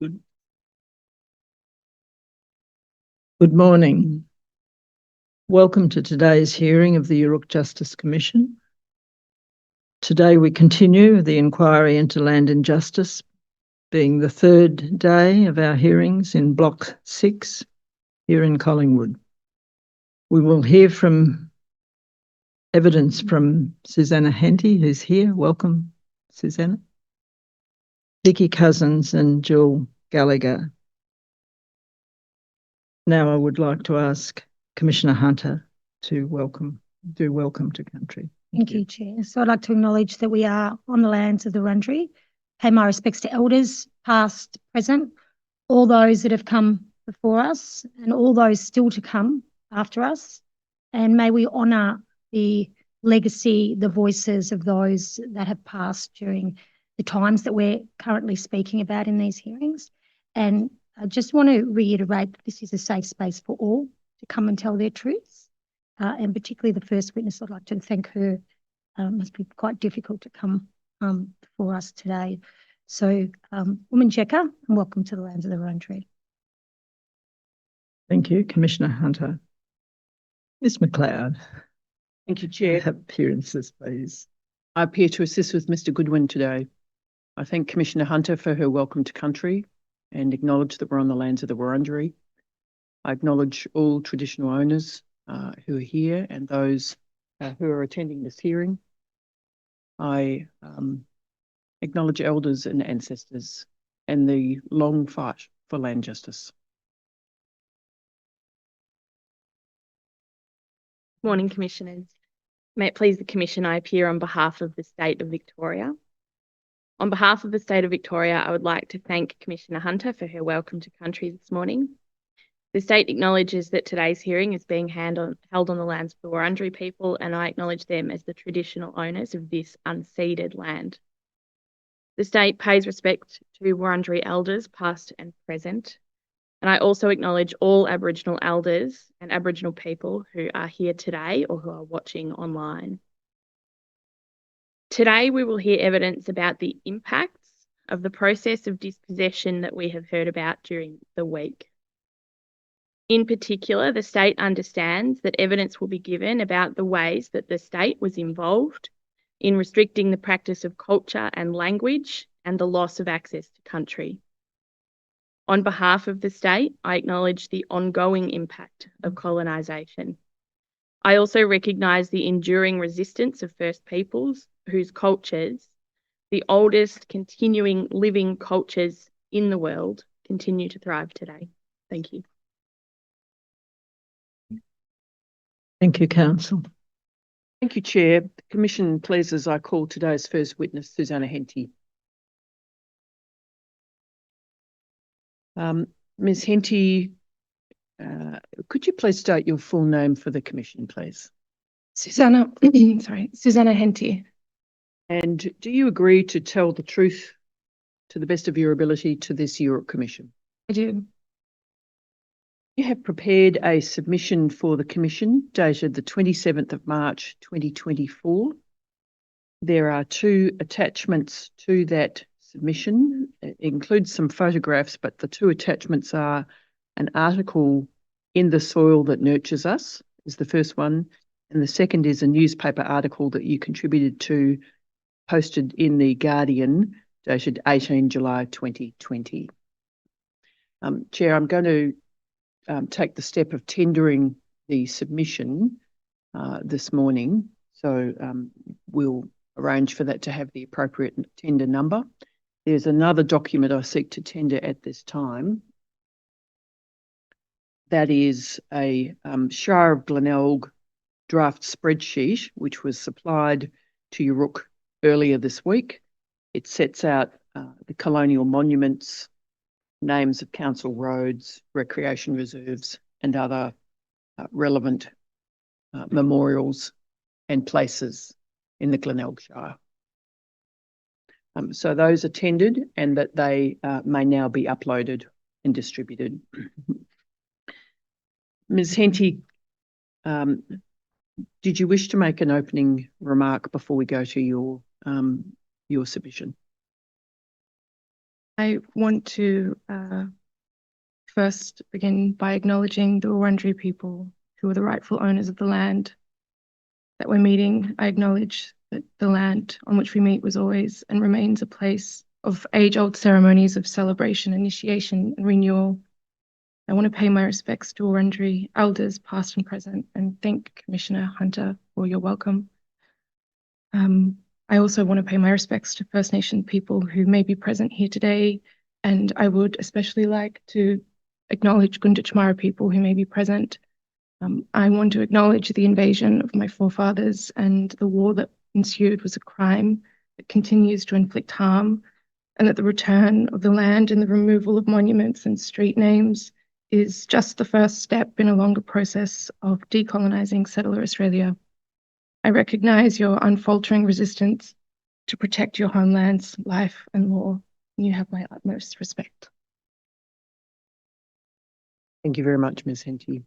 Good. Good morning. Welcome to today's hearing of the Yoorrook Justice Commission. Today we continue the inquiry into land injustice, being the third day of our hearings in Block 6 here in Collingwood. We will hear from evidence from Suzannah Henty, who's here. Welcome, Suzannah. Vicki Couzens and Jill Gallagher. Now I would like to ask Commissioner Hunter to welcome to country. Thank you, Chair. So I'd like to acknowledge that we are on the lands of the Wurundjeri. Pay my respects to elders, past, present, all those that have come before us and all those still to come after us. And may we honour the legacy, the voices of those that have passed during the times that we're currently speaking about in these hearings. And I just want to reiterate that this is a safe space for all to come and tell their truths. And particularly the first witness, I'd like to thank her. Must be quite difficult to come for us today. So, Woman Checker, and welcome to the lands of the Wurundjeri. Thank you, Commissioner Hunter. Ms McLeod. Thank you, Chair. Appearances, please. I appear to assist with Mr Goodwin today. I thank Commissioner Hunter for her welcome to country and acknowledge that we're on the lands of the Wurundjeri. I acknowledge all traditional owners who are here and those who are attending this hearing. I acknowledge elders and ancestors and the long fight for land justice. Morning, Commissioners. May it please the Commission, I appear on behalf of the State of Victoria. On behalf of the State of Victoria, I would like to thank Commissioner Hunter for her welcome to country this morning. The State acknowledges that today's hearing is being held on the lands of the Wurundjeri people, and I acknowledge them as the traditional owners of this unceded land. The State pays respect to Wurundjeri elders, past and present, and I also acknowledge all Aboriginal elders and Aboriginal people who are here today or who are watching online. Today, we will hear evidence about the impacts of the process of dispossession that we have heard about during the week. In particular, the State understands that evidence will be given about the ways that the State was involved in restricting the practice of culture and language and the loss of access to country. On behalf of the State, I acknowledge the ongoing impact of colonisation. I also recognise the enduring resistance of First Peoples, whose cultures, the oldest continuing living cultures in the world, continue to thrive today. Thank you. Thank you, Council. Thank you, Chair. The Commission pleases I call today's first witness, Suzannah Henty. Ms Henty, could you please state your full name for the Commission, please? Suzannah Henty. And do you agree to tell the truth to the best of your ability to this Yoorrook Commission? I do. You have prepared a submission for the Commission dated the 27th of March 2024. There are two attachments to that submission. It includes some photographs, but the two attachments are an article, In the Soil That Nurtures Us, is the first one, and the second is a newspaper article that you contributed to, posted in The Guardian, dated 18 July 2020. Chair, I'm going to take the step of tendering the submission this morning, so we'll arrange for that to have the appropriate tender number. There's another document I seek to tender at this time. That is a Shire of Glenelg draft spreadsheet, which was supplied to Yoorrook earlier this week. It sets out the colonial monuments, names of council roads, recreation reserves, and other relevant memorials and places in the Glenelg Shire. So those are tendered and that they may now be uploaded and distributed. Ms Henty, did you wish to make an opening remark before we go to your submission? I want to first begin by acknowledging the Wurundjeri people who are the rightful owners of the land that we're meeting. I acknowledge that the land on which we meet was always and remains a place of age-old ceremonies of celebration, initiation, and renewal. I want to pay my respects to Wurundjeri elders, past and present, and thank Commissioner Hunter for your welcome. I also want to pay my respects to First Nation people who may be present here today, and I would especially like to acknowledge Gunditjmara people who may be present. I want to acknowledge the invasion of my forefathers, and the war that ensued was a crime that continues to inflict harm, and that the return of the land and the removal of monuments and street names is just the first step in a longer process of decolonising settler Australia. I recognise your unfaltering resistance to protect your homeland's life and law, and you have my utmost respect. Thank you very much, Ms. Henty.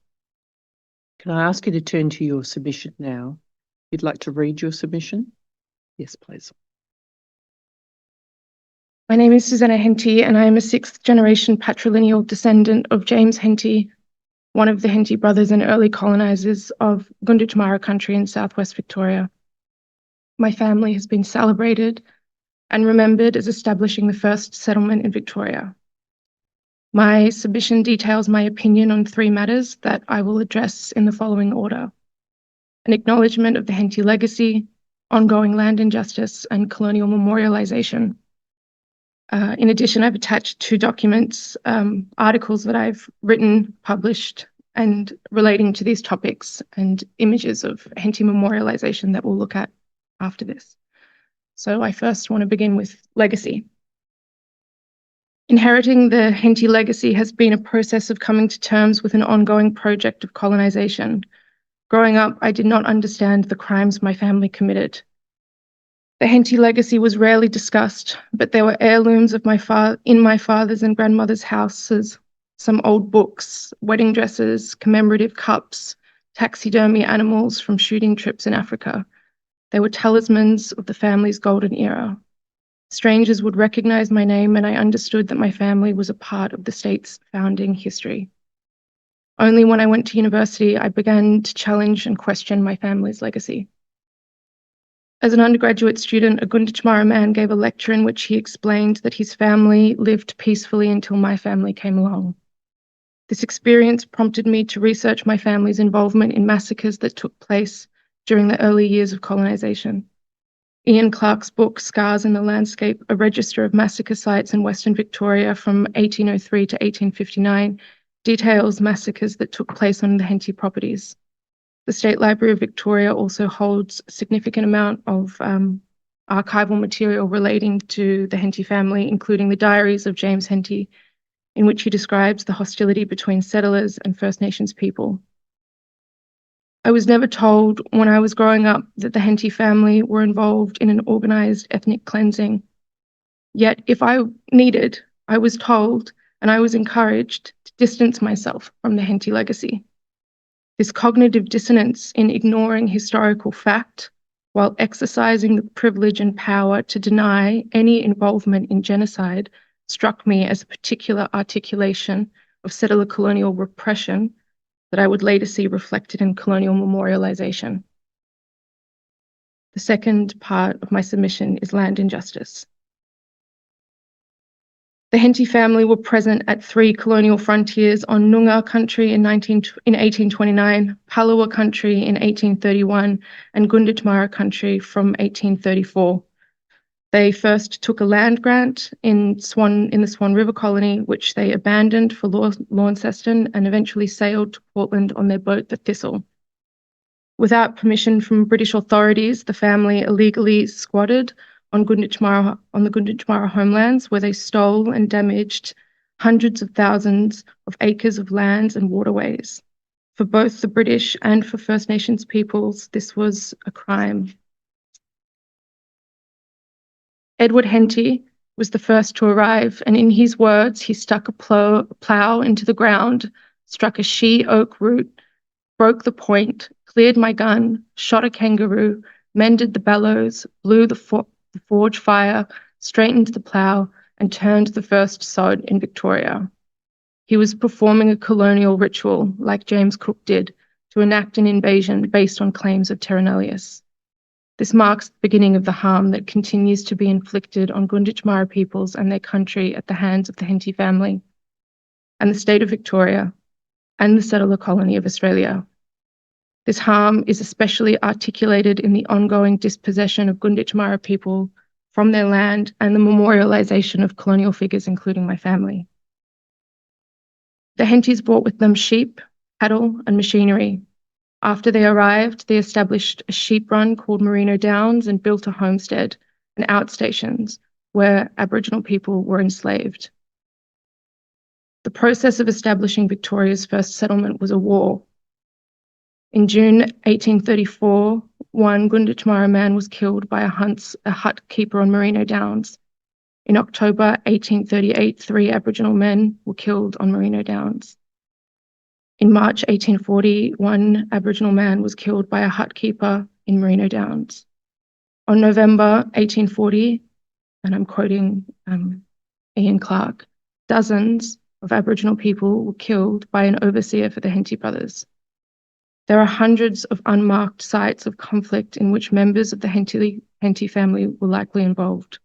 Can I ask you to turn to your submission now? You'd like to read your submission? Yes, please. My name is Suzannah Henty, and I am a sixth-generation patrilineal descendant of James Henty, one of the Henty brothers and early colonisers of Gunditjmara country in southwest Victoria. My family has been celebrated and remembered as establishing the first settlement in Victoria. My submission details my opinion on three matters that I will address in the following order: an acknowledgement of the Henty legacy, ongoing land injustice, and colonial memorialisation. In addition, I've attached two documents, articles that I've written, published, and relating to these topics, and images of Henty memorialisation that we'll look at after this. So I first want to begin with legacy. Inheriting the Henty legacy has been a process of coming to terms with an ongoing project of colonisation. Growing up, I did not understand the crimes my family committed. The Henty legacy was rarely discussed, but there were heirlooms of in my father's and grandmother's houses, some old books, wedding dresses, commemorative cups, taxidermy animals from shooting trips in Africa. They were talismans of the family's golden era. Strangers would recognise my name, and I understood that my family was a part of the state's founding history. Only when I went to university, I began to challenge and question my family's legacy. As an undergraduate student, a Gunditjmara man gave a lecture in which he explained that his family lived peacefully until my family came along. This experience prompted me to research my family's involvement in massacres that took place during the early years of colonisation. Ian Clarke's book, Scars in the Landscape, a register of massacre sites in Western Victoria from 1803 to 1859, details massacres that took place on the Henty properties. The State Library of Victoria also holds a significant amount of archival material relating to the Henty family, including the diaries of James Henty, in which he describes the hostility between settlers and First Nations people. I was never told when I was growing up that the Henty family were involved in an organised ethnic cleansing. Yet, if I needed, I was told and I was encouraged to distance myself from the Henty legacy. This cognitive dissonance in ignoring historical fact while exercising the privilege and power to deny any involvement in genocide struck me as a particular articulation of settler colonial repression that I would later see reflected in colonial memorialisation. The second part of my submission is land injustice. The Henty family were present at three colonial frontiers on Noongar country in 1829, Palawa country in 1831, and Gunditjmara country from 1834. They first took a land grant in the Swan River colony, which they abandoned for Launceston and eventually sailed to Portland on their boat, the Thistle. Without permission from British authorities, the family illegally squatted on the Gunditjmara homelands, where they stole and damaged hundreds of thousands of acres of lands and waterways. For both the British and for First Nations peoples, this was a crime. Edward Henty was the first to arrive, and in his words, he stuck a plough into the ground, struck a she oak root, broke the point, cleared my gun, shot a kangaroo, mended the bellows, blew the forge fire, straightened the plough, and turned the first sod in Victoria. He was performing a colonial ritual, like James Cook did, to enact an invasion based on claims of Terra Nullius. This marks the beginning of the harm that continues to be inflicted on Gunditjmara peoples and their country at the hands of the Henty family, and the state of Victoria, and the settler colony of Australia. This harm is especially articulated in the ongoing dispossession of Gunditjmara people from their land and the memorialisation of colonial figures, including my family. The Hentys brought with them sheep, cattle, and machinery. After they arrived, they established a sheep run called Merino Downs and built a homestead and outstations where Aboriginal people were enslaved. The process of establishing Victoria's first settlement was a war. In June 1834, one Gunditjmara man was killed by a hut keeper on Merino Downs. In October 1838, 3 Aboriginal men were killed on Merino Downs. In March 1840, one Aboriginal man was killed by a hut keeper in Merino Downs. On November 1840, and I'm quoting Ian Clark, dozens of Aboriginal people were killed by an overseer for the Henty brothers. There are hundreds of unmarked sites of conflict in which members of the Henty family were likely involved.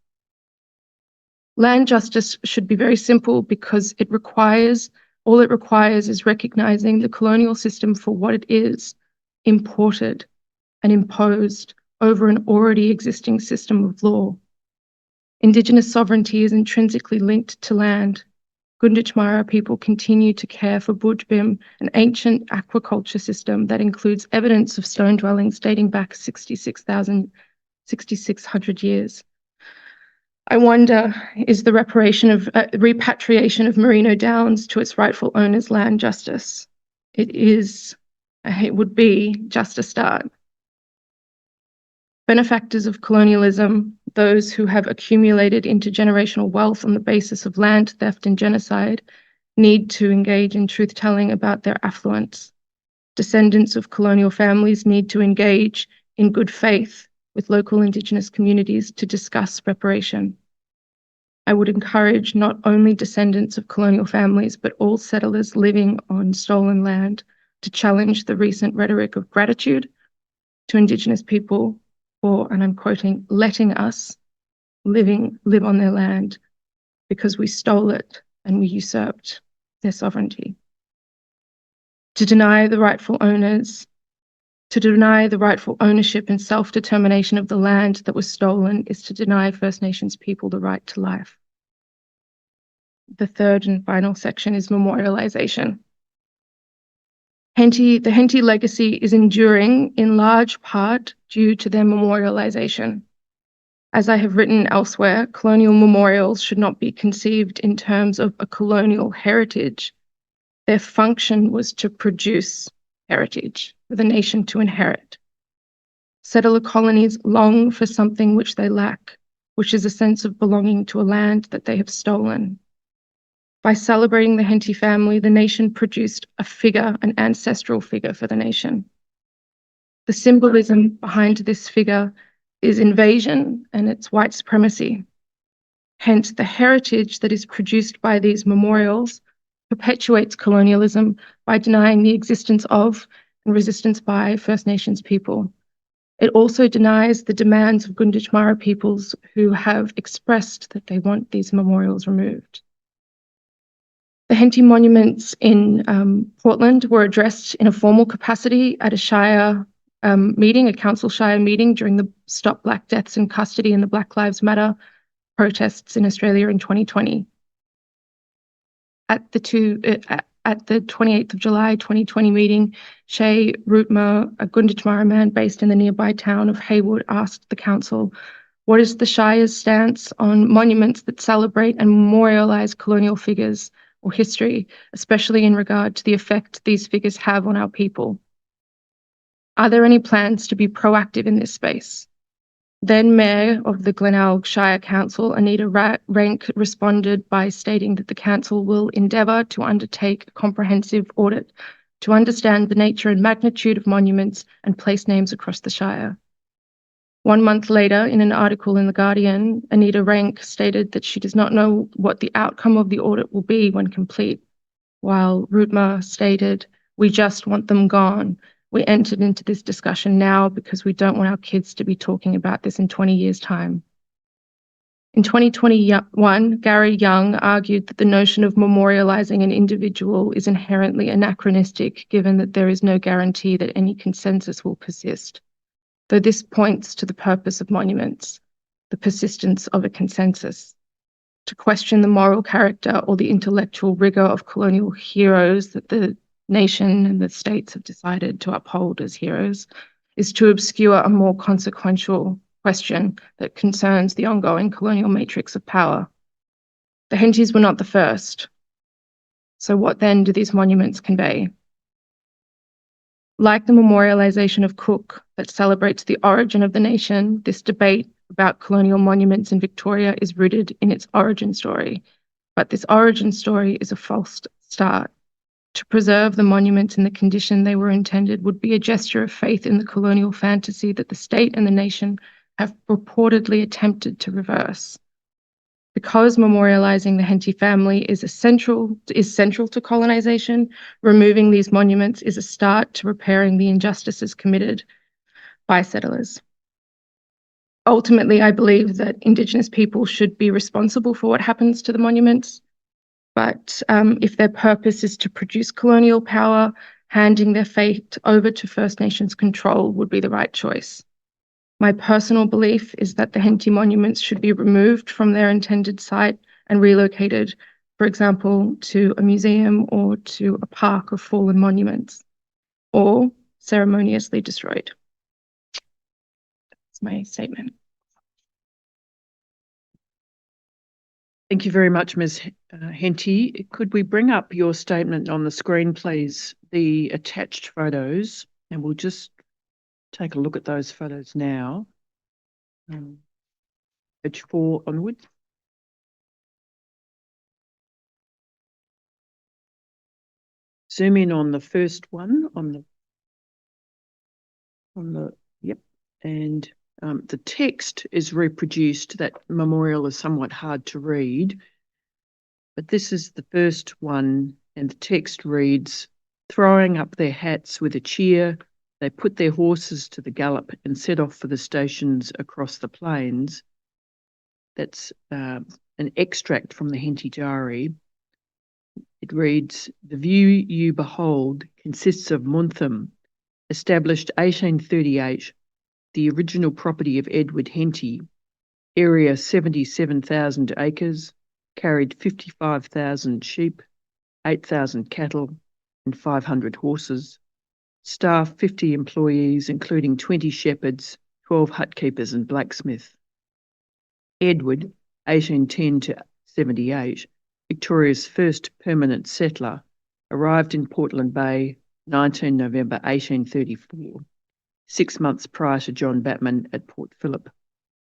Land justice should be very simple because all it requires is recognising the colonial system for what it is, imported and imposed over an already existing system of law. Indigenous sovereignty is intrinsically linked to land. Gunditjmara people continue to care for Budjbim, an ancient aquaculture system that includes evidence of stone dwellings dating back 6,600 years. I wonder, is the repatriation of Merino Downs to its rightful owners land justice? It would be just a start. Benefactors of colonialism, those who have accumulated intergenerational wealth on the basis of land theft and genocide, need to engage in truth-telling about their affluence. Descendants of colonial families need to engage in good faith with local Indigenous communities to discuss reparation. I would encourage not only descendants of colonial families, but all settlers living on stolen land to challenge the recent rhetoric of gratitude to Indigenous people for, and I'm quoting, letting us live on their land because we stole it and we usurped their sovereignty. To deny the rightful ownership and self-determination of the land that was stolen is to deny First Nations people the right to life. The third and final section is memorialisation. The Henty legacy is enduring in large part due to their memorialisation. As I have written elsewhere, colonial memorials should not be conceived in terms of a colonial heritage. Their function was to produce heritage for the nation to inherit. Settler colonies long for something which they lack, which is a sense of belonging to a land that they have stolen. By celebrating the Henty family, the nation produced a figure, an ancestral figure for the nation. The symbolism behind this figure is invasion and it's white supremacy. Hence, the heritage that is produced by these memorials perpetuates colonialism by denying the existence of and resistance by First Nations people. It also denies the demands of Gunditjmara peoples who have expressed that they want these memorials removed. The Henty monuments in Portland were addressed in a formal capacity at a Shire meeting, a council Shire meeting during the Stop Black Deaths in Custody and the Black Lives Matter protests in Australia in 2020. At the 28th of July 2020 meeting, Shay Rootma, a Gunditjmara man based in the nearby town of Haywood, asked the council, what is the Shire's stance on monuments that celebrate and memorialise colonial figures or history, especially in regard to the effect these figures have on our people? Are there any plans to be proactive in this space? Then Mayor of the Glenelg Shire Council, Anita Rank, responded by stating that the council will endeavour to undertake a comprehensive audit to understand the nature and magnitude of monuments and place names across the Shire. 1 month later, in an article in The Guardian, Anita Rank stated that she does not know what the outcome of the audit will be when complete, while Rootma stated, "We just want them gone. We entered into this discussion now because we don't want our kids to be talking about this in 20 years' time." In 2021, Gary Young argued that the notion of memorialising an individual is inherently anachronistic, given that there is no guarantee that any consensus will persist. Though this points to the purpose of monuments, the persistence of a consensus. To question the moral character or the intellectual rigour of colonial heroes that the nation and the states have decided to uphold as heroes is to obscure a more consequential question that concerns the ongoing colonial matrix of power. The Hentys were not the first. So what then do these monuments convey? Like the memorialisation of Cook that celebrates the origin of the nation, this debate about colonial monuments in Victoria is rooted in its origin story. But this origin story is a false start. To preserve the monuments in the condition they were intended would be a gesture of faith in the colonial fantasy that the state and the nation have purportedly attempted to reverse. Because memorialising the Henty family is central to colonisation, removing these monuments is a start to repairing the injustices committed by settlers. Ultimately, I believe that Indigenous people should be responsible for what happens to the monuments, but if their purpose is to produce colonial power, handing their fate over to First Nations control would be the right choice. My personal belief is that the Henty monuments should be removed from their intended site and relocated, for example, to a museum or to a park of fallen monuments, or ceremoniously destroyed. That's my statement. Thank you very much, Ms. Henty. Could we bring up your statement on the screen, please, the attached photos, and we'll just take a look at those photos now. Page 4 onwards. Zoom in on the first one yep, and the text is reproduced. That memorial is somewhat hard to read, but this is the first one, and the text reads, "Throwing up their hats with a cheer, they put their horses to the gallop and set off for the stations across the plains." That's an extract from the Henty Diary. It reads, "The view you behold consists of Muntham, established 1838, the original property of Edward Henty, area 77,000 acres, carried 55,000 sheep, 8,000 cattle, and 500 horses. Staff 50 employees, including 20 shepherds, 12 hutkeepers and blacksmith. Edward, 1810 to 78, Victoria's first permanent settler, arrived in Portland Bay 19 November 1834, 6 months prior to John Batman at Port Phillip.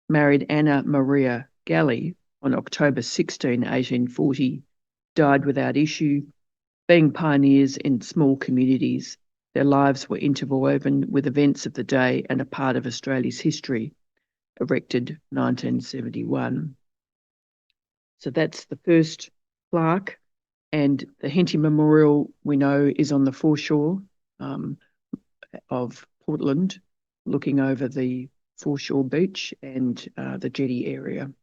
Married Anna Maria Gallagher on October 16, 1840, died without issue, being pioneers in small communities. Their lives were interwoven with events of the day and a part of Australia's history, erected 1971. So that's the first plaque, and the Henty Memorial, we know, is on the foreshore of Portland, looking over the foreshore beach and the jetty area.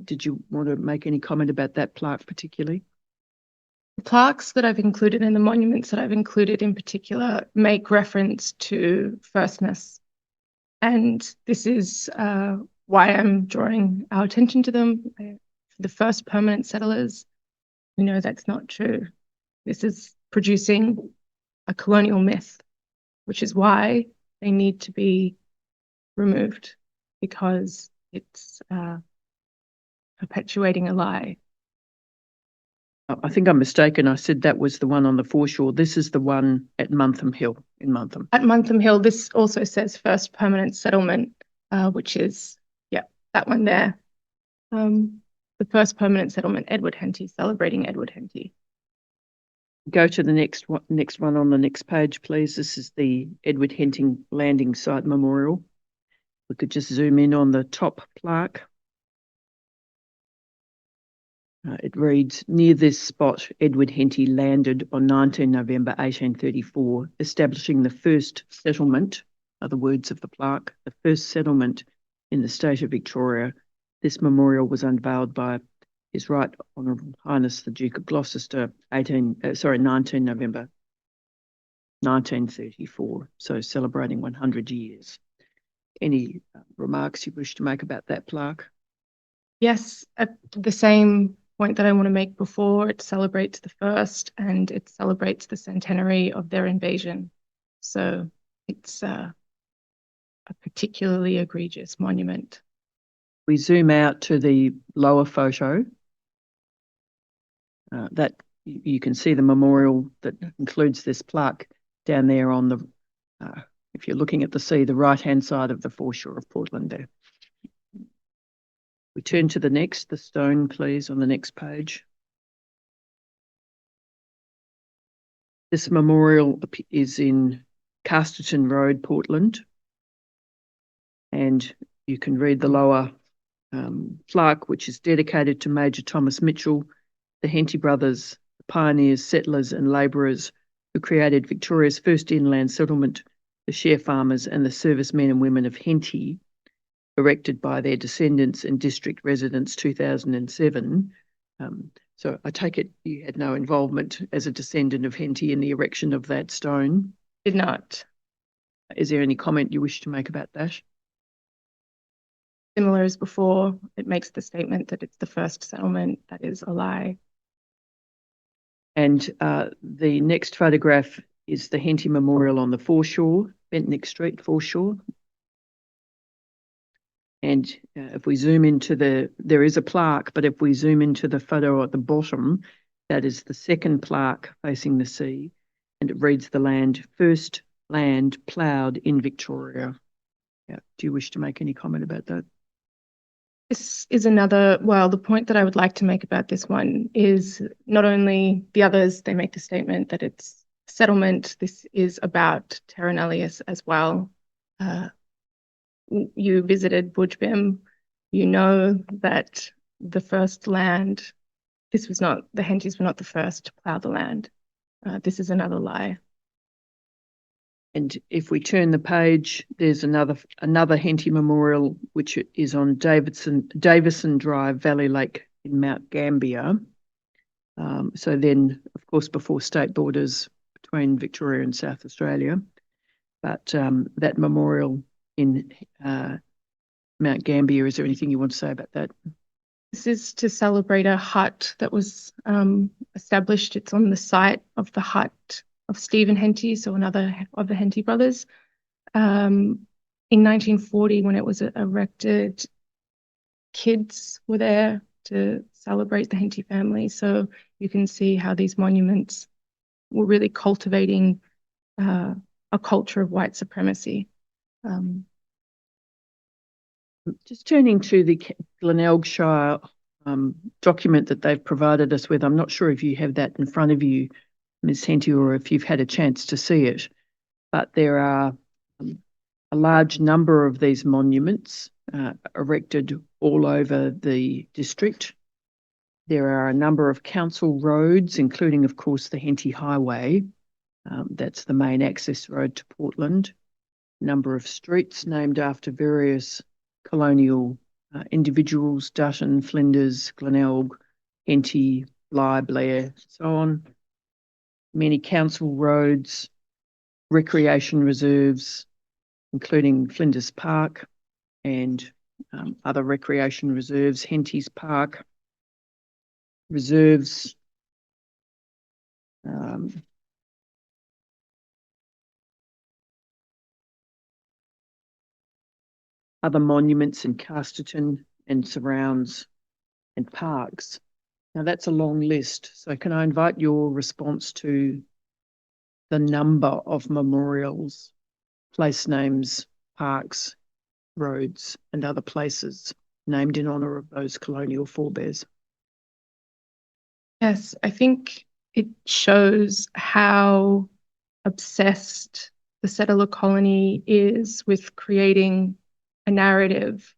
Did you want to make any comment about that plaque particularly? The plaques that I've included and the monuments that I've included in particular make reference to firstness. And this is why I'm drawing our attention to them. For the first permanent settlers, we know that's not true. This is producing a colonial myth, which is why they need to be removed, because it's perpetuating a lie. I think I'm mistaken. I said that was the one on the foreshore. This is the one at Muntham Hill, in Muntham. At Muntham Hill, this also says first permanent settlement, which is, yeah, that one there. The first permanent settlement, Edward Henty, celebrating Edward Henty. Go to the next one on the next page, please. This is the Edward Henty Landing Site Memorial. We could just zoom in on the top plaque. It reads, near this spot, Edward Henty landed on 19 November 1834, establishing the first settlement, are the words of the plaque, the first settlement in the state of Victoria. This memorial was unveiled by His Right Honourable Highness the Duke of Gloucester, 19 November 1934, so celebrating 100 years. Any remarks you wish to make about that plaque? Yes, at the same point that I want to make before, it celebrates the first and it celebrates the centenary of their invasion. So it's a particularly egregious monument. We zoom out to the lower photo. That you can see the memorial that includes this plaque down there on the, if you're looking at the sea, the right-hand side of the foreshore of Portland there. We turn to the stone, please, on the next page. This memorial is in Casterton Road, Portland. And you can read the lower plaque, which is dedicated to Major Thomas Mitchell, the Henty brothers, the pioneers, settlers and labourers who created Victoria's first inland settlement, the share farmers and the servicemen and women of Henty, erected by their descendants and district residents 2007. So I take it you had no involvement as a descendant of Henty in the erection of that stone? Did not. Is there any comment you wish to make about that? Similar as before, it makes the statement that it's the first settlement. That is a lie. And the next photograph is the Henty Memorial on the foreshore, Bentnick Street foreshore. And if we zoom into there is a plaque, but if we zoom into the photo at the bottom, that is the second plaque facing the sea, and it reads first land ploughed in Victoria. Yeah. Do you wish to make any comment about that? This is the point that I would like to make about this one is not only the others, they make the statement that it's settlement, this is about terra nullius as well. You visited Budgebim, you know that the first land, the Hentys were not the first to plough the land. This is another lie. And if we turn the page, there's another Henty Memorial, which is on Davison Drive, Valley Lake in Mount Gambier. So then, of course, before state borders between Victoria and South Australia. But that memorial in Mount Gambier, is there anything you want to say about that? This is to celebrate a hut that was established. It's on the site of the hut of Stephen Henty, so another of the Henty brothers. In 1940, when it was erected, kids were there to celebrate the Henty family. So you can see how these monuments were really cultivating a culture of white supremacy. Just turning to the Glenelg Shire document that they've provided us with, I'm not sure if you have that in front of you, Ms. Henty, or if you've had a chance to see it, but there are a large number of these monuments erected all over the district. There are a number of council roads, including, of course, the Henty Highway. That's the main access road to Portland. A number of streets named after various colonial individuals, Dutton, Flinders, Glenelg, Henty, Bligh, Blair, so on. Many council roads, recreation reserves, including Flinders Park and other recreation reserves, Henty's Park, reserves, other monuments in Casterton and surrounds and parks. Now that's a long list. So can I invite your response to the number of memorials, place names, parks, roads and other places named in honour of those colonial forebears? Yes, I think it shows how obsessed the settler colony is with creating a narrative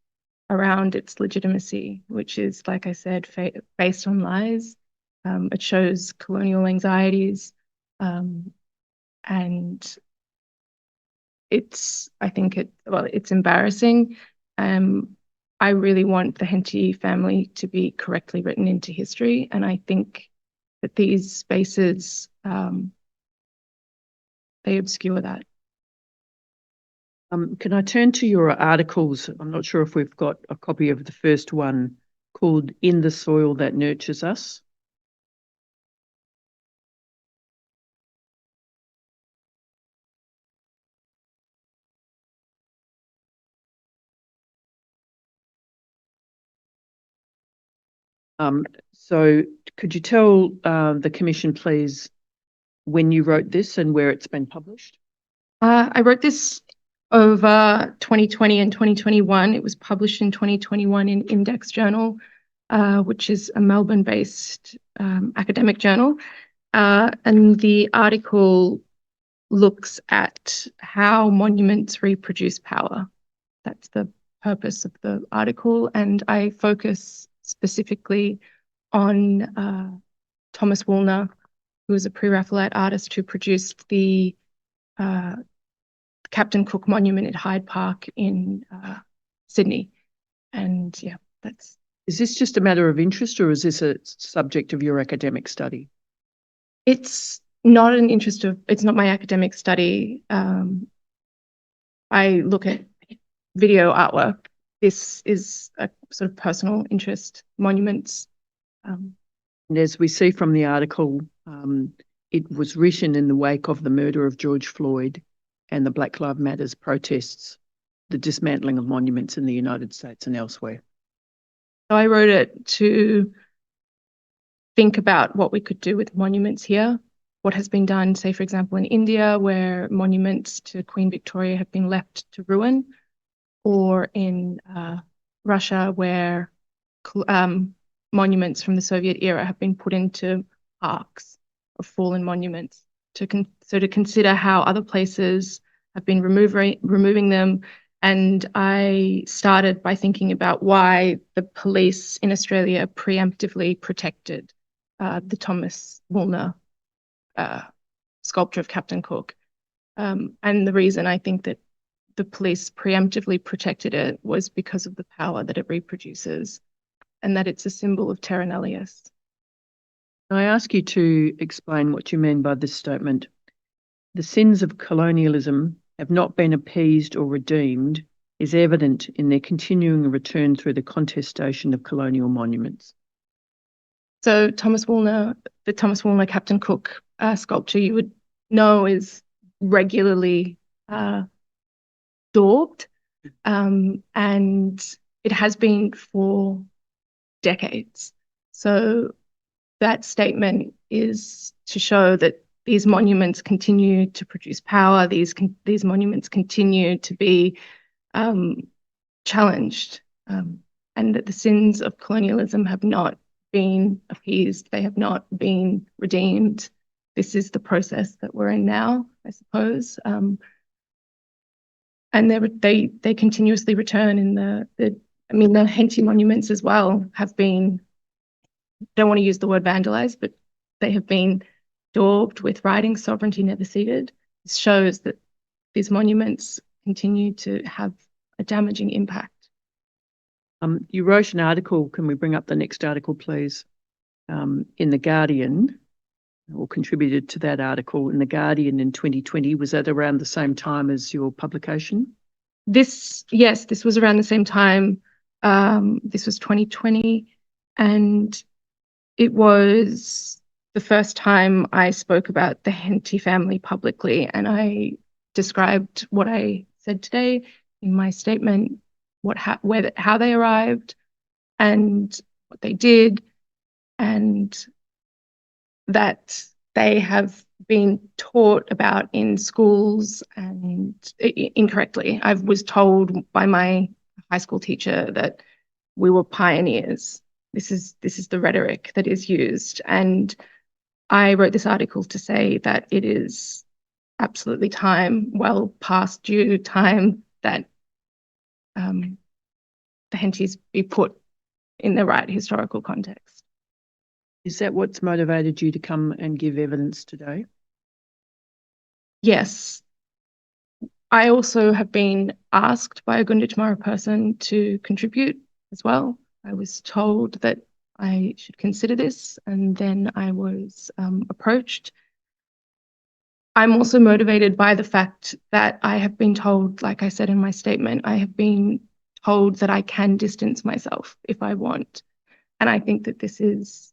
around its legitimacy, which is, like I said, based on lies. It shows colonial anxieties, and I think it's embarrassing. I really want the Henty family to be correctly written into history, and I think that these spaces, they obscure that. Can I turn to your articles? I'm not sure if we've got a copy of the first one called "In the Soil That Nurtures Us." So could you tell the Commission, please, when you wrote this and where it's been published? I wrote this over 2020 and 2021. It was published in 2021 in Index Journal, which is a Melbourne-based academic journal. And the article looks at how monuments reproduce power. That's the purpose of the article. And I focus specifically on Thomas Woolner, who was a pre-Raphaelite artist who produced the Captain Cook Monument at Hyde Park in Sydney. And yeah, that's... Is this just a matter of interest, or is this a subject of your academic study? It's not an interest of, it's not my academic study. I look at video artwork. This is a sort of personal interest, monuments. And as we see from the article, it was written in the wake of the murder of George Floyd and the Black Lives Matter protests, the dismantling of monuments in the United States and elsewhere. So I wrote it to think about what we could do with monuments here, what has been done, say, for example, in India, where monuments to Queen Victoria have been left to ruin, or in Russia, where monuments from the Soviet era have been put into parks of fallen monuments, to consider how other places have been removing them. And I started by thinking about why the police in Australia preemptively protected the Thomas Woolner sculpture of Captain Cook. And the reason I think that the police preemptively protected it was because of the power that it reproduces, and that it's a symbol of terra nullius. I ask you to explain what you mean by this statement. The sins of colonialism have not been appeased or redeemed is evident in their continuing return through the contestation of colonial monuments. So the Thomas Woolner Captain Cook sculpture, you would know, is regularly daubed, and it has been for decades. So that statement is to show that these monuments continue to produce power, these monuments continue to be challenged, and that the sins of colonialism have not been appeased, they have not been redeemed. This is the process that we're in now, I suppose. And they continuously return in the Henty monuments as well have been, don't want to use the word vandalized, but they have been daubed with writing "Sovereignty Never Ceded." This shows that these monuments continue to have a damaging impact. You wrote an article, can we bring up the next article, please, in The Guardian, or contributed to that article in The Guardian in 2020. Was that around the same time as your publication? Yes, this was around the same time. This was 2020, and it was the first time I spoke about the Henty family publicly, and I described what I said today in my statement, how they arrived and what they did, and that they have been taught about in schools and incorrectly. I was told by my high school teacher that we were pioneers. This is the rhetoric that is used. And I wrote this article to say that it is absolutely time, well past due time, that the Hentys be put in the right historical context. Is that what's motivated you to come and give evidence today? Yes. I also have been asked by a Gunditjmara person to contribute as well. I was told that I should consider this, and then I was approached. I'm also motivated by the fact that I have been told, like I said in my statement, I have been told that I can distance myself if I want. And I think that this is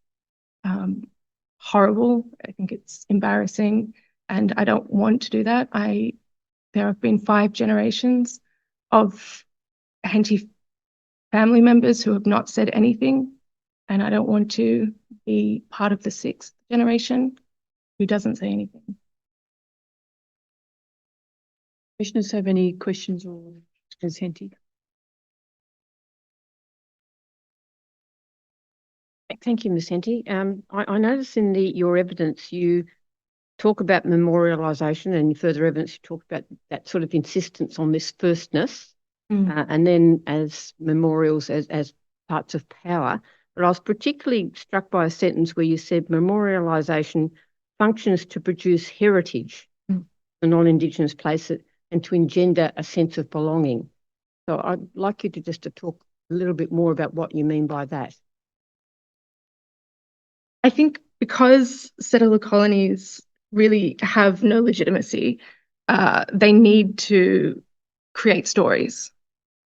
horrible. I think it's embarrassing, and I don't want to do that. There have been 5 generations of Henty family members who have not said anything, and I don't want to be part of the 6th generation who doesn't say anything. Commissioners have any questions or Ms. Henty? Thank you, Ms. Henty. I notice in your evidence you talk about memorialisation, and further evidence you talk about that sort of insistence on this firstness, and then as memorials as parts of power. But I was particularly struck by a sentence where you said memorialisation functions to produce heritage for non-Indigenous places and to engender a sense of belonging. So I'd like you to just to talk a little bit more about what you mean by that. I think because settler colonies really have no legitimacy, they need to create stories.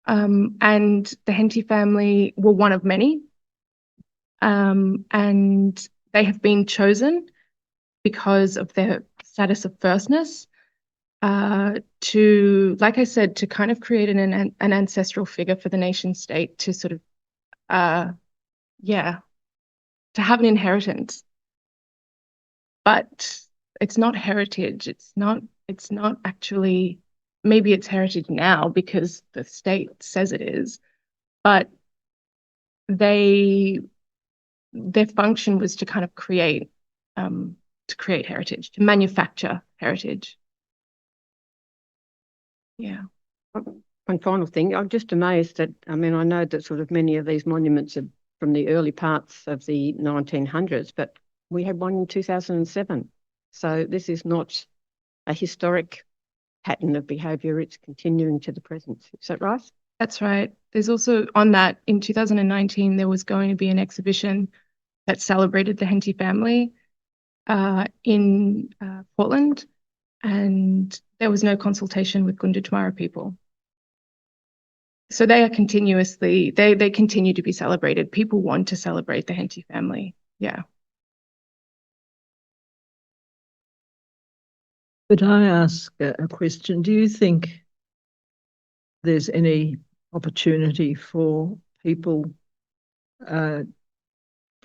And the Henty family were one of many. And they have been chosen because of their status of firstness to, like I said, to kind of create an ancestral figure for the nation state to sort of, to have an inheritance. But it's not heritage. It's not actually, maybe it's heritage now because the state says it is, but their function was to kind of create heritage, to manufacture heritage. Yeah. One final thing, I'm just amazed that, I mean, I know that sort of many of these monuments are from the early parts of the 1900s, but we had one in 2007. So this is not a historic pattern of behaviour, it's continuing to the present. Is that right? That's right. There's also, on that, in 2019, there was going to be an exhibition that celebrated the Henty family in Portland, and there was no consultation with Gunditjmara people. So they are continuously, they continue to be celebrated. People want to celebrate the Henty family. Yeah. Could I ask a question? Do you think there's any opportunity for people from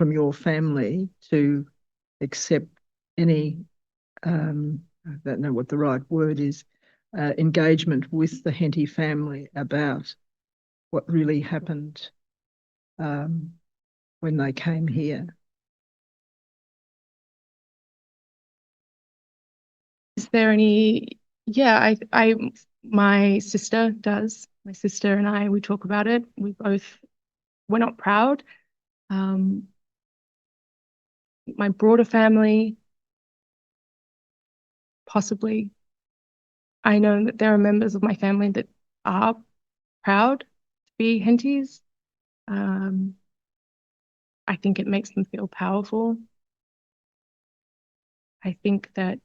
your family to accept any, I don't know what the right word is, engagement with the Henty family about what really happened when they came here? Is there any? Yeah, my sister does. My sister and I, we talk about it. We're not proud. My broader family, possibly. I know that there are members of my family that are proud to be Hentys. I think it makes them feel powerful. I think that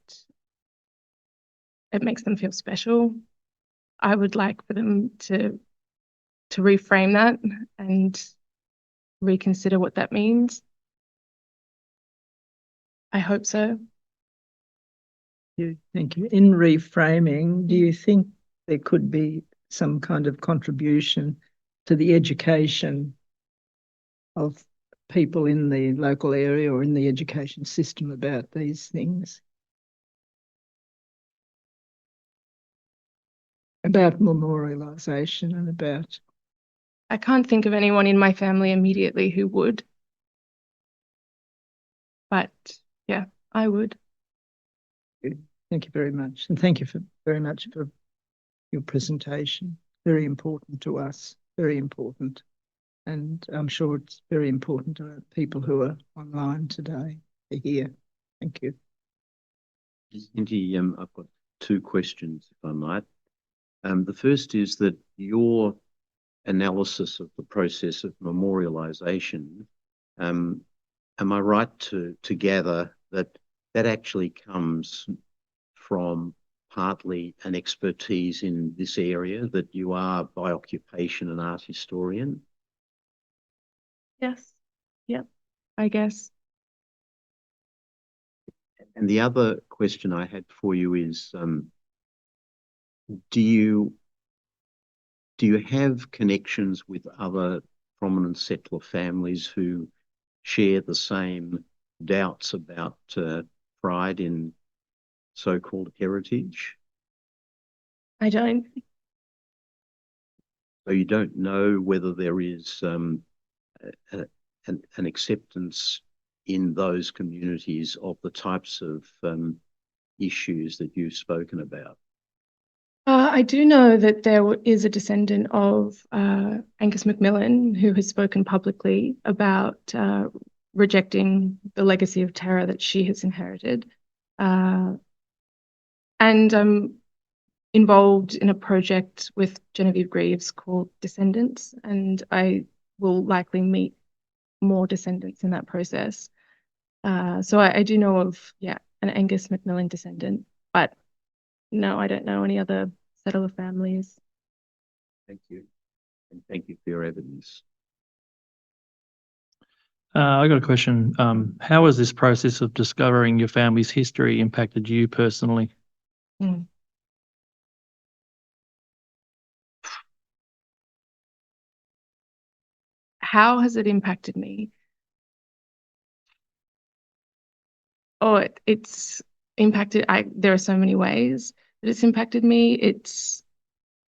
it makes them feel special. I would like for them to reframe that and reconsider what that means. I hope so. Thank you. In reframing, do you think there could be some kind of contribution to the education of people in the local area or in the education system about these things? About memorialisation and about... I can't think of anyone in my family immediately who would. But yeah, I would. Thank you very much. And thank you very much for your presentation. very important to us, very important. And I'm sure it's very important to people who are online today to hear. Thank you. Henty, I've got two questions, if I might. The first is that your analysis of the process of memorialisation, am I right to gather that that actually comes from partly an expertise in this area, that you are by occupation an art historian? Yes. Yep. I guess. And the other question I had for you is, do you have connections with other prominent settler families who share the same doubts about pride in so-called heritage? I don't. So you don't know whether there is an acceptance in those communities of the types of issues that you've spoken about? I do know that there is a descendant of Angus McMillan who has spoken publicly about rejecting the legacy of terror that she has inherited. And I'm involved in a project with Genevieve Greaves called Descendants, and I will likely meet more descendants in that process. So I do know of, an Angus McMillan descendant, but no, I don't know any other settler families. Thank you. And thank you for your evidence. I got a question. How has this process of discovering your family's history impacted you personally? How has it impacted me? Oh, it's impacted. There are so many ways that it's impacted me. It's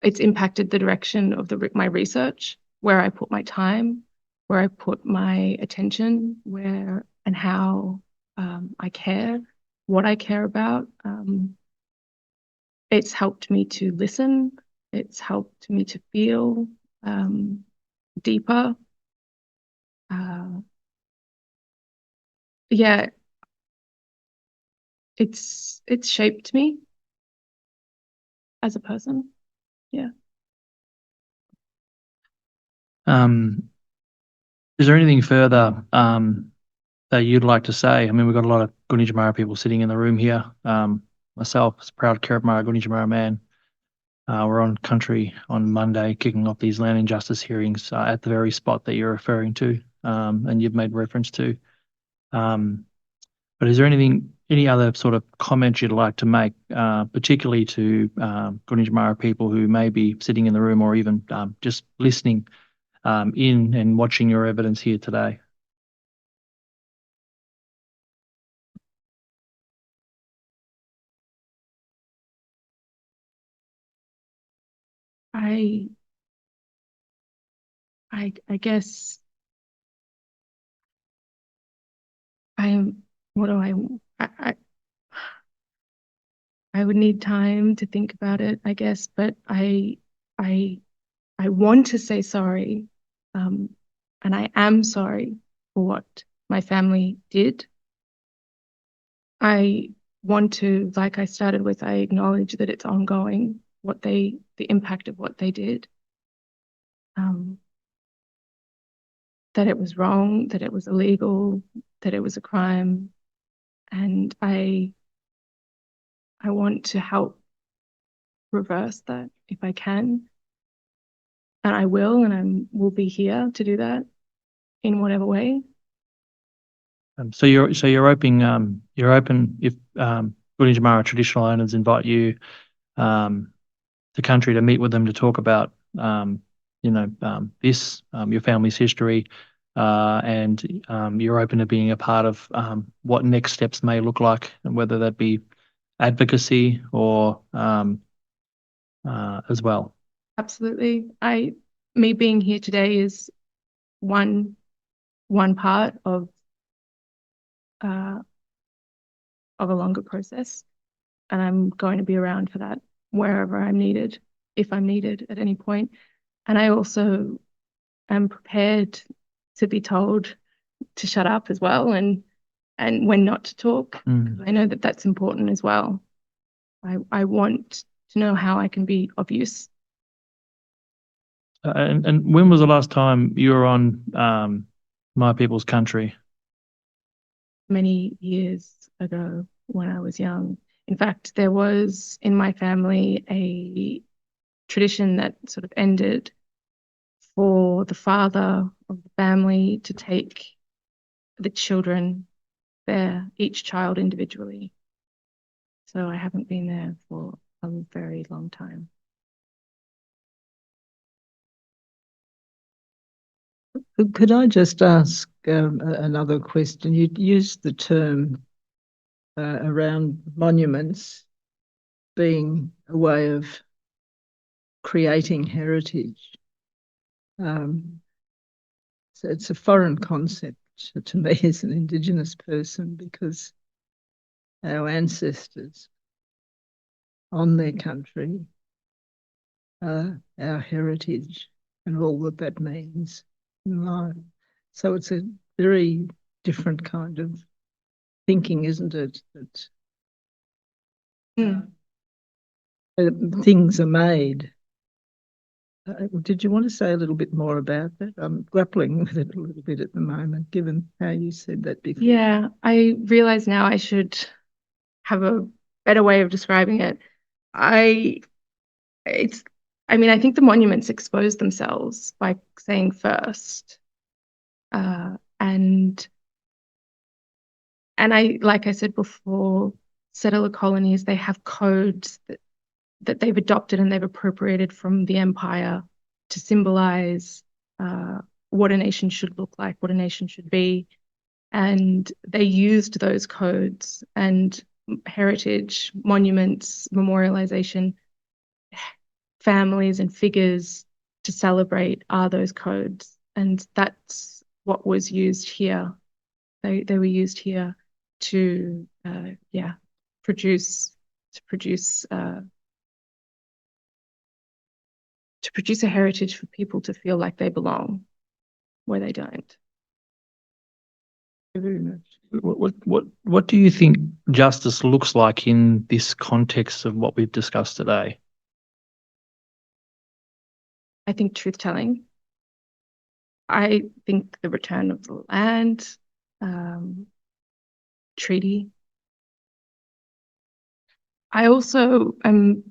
impacted the direction of my research, where I put my time, where I put my attention, where and how I care, what I care about. It's helped me to listen. It's helped me to feel deeper. Yeah, it's shaped me as a person. Yeah. Is there anything further that you'd like to say? I mean, we've got a lot of Gunditjmara people sitting in the room here. Myself, as a proud Kiribati Gunditjmara man, we're on country on Monday, kicking off these land injustice hearings at the very spot that you're referring to, and you've made reference to. But is there any other sort of comments you'd like to make, particularly to Gunditjmara people who may be sitting in the room or even just listening in and watching your evidence here today? I guess I would need time to think about it, I guess, but I want to say sorry, and I am sorry for what my family did. I want to, like I started with, I acknowledge that it's ongoing, the impact of what they did. That it was wrong, that it was illegal, that it was a crime, and I want to help reverse that if I can, and I will, and I will be here to do that in whatever way. So you're open if Gunditjmara traditional owners invite you to country to meet with them to talk about your family's history, and you're open to being a part of what next steps may look like, and whether that be advocacy or as well. Absolutely. Me being here today is one part of a longer process, and I'm going to be around for that wherever I'm needed. if I'm needed at any point. And I also am prepared to be told to shut up as well, and when not to talk. I know that that's important as well. I want to know how I can be of use. And when was the last time you were on My People's Country? Many years ago when I was young. In fact, there was in my family a tradition that sort of ended for the father of the family to take the children there, each child individually. So I haven't been there for a very long time. Could I just ask another question? You used the term around monuments being a way of creating heritage. So it's a foreign concept to me as an Indigenous person, because our ancestors on their country, our heritage, and all that that means in life. So it's a very different kind of thinking, isn't it? That things are made. Did you want to say a little bit more about that? I'm grappling with it a little bit at the moment, given how you said that before. Yeah, I realize now I should have a better way of describing it. I think the monuments expose themselves by saying first. And like I said before, settler colonies, they have codes that they've adopted and they've appropriated from the empire to symbolize what a nation should look like, what a nation should be. And they used those codes and heritage, monuments, memorialization, families and figures to celebrate are those codes. And that's what was used here. They were used here to produce a heritage for people to feel like they belong where they don't. Very much. What do you think justice looks like in this context of what we've discussed today? I think truth-telling. I think the return of the land, treaty. I also am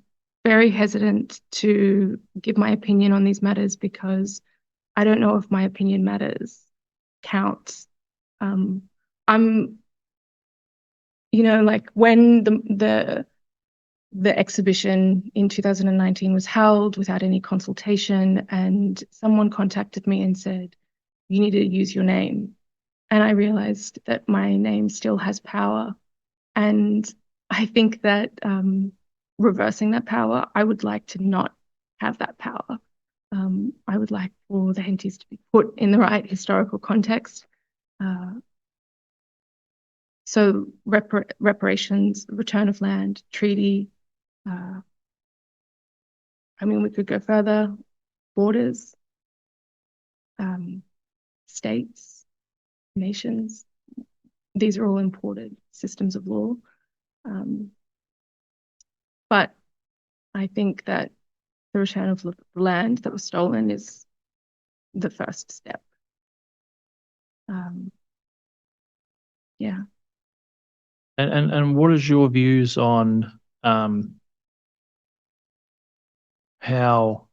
very hesitant to give my opinion on these matters because I don't know if my opinion counts. I'm, like when the exhibition in 2019 was held without any consultation, and someone contacted me and said, you need to use your name. And I realized that my name still has power. And I think that reversing that power, I would like to not have that power. I would like for the Hentys to be put in the right historical context. So reparations, return of land, treaty. We could go further. Borders, states, nations. These are all important systems of law. But I think that the return of the land that was stolen is the first step. Yeah. And what is your views on how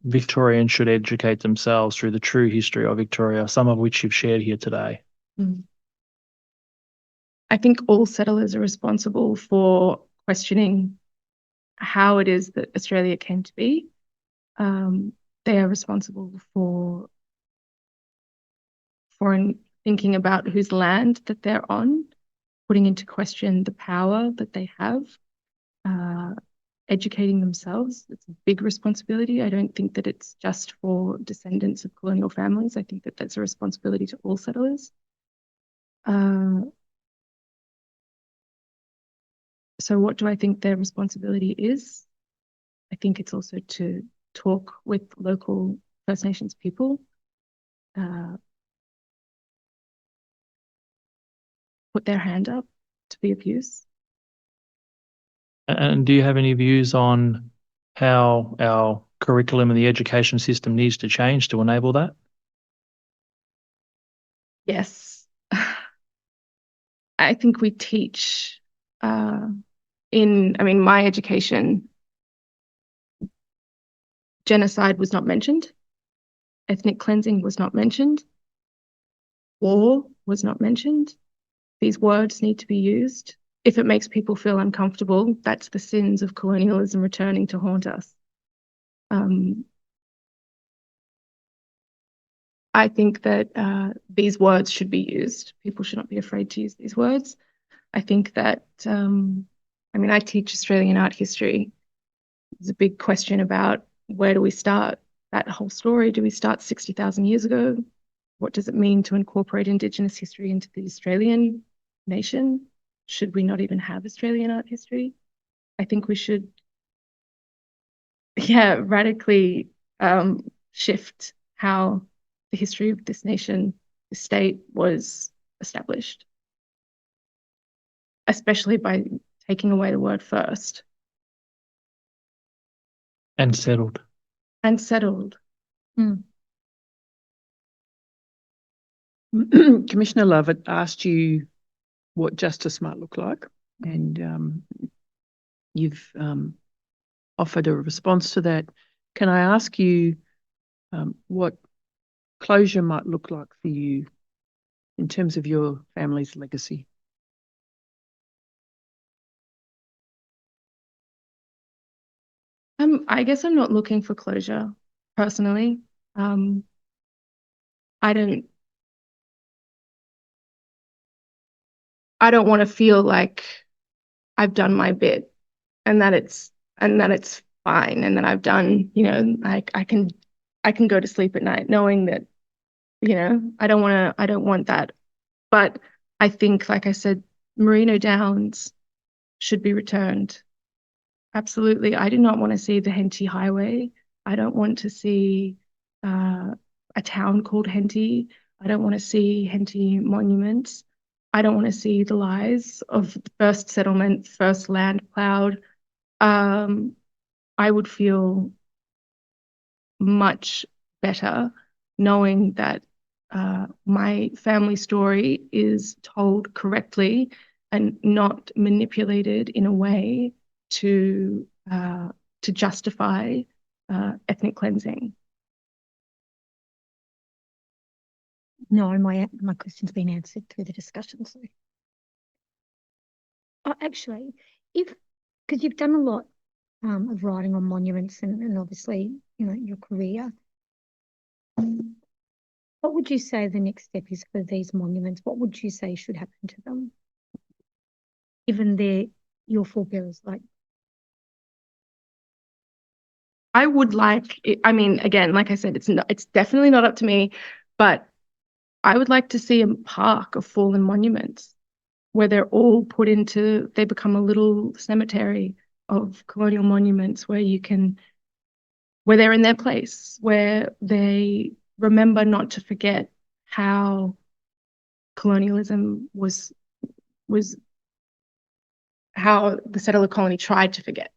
Victorians should educate themselves through the true history of Victoria, some of which you've shared here today? I think all settlers are responsible for questioning how it is that Australia came to be. They are responsible for thinking about whose land that they're on, putting into question the power that they have, educating themselves. It's a big responsibility. I don't think that it's just for descendants of colonial families. I think that that's a responsibility to all settlers. So what do I think their responsibility is? I think it's also to talk with local First Nations people, put their hand up to the abuse. And do you have any views on how our curriculum and the education system needs to change to enable that? Yes. I think we teach my education, genocide was not mentioned, ethnic cleansing was not mentioned, war was not mentioned. These words need to be used. If it makes people feel uncomfortable, that's the sins of colonialism returning to haunt us. I think that these words should be used. People should not be afraid to use these words. I think that, I teach Australian art history. There's a big question about where do we start that whole story? Do we start 60,000 years ago? What does it mean to incorporate Indigenous history into the Australian nation? Should we not even have Australian art history? I think we should, radically shift how the history of this nation, the state, was established, especially by taking away the word first. And settled. And settled. Commissioner Lovett asked you what justice might look like, and you've offered a response to that. Can I ask you what closure might look like for you in terms of your family's legacy? I guess I'm not looking for closure personally. I don't want to feel like I've done my bit and that it's fine and that I've done, like I can go to sleep at night knowing that, I don't want that. But I think, like I said, Merino Downs should be returned. Absolutely. I do not want to see the Henty Highway. I don't want to see a town called Henty. I don't want to see Henty monuments. I don't want to see the lies of first settlement, first land plowed. I would feel much better knowing that my family story is told correctly and not manipulated in a way to justify ethnic cleansing. No, my question's been answered through the discussion. So, actually, because you've done a lot of writing on monuments and obviously, your career. What would you say the next step is for these monuments? What would you say should happen to them, given your forebearers? I would like, again, like I said, it's definitely not up to me, but I would like to see a park of fallen monuments where they're all they become a little cemetery of colonial monuments where they're in their place, where they remember not to forget how colonialism was how the settler colony tried to forget.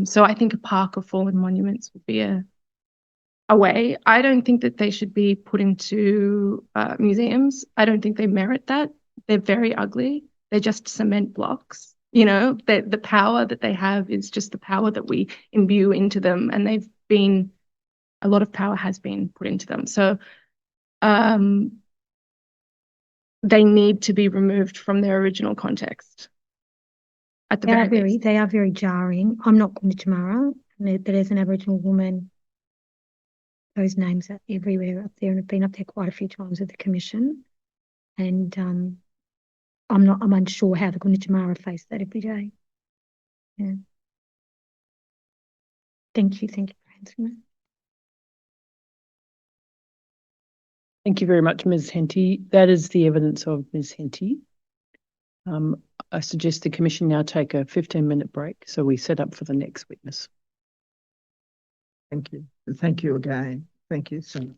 So I think a park of fallen monuments would be a way. I don't think that they should be put into museums. I don't think they merit that. They're very ugly. They're just cement blocks. The power that they have is just the power that we imbue into them, and a lot of power has been put into them. So they need to be removed from their original context. They are very jarring. I'm not Gunditjmara, but as an Aboriginal woman, those names are everywhere up there, and I've been up there quite a few times with the Commission. And I'm unsure how the Gunditjmara face that every day. Yeah. Thank you for answering that. Thank you very much, Ms. Henty. That is the evidence of Ms. Henty. I suggest the Commission now take a 15-minute break so we set up for the next witness. Thank you. Thank you again. Thank you so much.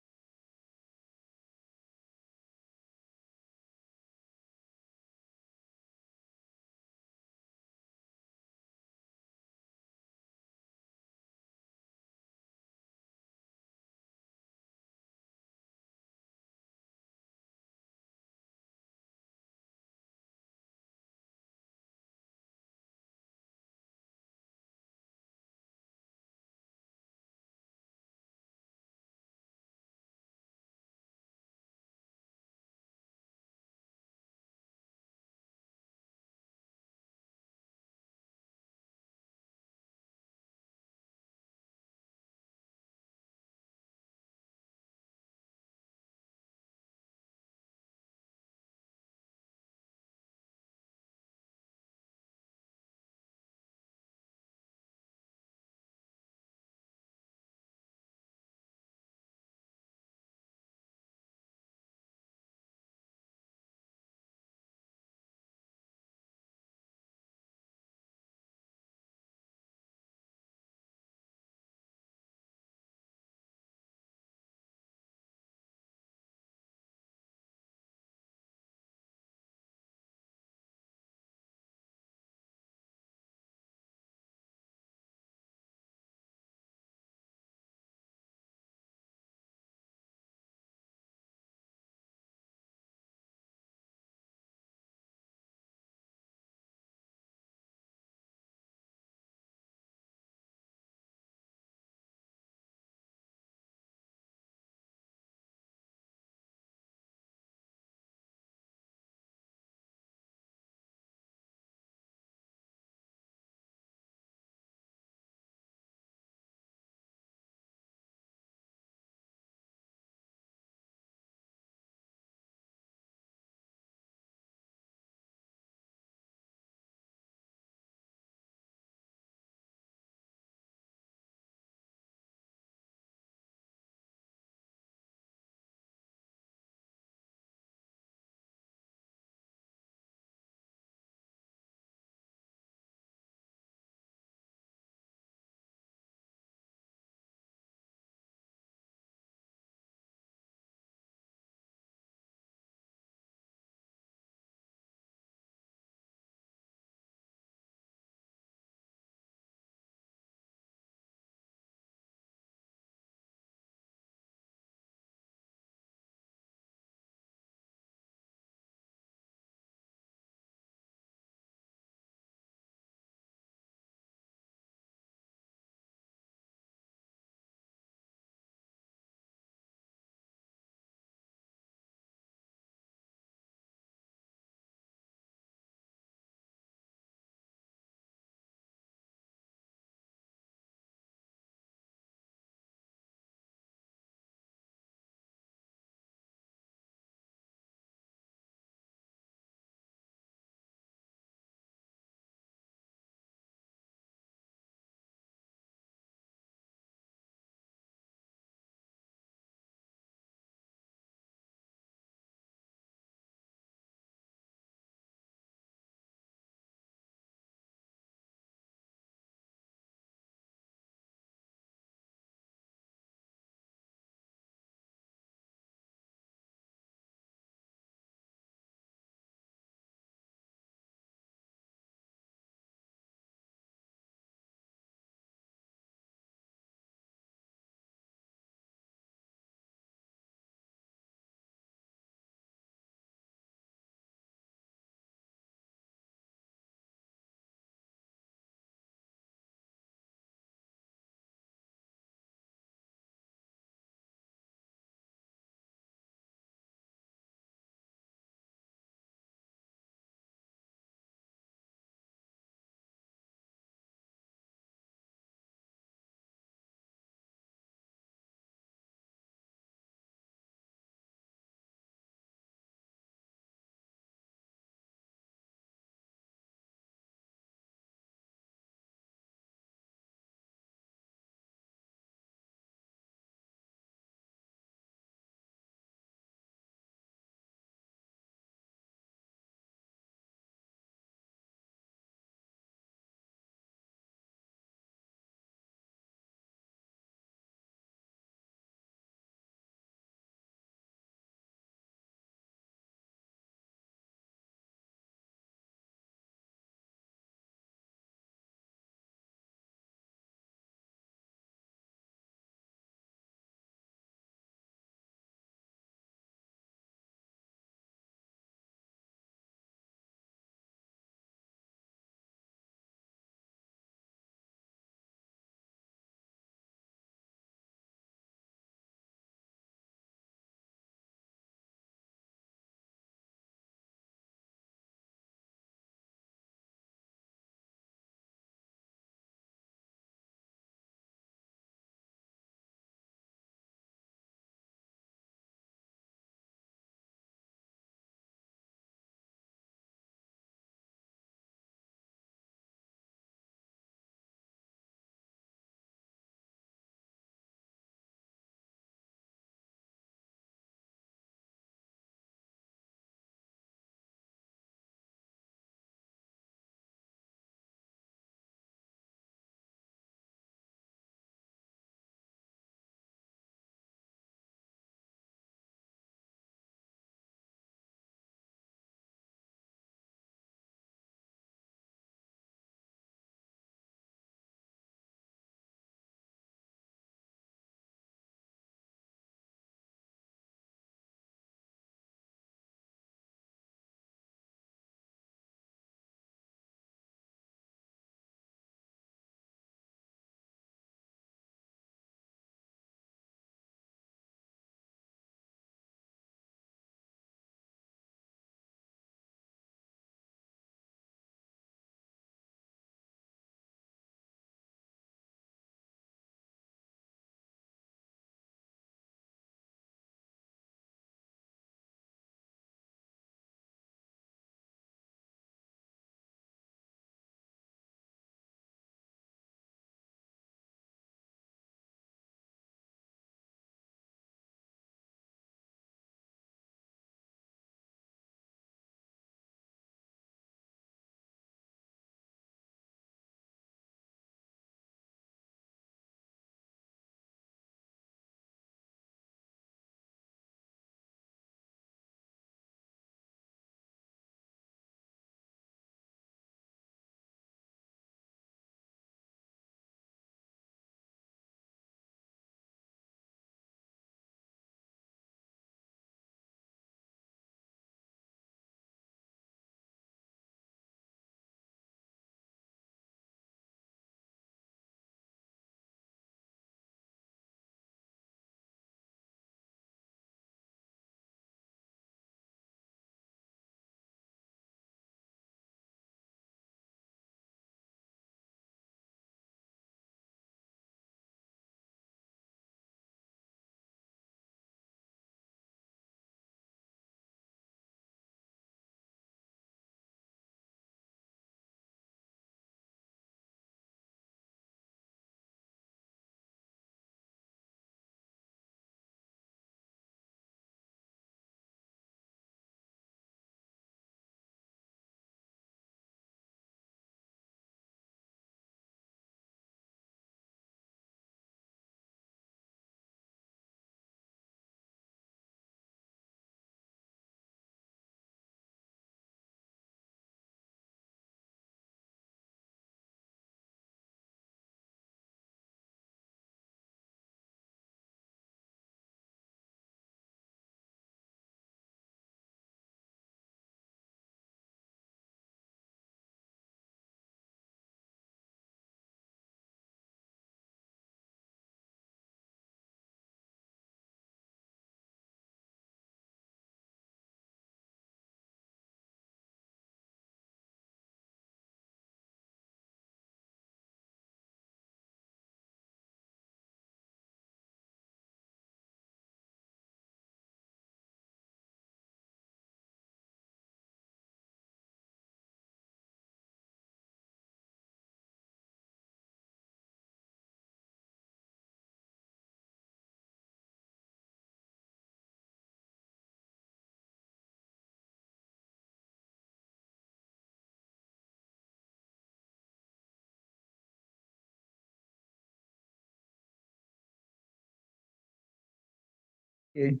you.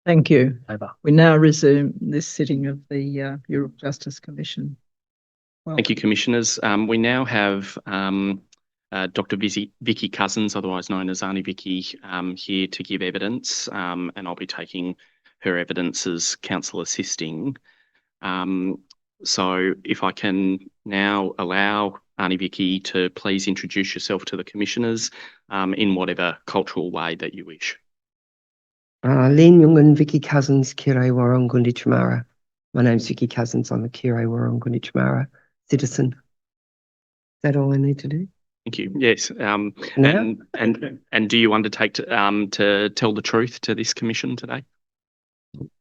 Thank you. Over. We now resume this sitting of the Yoorrook Justice Commission. Thank you, Commissioners. We now have Dr. Vicki Couzens, otherwise known as Aunty Vicki, here to give evidence, and I'll be taking her evidence as counsel assisting. So if I can now allow Aunty Vicki to please introduce yourself to the Commissioners in whatever cultural way that you wish. Len Yungan Vicki Couzens, Kirei Warrangundi Chamara. My name's Vicki Couzens. I'm a Kirei Warrangundi Chamara citizen. Is that all I need to do? Thank you. Yes. And do you undertake to tell the truth to this commission today?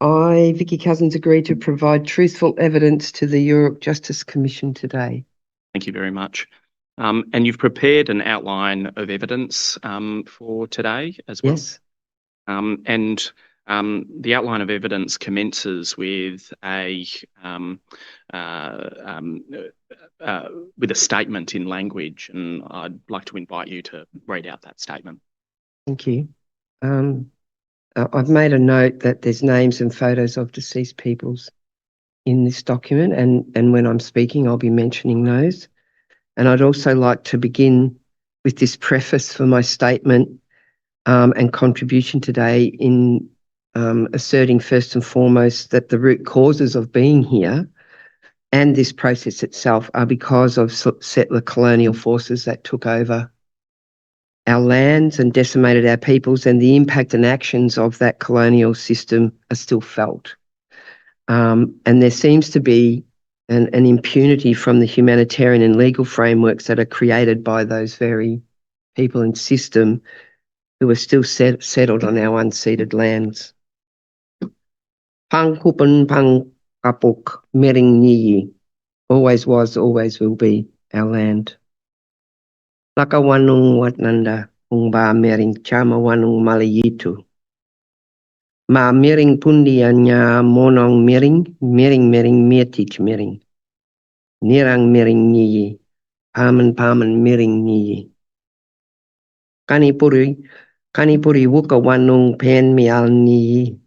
I, Vicki Couzens, agree to provide truthful evidence to the Yoorrook Justice Commission today. Thank you very much. And you've prepared an outline of evidence for today as well? Yes. And the outline of evidence commences with a statement in language, and I'd like to invite you to read out that statement. Thank you. I've made a note that there's names and photos of deceased peoples in this document, and when I'm speaking, I'll be mentioning those. And I'd also like to begin with this preface for my statement and contribution today in asserting first and foremost that the root causes of being here and this process itself are because of settler colonial forces that took over our lands and decimated our peoples, and the impact and actions of that colonial system are still felt. And there seems to be an impunity from the humanitarian and legal frameworks that are created by those very people and system who are still settled on our unceded lands. Pang Kupun Pang Kapuk Mering Niyi always was, always will be our land. Laka Wanung Watnanda Ungba Mering Chama Wanung Malayitu. Ma Mering Pundianya Monong Mering Mering Mirtich Mering. Nirang Mering Niyi. Paman Mering Niyi. Kanipuri Wuka Wanung Pen Mial Niyi.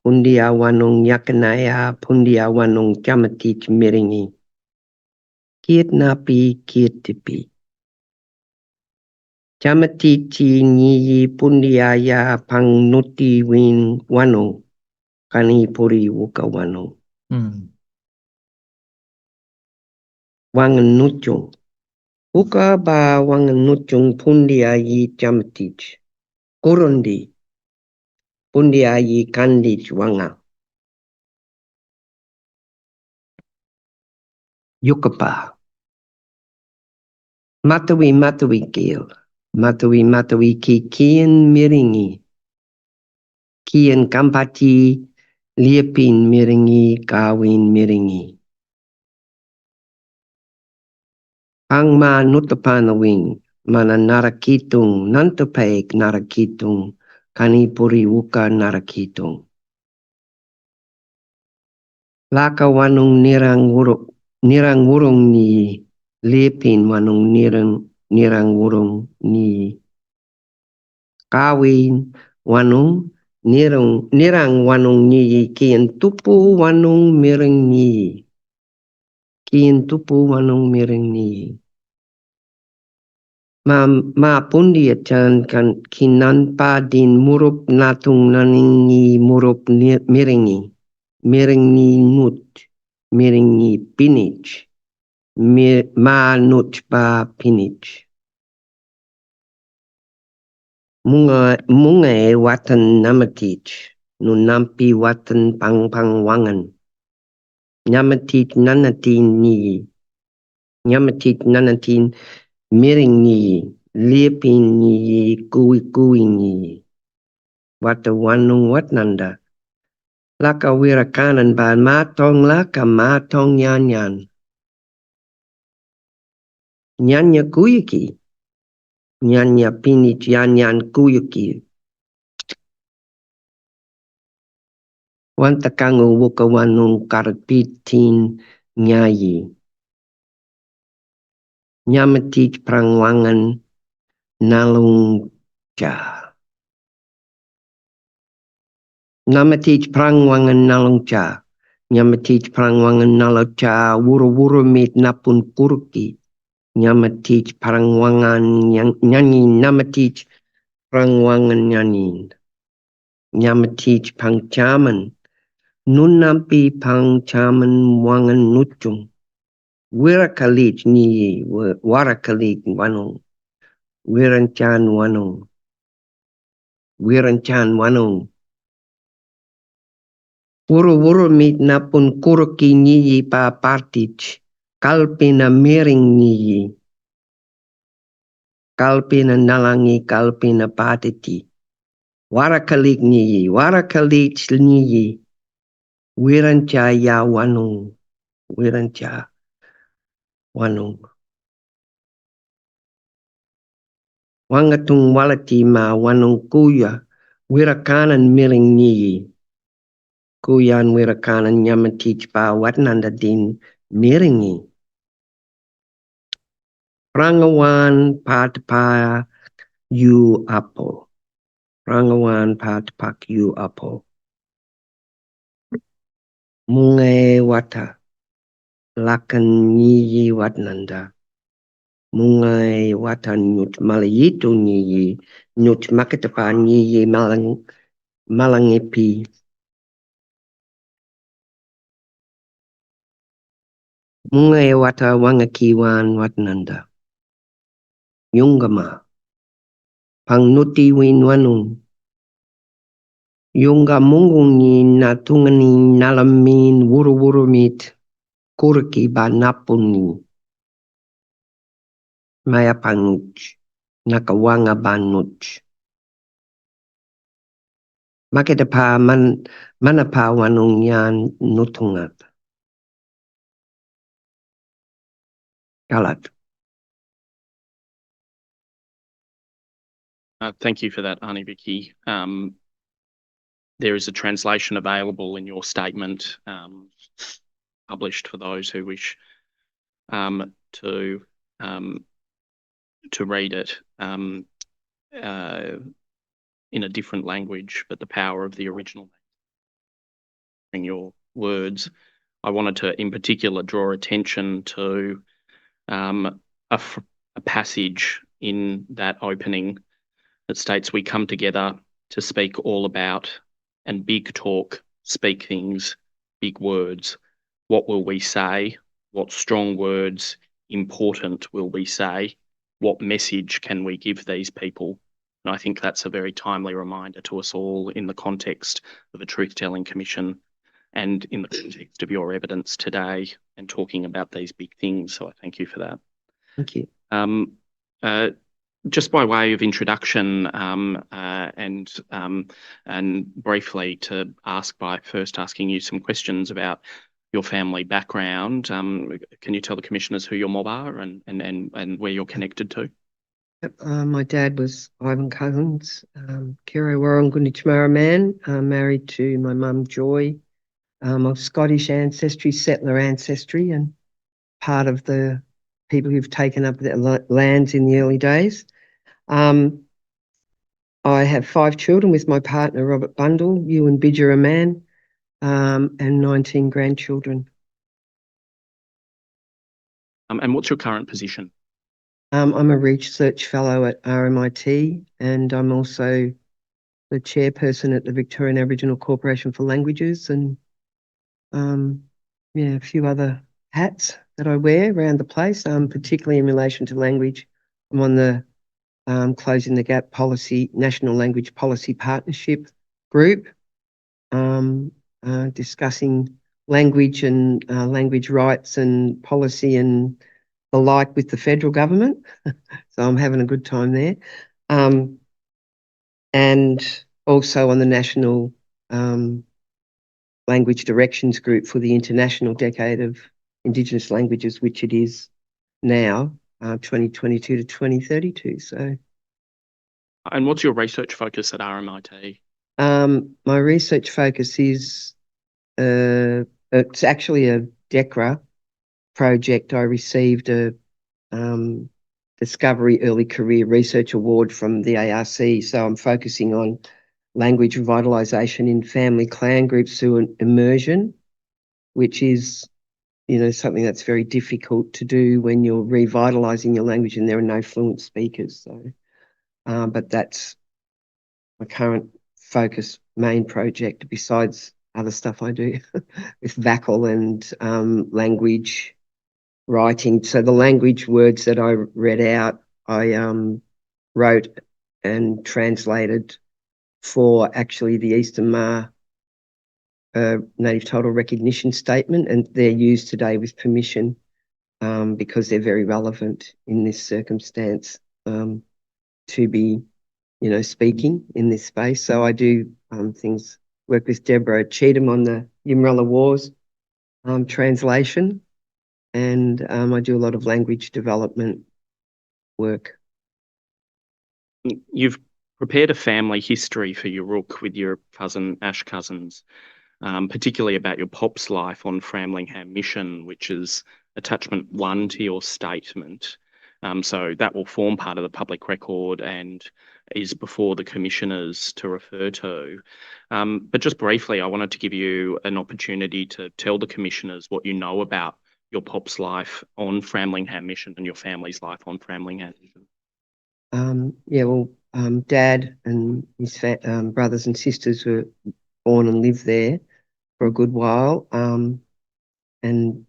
Pundia Wanung Yakanaya Pundia Wanung Jamatich Meringi. Kiet Napi Kiet Tipi. Jamatichi Niyi Pundia Ya Pang Nuti Win Wanung. Kanipuri Wuka Wanung. Wangan Nuchung. Wuka Ba Wangan Nuchung Pundia Yi Jamatich. Kurundi. Pundia Yi Kandich Wanga. Yukapa. Matawi Gil. Matawi Ki Kian Miringi. Kian Kampati Liepin Miringi Kawin Miringi. Angma Nutapanawing. Mana Narakitung Nantapeg Narakitung. Kanipuri Wuka Narakitung. Laka Wanung Nirang Wurung Ni. Liepin Wanung Nirang Wurung Ni. Kawin Wanung Nirang Wanung Ni. Kian Tupu Wanung Mireng Ni. Kian Tupu Wanung Mireng Ni. Ma pundi acan kan kinan pa din murup natung naning ni murup miringi. Miringi nut. Miringi pinich. Ma nut pa pinich. Munga watan namatich. Nunampi watan pang wangan. Nyamatich nanatin ni. Nyamatich nanatin Miring ni, liepin ni, kui ni. Wata wanung watnanda. Laka wirakanan ba matong laka matong nyanyan. Nyanya kuyuki. Nyanya pinich yanyan kuyuki. Wanta kangu wuka wanung karapitin nyayi. Nyamatich prangwangan nalung ja. Namatij prangwangan nalongcha. Nyamatij prangwangan nalocha wuru mit napun kurki. Nyamatij prangwangan nyanyi namatij prangwangan nyanyin. Nyamatij pangchaman. Nunampi pangchaman wangan nuchung. Wirakalit ni warakalit wanung. Wiranchan wanung. Wiranchan wanung. Wuru mit napun kurki niyi pa partich. Kalpina miring niyi. Kalpina nalangi kalpina patiti. Warakalik niyi. Warakalik niyi. Wirancha ya wanung. Wirancha wanung. Wangatung walati ma wanung kuya. Wirakanan miring niyi. Kuyan wirakanan nyamatij pa watnanda din miringi. Prangawan patpa yu apo. Prangawan patpak yu apo. Mungai wata. Lakan niyi watnanda. Mungai wata nyut malayitu niyi. Nyut makatapa niyi malangipi. Mungai wata wangakiwan watnanda. Yungama. Pangnuti win wanung. Yunga mungung ni natungani nalamin wuru mit. Kurki ba napun ni. Maya panuch. Nakawanga banuch. Makitapa manapa wanung yan nutungat. Galat. Thank you for that, Aunty Vicki. There is a translation available in your statement, published for those who wish to read it in a different language, but the power of the original in your words. I wanted to, in particular, draw attention to a passage in that opening that states, "We come together to speak all about and big talk, speak things, big words. What will we say? What strong words, important, will we say? What message can we give these people?" And I think that's a very timely reminder to us all in the context of a truth-telling commission and in the context of your evidence today and talking about these big things. So I thank you for that. Thank you. Just by way of introduction, and briefly to ask by first asking you some questions about your family background. Can you tell the commissioners who your mob are and where you're connected to? My dad was Ivan Couzens, Kiro Warrangunichmara man, married to my mum Joy, of Scottish ancestry, settler ancestry, and part of the people who've taken up their lands in the early days. I have 5 children with my partner, Robert Bundle, Ewan Bidger, a man, and 19 grandchildren. And what's your current position? I'm a research fellow at RMIT, and I'm also the chairperson at the Victorian Aboriginal Corporation for Languages, and a few other hats that I wear around the place, particularly in relation to language. I'm on the Closing the Gap Policy, National Language Policy Partnership group, discussing language and language rights and policy and the like with the federal government. So I'm having a good time there. And also on the National Language Directions Group for the International Decade of Indigenous Languages, which it is now, 2022 to 2032. So. And what's your research focus at RMIT? My research focus is, it's actually a DECRA project. I received a Discovery Early Career Research Award from the ARC, so I'm focusing on language revitalisation in family clan groups through an immersion, which is, you know, something that's very difficult to do when you're revitalising your language and there are no fluent speakers. So, but that's my current focus main project besides other stuff I do with VACCHO and language writing. So the language words that I read out, I wrote and translated for actually the Eastern Maar Native Title Recognition Statement, and they're used today with permission because they're very relevant in this circumstance to be, you know, speaking in this space. So I do work with Deborah Cheatham on the Yimrala Wars translation, and I do a lot of language development work. You've prepared a family history for Yoorrook with your cousin Ash Couzens, particularly about your pop's life on Framlingham Mission, which is attachment 1 to your statement. So that will form part of the public record and is before the commissioners to refer to. But just briefly, I wanted to give you an opportunity to tell the commissioners what you know about your pop's life on Framlingham Mission and your family's life on Framlingham Mission. Dad and his brothers and sisters were born and lived there for a good while. And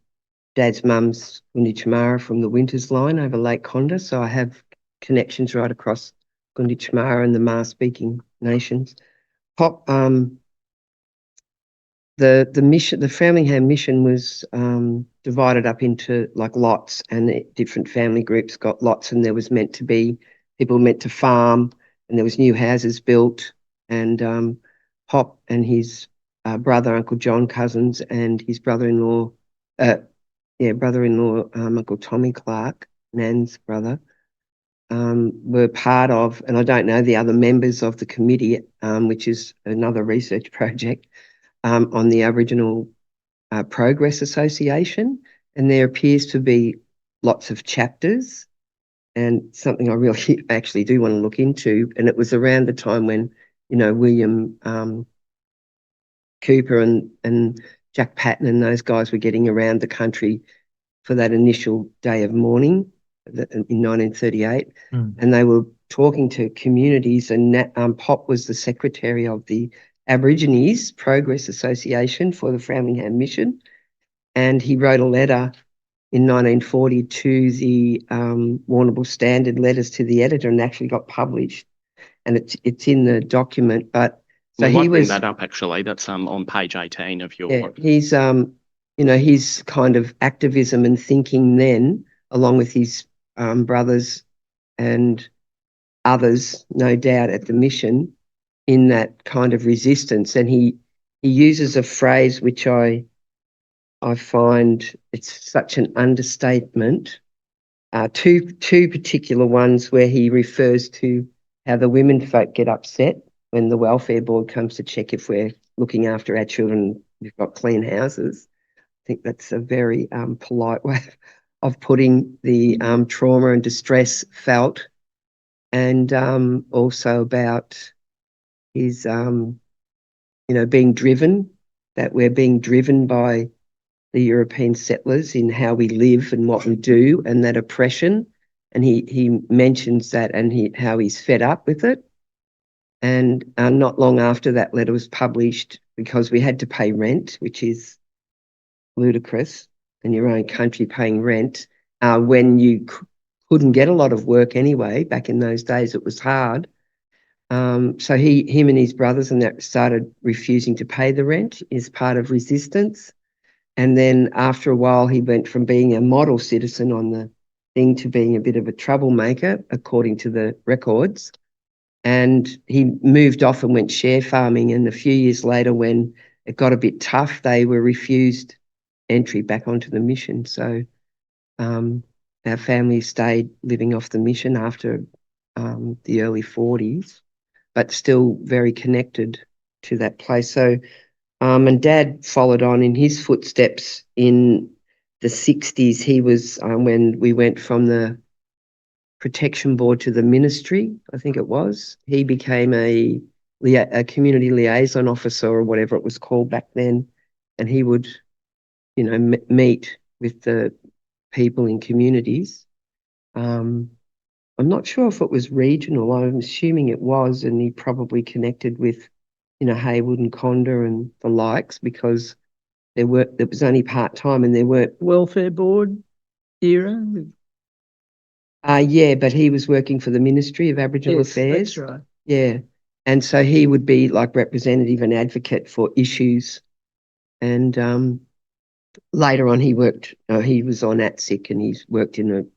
Dad's mum's Gundi Chamara from the Winters line over Lake Condah, so I have connections right across Gundi Chamara and the Maar-speaking nations. Pop, the mission, the Framlingham Mission was divided up into like lots, and different family groups got lots, and there was meant to be people meant to farm, and there was new houses built, and Pop and his brother, Uncle John Couzens, and his brother-in-law, Uncle Tommy Clark, Nan's brother, were part of, and I don't know the other members of the committee, which is another research project, on the Aboriginal Progress Association, and there appears to be lots of chapters, and something I really actually do want to look into. And it was around the time when, you know, William Cooper and Jack Patton and those guys were getting around the country for that initial day of mourning in 1938, and they were talking to communities, and Pop was the secretary of the Aborigines Progress Association for the Framlingham Mission, and he wrote a letter in 1940 to the Warrnambool Standard, letters to the editor, and actually got published, and it's in the document. But so he was that up actually. That's on page 18 of your. Yeah, he's you know, his kind of activism and thinking then, along with his brothers and others, no doubt, at the mission, in that kind of resistance. And he uses a phrase which I find it's such an understatement. Two particular ones where he refers to how the women folk get upset when the welfare board comes to check if we're looking after our children, we've got clean houses. I think that's a very polite way of putting the trauma and distress felt, and also about his, you know, being driven, that we're being driven by the European settlers in how we live and what we do, and that oppression. And he mentions that, and how he's fed up with it. And not long after that letter was published, because we had to pay rent, which is ludicrous, in your own country paying rent, when you couldn't get a lot of work anyway. Back in those days, it was hard. So him and his brothers and that started refusing to pay the rent as part of resistance. And then after a while, he went from being a model citizen on the thing to being a bit of a troublemaker, according to the records. And he moved off and went share farming. And a few years later, when it got a bit tough, they were refused entry back onto the mission. So our family stayed living off the mission after the early 40s, but still very connected to that place. So, and Dad followed on in his footsteps in the 60s. He was, when we went from the Protection Board to the ministry, I think it was, he became a a community liaison officer or whatever it was called back then, and he would, you know, meet with the people in communities. I'm not sure if it was regional. I'm assuming it was, and he probably connected with, you know, Haywood and Conda and the likes, because it was only part-time and there weren't. Welfare Board era? Yeah, but he was working for the Ministry of Aboriginal Affairs. That's right. Yeah. And so he would be like representative and advocate for issues. And later on he worked, he was on ATSIC and he's worked in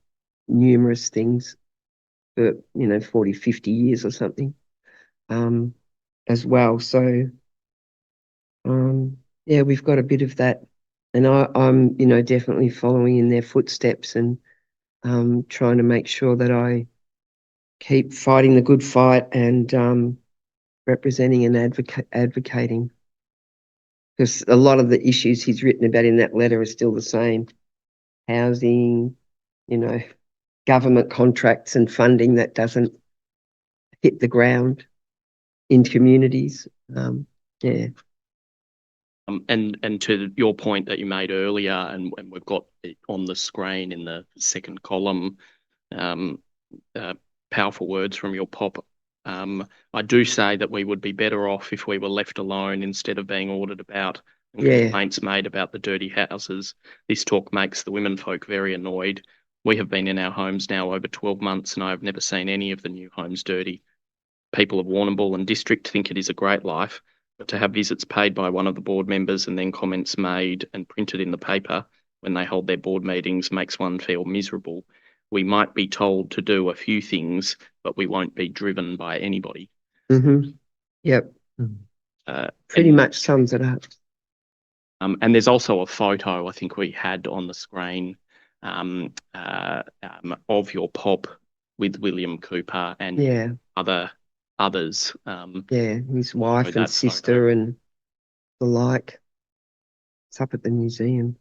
numerous things for, you know, 40, 50 years or something as well. So, yeah, we've got a bit of that. And I'm, you know, definitely following in their footsteps and trying to make sure that I keep fighting the good fight and representing and advocating. Because a lot of the issues he's written about in that letter are still the same. Housing, you know, government contracts and funding that doesn't hit the ground in communities. Yeah. And to your point that you made earlier, and we've got it on the screen in the second column, powerful words from your pop. I do say that we would be better off if we were left alone instead of being ordered about and complaints made about the dirty houses. This talk makes the women folk very annoyed. We have been in our homes now over 12 months and I have never seen any of the new homes dirty. People of Warrnambool and District think it is a great life, but to have visits paid by one of the board members and then comments made and printed in the paper when they hold their board meetings makes one feel miserable. We might be told to do a few things, but we won't be driven by anybody. Mm-hmm. Yep. Pretty much sums it up. And there's also a photo I think we had on the screen of your pop with William Cooper and others. Yeah, his wife and sister and the like. It's up at the museum.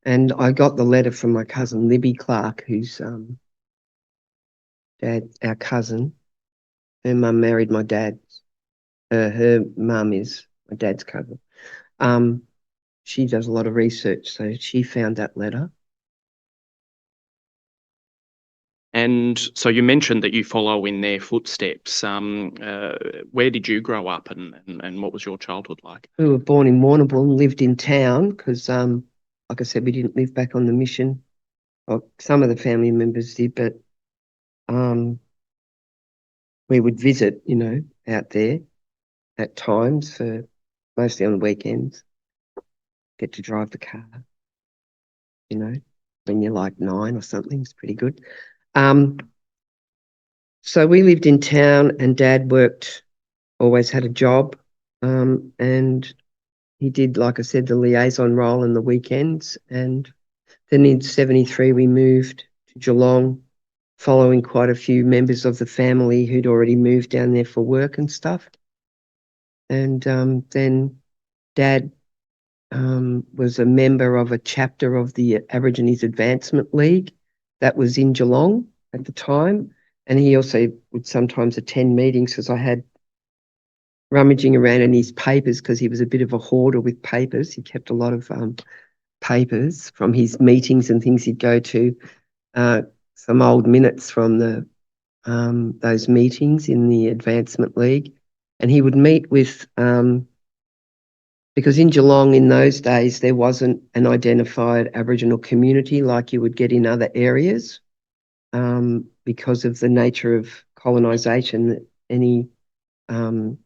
And I got the letter from my cousin Libby Clark, who's our cousin. Her mum married my dad. Her mum is my dad's cousin. She does a lot of research, so she found that letter. And so you mentioned that you follow in their footsteps. Where did you grow up and what was your childhood like? We were born in Warrnambool and lived in town because, like I said, we didn't live back on the mission. Well, some of the family members did, but we would visit, you know, out there at times, for mostly on the weekends. Get to drive the car, you know, when you're like 9 or something. It's pretty good. So we lived in town and Dad worked, always had a job, and he did, like I said, the liaison role in the weekends. And then in 73 we moved to Geelong, following quite a few members of the family who'd already moved down there for work and stuff. And then Dad was a member of a chapter of the Aborigines Advancement League that was in Geelong at the time. And he also would sometimes attend meetings, because I had rummaging around in his papers, because he was a bit of a hoarder with papers. He kept a lot of papers from his meetings and things he'd go to, some old minutes from those meetings in the Advancement League. And he would meet with, because in Geelong in those days there wasn't an identified Aboriginal community like you would get in other areas, because of the nature of colonisation, that any no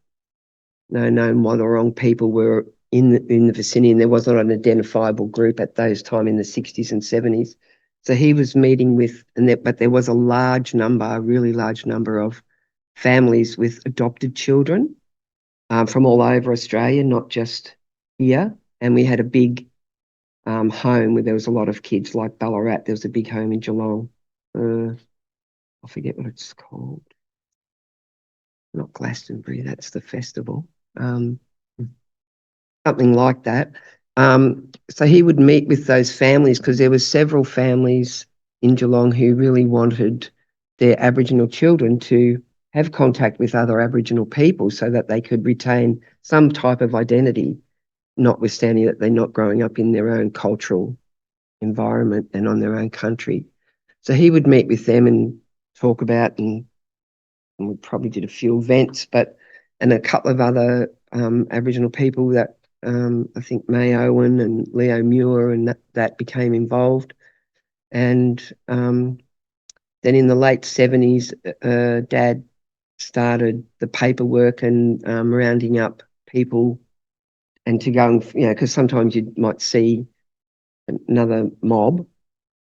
known right or wrong people were in the vicinity, and there was not an identifiable group at those time in the 60s and 70s. So he was meeting with, but there was a really large number of families with adopted children from all over Australia, not just here. And we had a big home where there was a lot of kids, like Ballarat. There was a big home in Geelong. I forget what it's called. Not Glastonbury, that's the festival. Something like that. So he would meet with those families, because there were several families in Geelong who really wanted their Aboriginal children to have contact with other Aboriginal people so that they could retain some type of identity, notwithstanding that they're not growing up in their own cultural environment and on their own country. So he would meet with them and talk about, and we probably did a few events, and a couple of other Aboriginal people that I think May Owen and Leo Muir and that became involved. And then in the late 70s, Dad started the paperwork and rounding up people and to go and, because sometimes you might see another mob,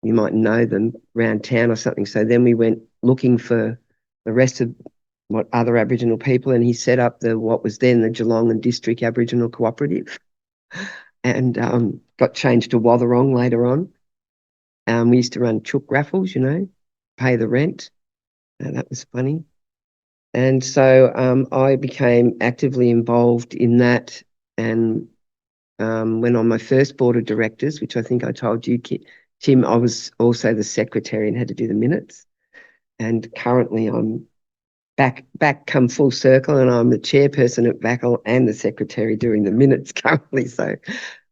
you might know them around town or something. So then we went looking for the rest of what other Aboriginal people, and he set up what was then the Geelong and District Aboriginal Cooperative, and got changed to Watherong later on. We used to run chook raffles, pay the rent. That was funny. And so I became actively involved in that, and went on my first board of directors, which I think I told you, Tim. I was also the secretary and had to do the minutes. And currently I'm back come full circle, and I'm the chairperson at VACCHO and the secretary doing the minutes currently. So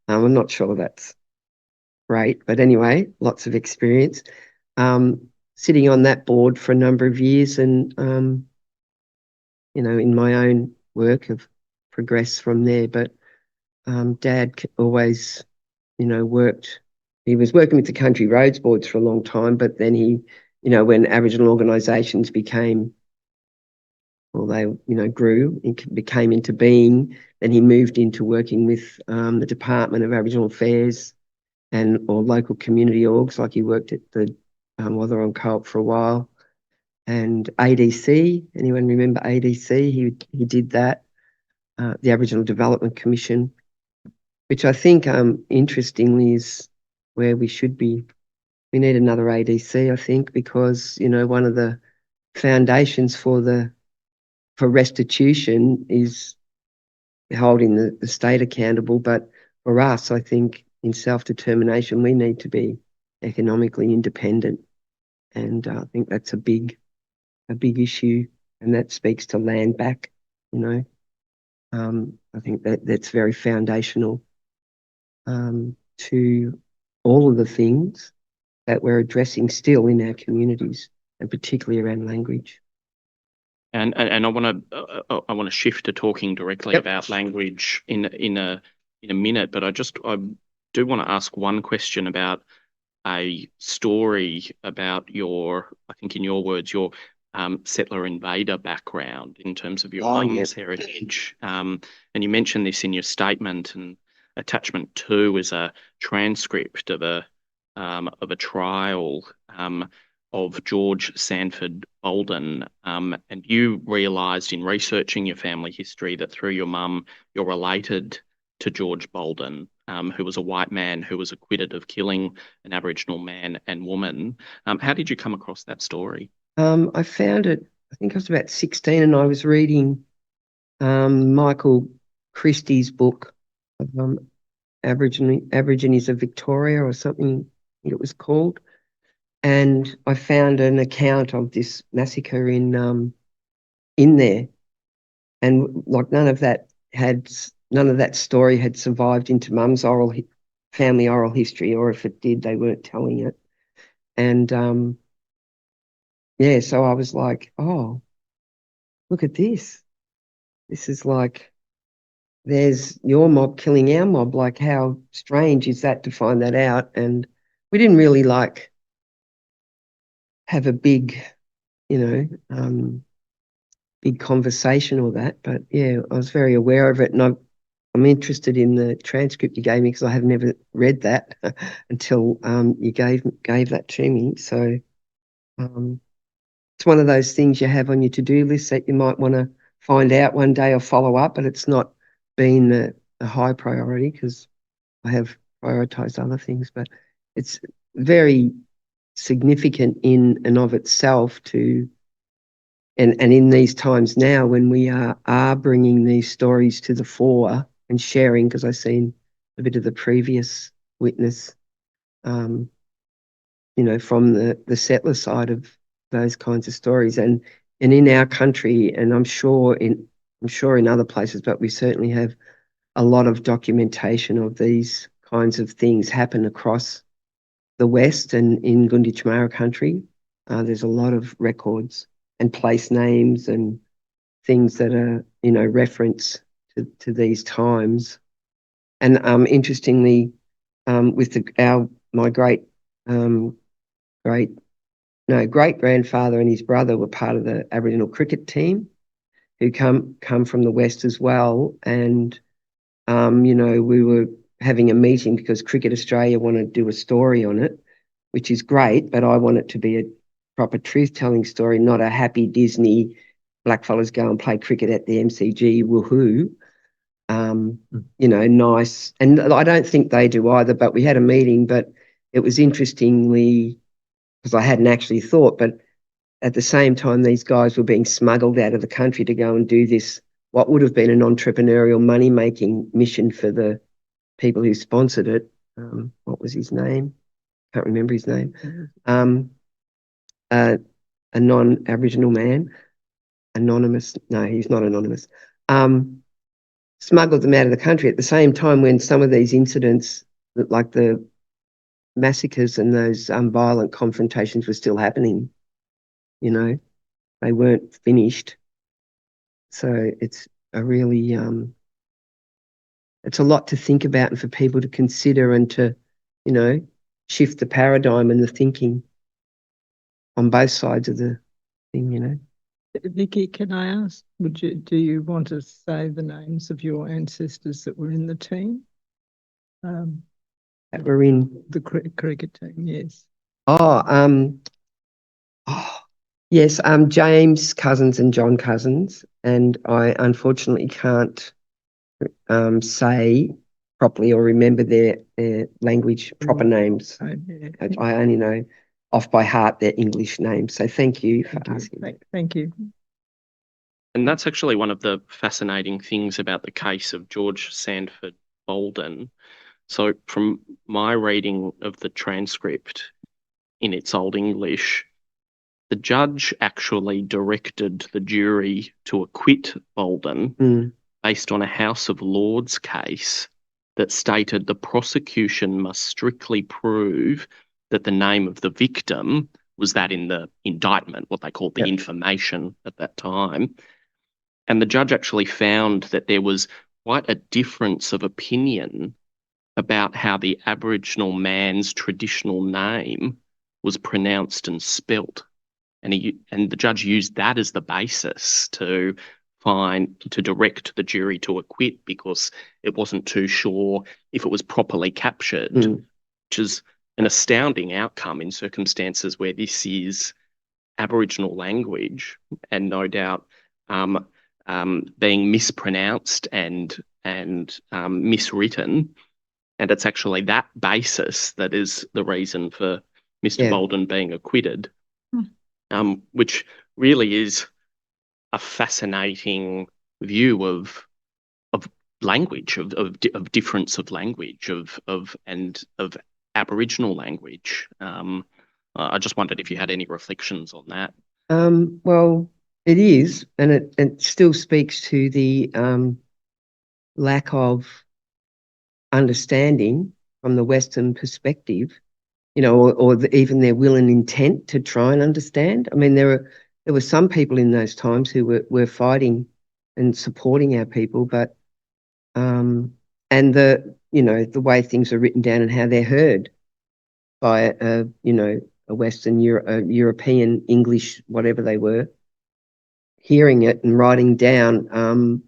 I'm not sure that's great, but anyway, lots of experience. Sitting on that board for a number of years, and in my own work have progressed from there. But Dad always, worked. He was working with the country roads boards for a long time, but then he, when Aboriginal organisations became, they, grew, it became into being, then he moved into working with the Department of Aboriginal Affairs or local community orgs, like he worked at the Watherong Co-op for a while. And ADC, anyone remember ADC? He did that, the Aboriginal Development Commission, which I think, interestingly, is where we should be. We need another ADC, I think, because, one of the foundations for restitution is holding the state accountable. But for us, I think in self-determination, we need to be economically independent. And I think that's a big issue, and that speaks to land back, I think that's very foundational to all of the things that we're addressing still in our communities, and particularly around language. And I want to shift to talking directly about language in a minute, but I do want to ask one question about a story about I think in your words, your settler invader background in terms of your mum's heritage. And you mentioned this in your statement, and attachment 2 is a transcript of a trial of George Sanford Bolden, and you realised in researching your family history that through your mum you're related to George Bolden, who was a white man who was acquitted of killing an Aboriginal man and woman. How did you come across that story? I found it, I think I was about 16, and I was reading Michael Christie's book of Aborigines of Victoria or something, I think it was called. And I found an account of this massacre in there, and like none of that story had survived into Mum's family oral history, or if it did, they weren't telling it. And so I was like, oh, look at this. This is like, there's your mob killing our mob. Like, how strange is that to find that out? And we didn't really have a big, big conversation or that. But yeah, I was very aware of it, and I'm interested in the transcript you gave me, because I have never read that until you gave that to me. So it's one of those things you have on your to-do list that you might want to find out one day or follow up, but it's not been a high priority because I have prioritised other things. But it's very significant in and of itself and in these times now when we are bringing these stories to the fore and sharing, because I've seen a bit of the previous witness, from the settler side of those kinds of stories. And And in our country, and I'm sure in other places, but we certainly have a lot of documentation of these kinds of things happen across the West and in Gunditjmara country. There's a lot of records and place names and things that are, reference to these times. And interestingly, with my great grandfather and his brother were part of the Aboriginal cricket team, who come from the West as well. And we were having a meeting because Cricket Australia wanted to do a story on it, which is great, but I want it to be a proper truth-telling story, not a happy Disney blackfellas go and play cricket at the MCG, woohoo. Nice. And I don't think they do either, but we had a meeting, but it was interestingly, because I hadn't actually thought, but at the same time, these guys were being smuggled out of the country to go and do this, what would have been an entrepreneurial money-making mission for the people who sponsored it. What was his name? Can't remember his name. A non-Aboriginal man. Anonymous. No, he's not anonymous. Smuggled them out of the country at the same time when some of these incidents, like the massacres and those violent confrontations, were still happening. They weren't finished. So it's a really, it's a lot to think about and for people to consider and to, shift the paradigm and the thinking on both sides of the thing, Vicki, can I ask, do you want to say the names of your ancestors that were in the team? That were in the cricket team, yes. Yes, James Couzens and John Couzens, and I unfortunately can't say properly or remember their language proper names. Yeah. I only know off by heart their English names. So thank you for asking. Thank you. And that's actually one of the fascinating things about the case of George Sandford Bolden. So from my reading of the transcript in its Old English, the judge actually directed the jury to acquit Bolden based on a House of Lords case that stated the prosecution must strictly prove that the name of the victim was that in the indictment, what they called the information at that time. And the judge actually found that there was quite a difference of opinion about how the Aboriginal man's traditional name was pronounced and spelt. And the judge used that as the basis to direct the jury to acquit because it wasn't too sure if it was properly captured, which is an astounding outcome in circumstances where this is Aboriginal language and no doubt being mispronounced and miswritten. And it's actually that basis that is the reason for Mr. Bolden being acquitted, which really is a fascinating view of language, of difference of language, of Aboriginal language. I just wondered if you had any reflections on that. Well, it is, and it still speaks to the lack of understanding from the Western perspective, or even their will and intent to try and understand. I mean, there were some people in those times who were fighting and supporting our people, but and the way things are written down and how they're heard by a Western European English, whatever they were, hearing it and writing down.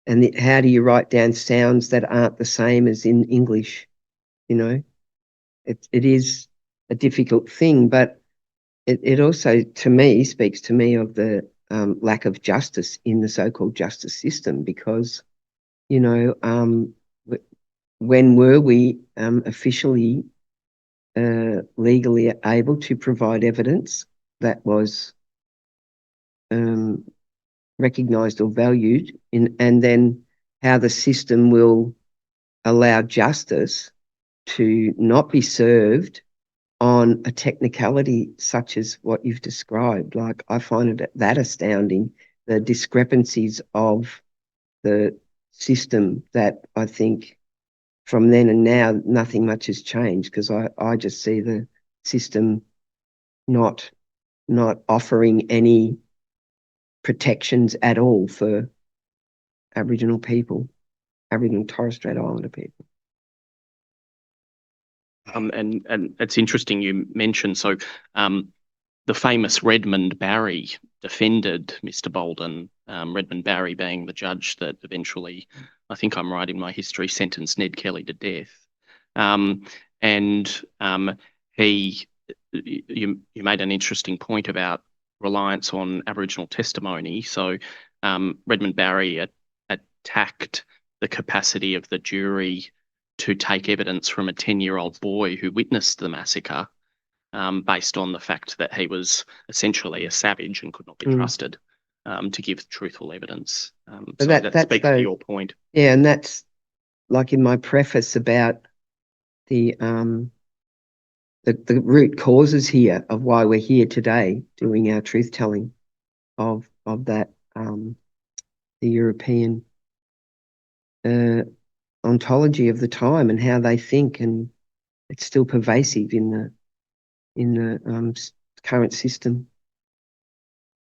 And how do you write down sounds that aren't the same as in English? It is a difficult thing, but it also, to me, speaks to me of the lack of justice in the so-called justice system because, when were we officially legally able to provide evidence that was recognised or valued, and then how the system will allow justice to not be served on a technicality such as what you've described. Like, I find it that astounding, the discrepancies of the system, that I think from then and now nothing much has changed, because I just see the system not offering any protections at all for Aboriginal people, Aboriginal and Torres Strait Islander people. And it's interesting you mentioned, so the famous Redmond Barry defended Mr. Bolden, Redmond Barry being the judge that eventually, I think I'm right in my history, sentenced Ned Kelly to death. You made an interesting point about reliance on Aboriginal testimony. So Redmond Barry attacked the capacity of the jury to take evidence from a 10-year-old boy who witnessed the massacre, based on the fact that he was essentially a savage and could not be trusted to give truthful evidence. So that speaks to your point. Yeah, and that's like in my preface about the root causes here of why we're here today doing our truth telling of that the European ontology of the time and how they think, and it's still pervasive in the current system.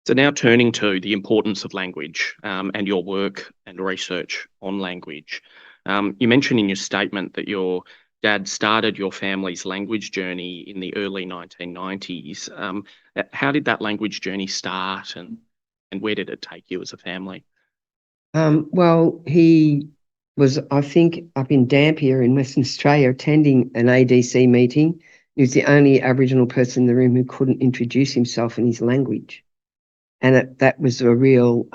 So now turning to the importance of language and your work and research on language. You mentioned in your statement that your dad started your family's language journey in the early 1990s. How did that language journey start, and where did it take you as a family? Well, he was, I think, up in Dampier in Western Australia attending an ADC meeting. He was the only Aboriginal person in the room who couldn't introduce himself in his language. And that was a real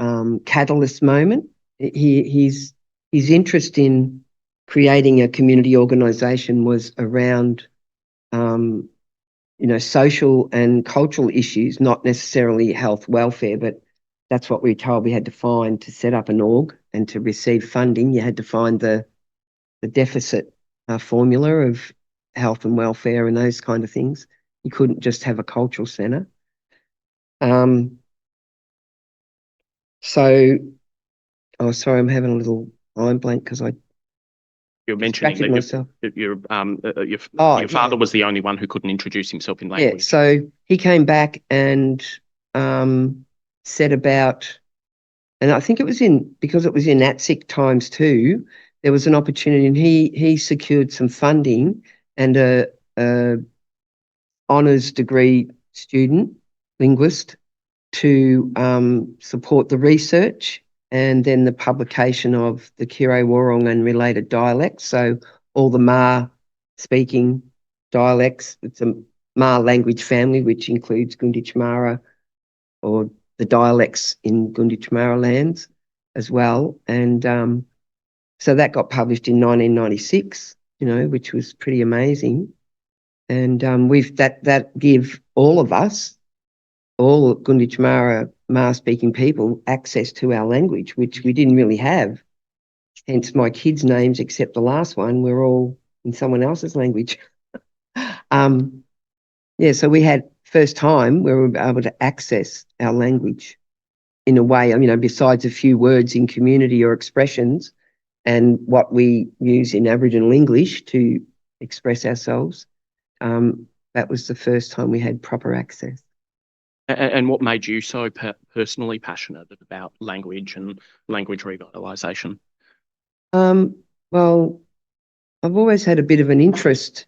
catalyst moment. His interest in creating a community organisation was around, social and cultural issues, not necessarily health, welfare, but that's what we were told we had to find to set up an org and to receive funding. You had to find the deficit formula of health and welfare and those kind of things. You couldn't just have a cultural centre. Sorry, I'm having a little mind blank because you're mentioning that myself. Your father was the only one who couldn't introduce himself in language. Yeah, so he came back and set about, and I think it was because it was in ATSIC times too, there was an opportunity, and he secured some funding and a honours degree student, linguist, to support the research and then the publication of the Kire Worong and related dialects. So all the Ma speaking dialects, it's a Ma language family, which includes Gunditjmara, or the dialects in Gunditjmara lands as well. And so that got published in 1996, which was pretty amazing. And that give all of us, all Gunditjmara Ma-speaking people, access to our language, which we didn't really have. Hence my kids' names, except the last one, were all in someone else's language. So we had first time where we were able to access our language in a way, besides a few words in community or expressions and what we use in Aboriginal English to express ourselves. That was the first time we had proper access. And what made you so personally passionate about language and language revitalisation? Well, I've always had a bit of an interest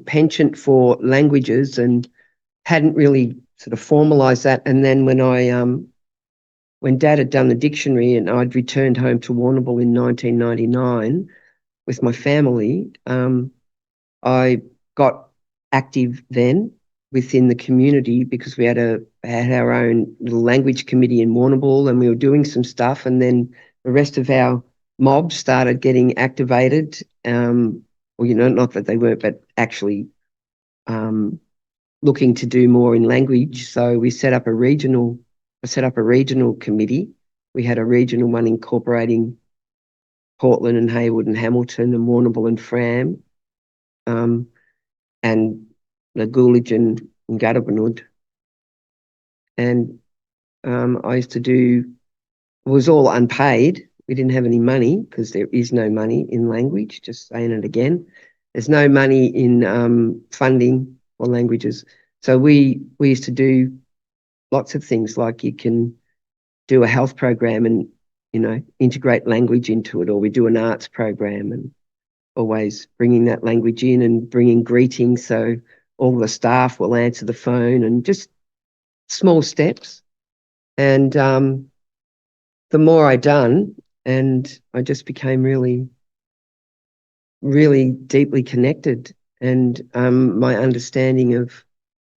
penchant for languages, and hadn't really sort of formalised that. And then when Dad had done the dictionary and I'd returned home to Warrnambool in 1999 with my family, I got active then within the community because we had our own little language committee in Warrnambool, and we were doing some stuff, and then the rest of our mob started getting activated. Not that they weren't, but actually looking to do more in language. So I set up a regional committee. We had a regional one incorporating Portland and Hayward and Hamilton and Warrnambool and Fram. and the Coolidge and Guttabanud. And I used to do, it was all unpaid. We didn't have any money because there is no money in language, just saying it again. There's no money in funding for languages. So we used to do lots of things, like you can do a health program and, you know, integrate language into it, or we do an arts program and always bringing that language in and bringing greetings. So all the staff will answer the phone and just small steps. And the more I done, and I just became really, really deeply connected. And my understanding of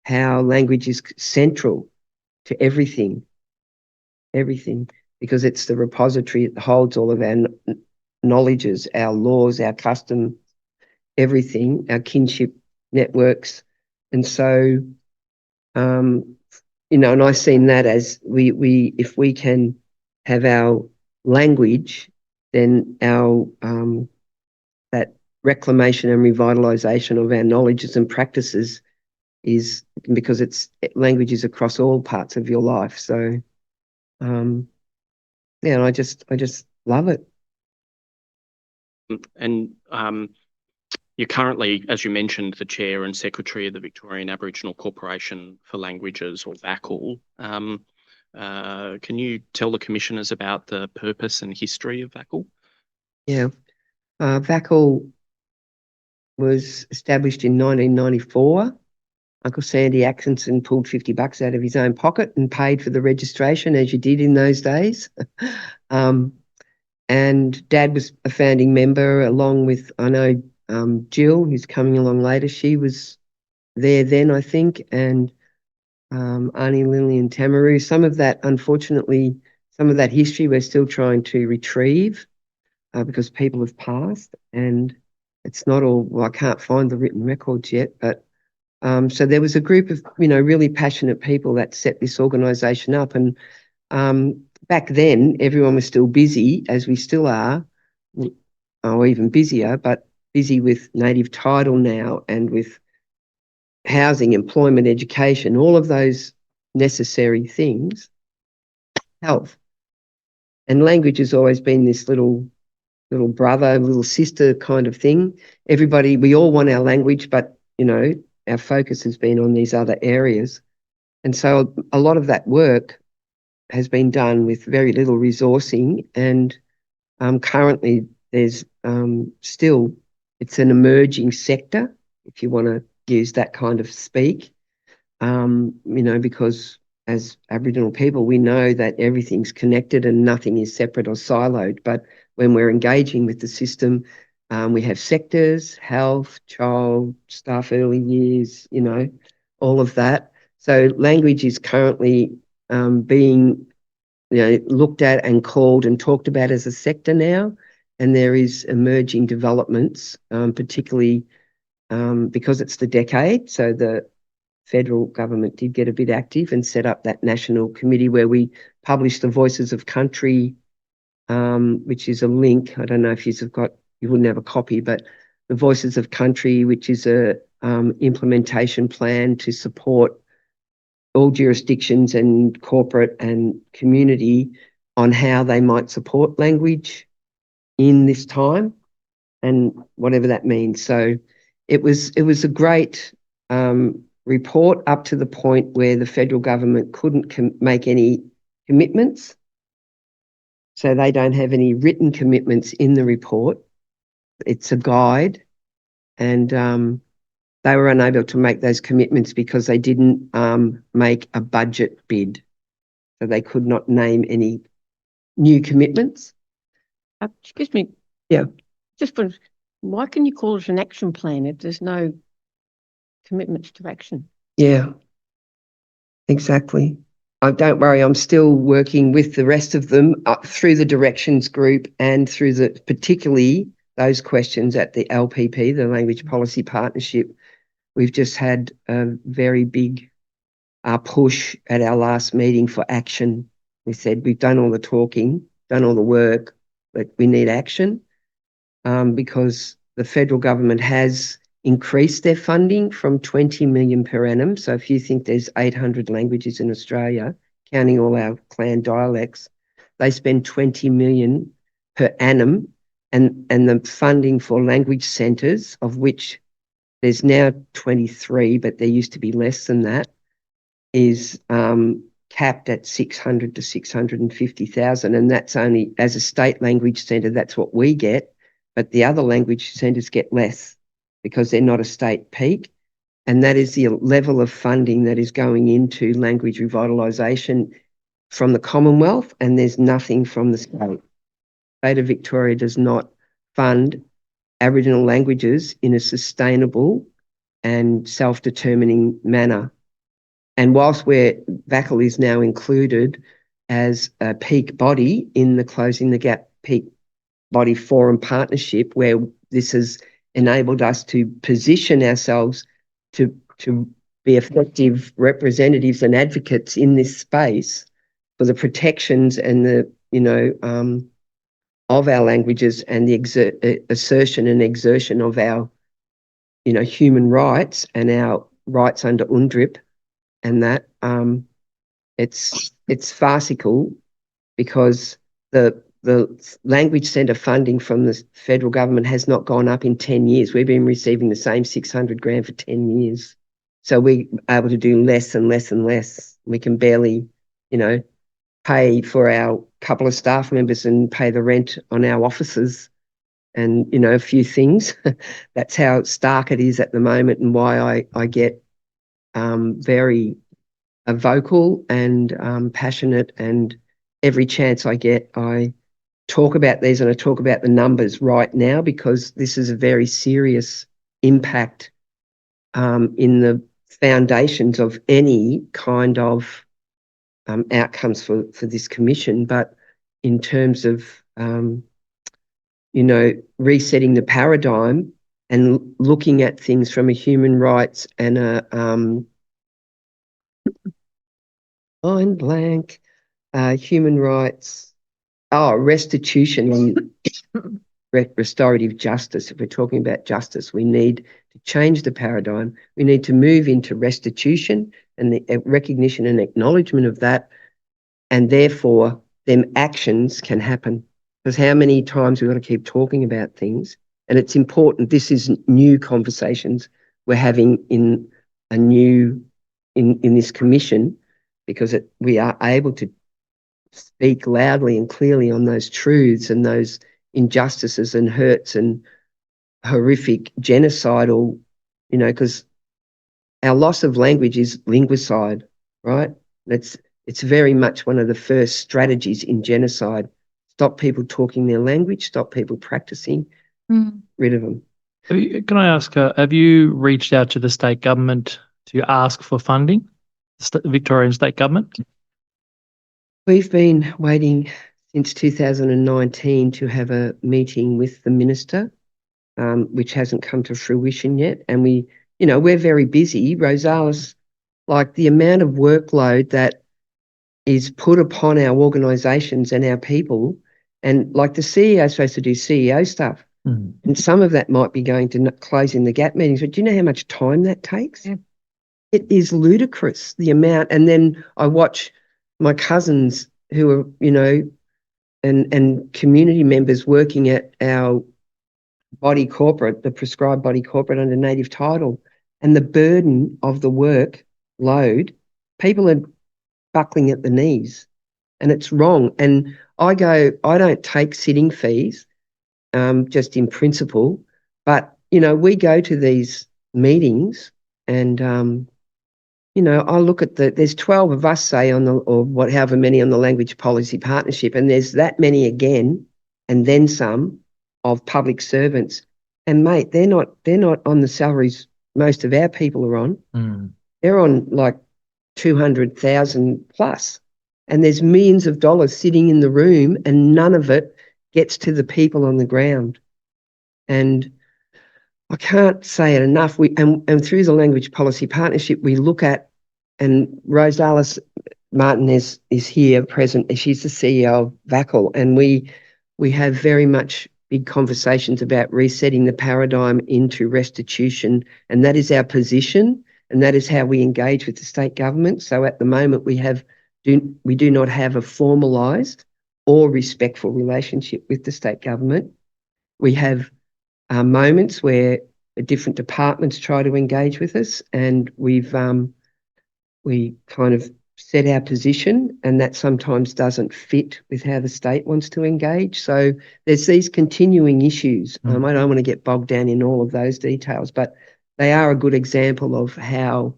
how language is central to everything, because it's the repository, it holds all of our knowledges, our laws, our custom, everything, our kinship networks. And so, you know, and I've seen that as we if we can have our language, then our that reclamation and revitalisation of our knowledges and practices is, because it's languages across all parts of your life. So, yeah, and I just love it. And you're currently, as you mentioned, the chair and secretary of the Victorian Aboriginal Corporation for Languages, or VACCHO. Can you tell the commissioners about the purpose and history of VACCHO? Yeah, VACCHO was established in 1994. Uncle Sandy Atkinson pulled $50 out of his own pocket and paid for the registration, as you did in those days. And Dad was a founding member, along with, I know, Jill, who's coming along later. She was there then, I think, and Aunty Lily and Tamaroo. Some of that, unfortunately, some of that history we're still trying to retrieve because people have passed, and it's not all, well, I can't find the written records yet, but so there was a group of, you know, really passionate people that set this organisation up. And back then, everyone was still busy, as we still are, or even busier, but busy with native title now and with housing, employment, education, all of those necessary things, health. And language has always been this little brother, little sister kind of thing. Everybody, we all want our language, but, you know, our focus has been on these other areas. And so a lot of that work has been done with very little resourcing. And currently there's still, it's an emerging sector, if you want to use that kind of speak, you know, because as Aboriginal people, we know that everything's connected and nothing is separate or siloed. But when we're engaging with the system, we have sectors, health, child, staff, early years, you know, all of that. So language is currently being, you know, looked at and called and talked about as a sector now. And there is emerging developments, particularly because it's the decade. So the federal government did get a bit active and set up that national committee where we published the Voices of Country, which is a link. I don't know if you've got, you wouldn't have a copy, but the Voices of Country, which is a implementation plan to support all jurisdictions and corporate and community on how they might support language in this time and whatever that means. So it was a great report up to the point where the federal government couldn't make any commitments. So they don't have any written commitments in the report. It's a guide, and they were unable to make those commitments because they didn't make a budget bid. So they could not name any new commitments. Excuse me. Yeah. Just for, why can you call it an action plan if there's no commitments to action? Yeah, exactly. Don't worry, I'm still working with the rest of them through the directions group and through the, particularly those questions at the LPP, the Language Policy Partnership. We've just had a very big push at our last meeting for action. We said we've done all the talking, done all the work, but we need action because the federal government has increased their funding from 20 million per annum. So if you think there's 800 languages in Australia, counting all our clan dialects, they spend 20 million per annum, and the funding for language centres, of which there's now 23, but there used to be less than that, is capped at 600 to 650,000, and that's only as a state language centre. That's what we get, but the other language centres get less because they're not a state peak, and that is the level of funding that is going into language revitalisation from the Commonwealth, and there's nothing from the state. The state of Victoria does not fund Aboriginal languages in a sustainable and self-determining manner. And whilst VACCHO is now included as a peak body in the Closing the Gap Peak Body Forum partnership, where this has enabled us to position ourselves to be effective representatives and advocates in this space for the protections and the, of our languages and the assertion and exertion of our, human rights and our rights under UNDRIP, and that it's farcical because the language centre funding from the federal government has not gone up in 10 years. We've been receiving the same 600 grand for 10 years. So we're able to do less and less and less. We can barely, pay for our couple of staff members and pay the rent on our offices and, a few things. That's how stark it is at the moment, and why I get very vocal and passionate, and every chance I get, I talk about these, and I talk about the numbers right now, because this is a very serious impact in the foundations of any kind of outcomes for this commission. But in terms of, resetting the paradigm and looking at things from a human rights and a mind blank, human rights, restitution and restorative justice. If we're talking about justice, we need to change the paradigm. We need to move into restitution and the recognition and acknowledgement of that, and therefore them actions can happen. Because how many times we've got to keep talking about things, and it's important. This is new conversations we're having in this commission, because we are able to speak loudly and clearly on those truths and those injustices and hurts and horrific genocidal, because our loss of language is linguicide, right? It's very much one of the first strategies in genocide. Stop people talking their language, stop people practicing, rid of them. Can I ask, have you reached out to the state government to ask for funding, the Victorian state government? We've been waiting since 2019 to have a meeting with the minister, which hasn't come to fruition yet. And we're very busy. Rosales, like the amount of workload that is put upon our organisations and our people, and like the CEO is supposed to do CEO stuff. And some of that might be going to Closing the Gap meetings, but do you know how much time that takes? Yeah. It is ludicrous, the amount. And then I watch my cousins who are, and community members working at our body corporate, the prescribed body corporate under native title, and the burden of the work load, people are buckling at the knees, and it's wrong. And I don't take sitting fees, just in principle, but, we go to these meetings and, I look at there's 12 of us, say, however many on the Language Policy Partnership, and there's that many again, and then some of public servants. And mate, they're not on the salaries most of our people are on. They're on like 200,000 plus, and there's millions of dollars sitting in the room, and none of it gets to the people on the ground. And I can't say it enough. And through the Language Policy Partnership, we look at, and Rosales Martinez is here present. She's the CEO of VACCHO, and we have very much big conversations about resetting the paradigm into restitution, and that is our position, and that is how we engage with the state government. So at the moment, we do not have a formalised or respectful relationship with the state government. We have moments where different departments try to engage with us, and we kind of set our position, and that sometimes doesn't fit with how the state wants to engage. So there's these continuing issues. I don't want to get bogged down in all of those details, but they are a good example of how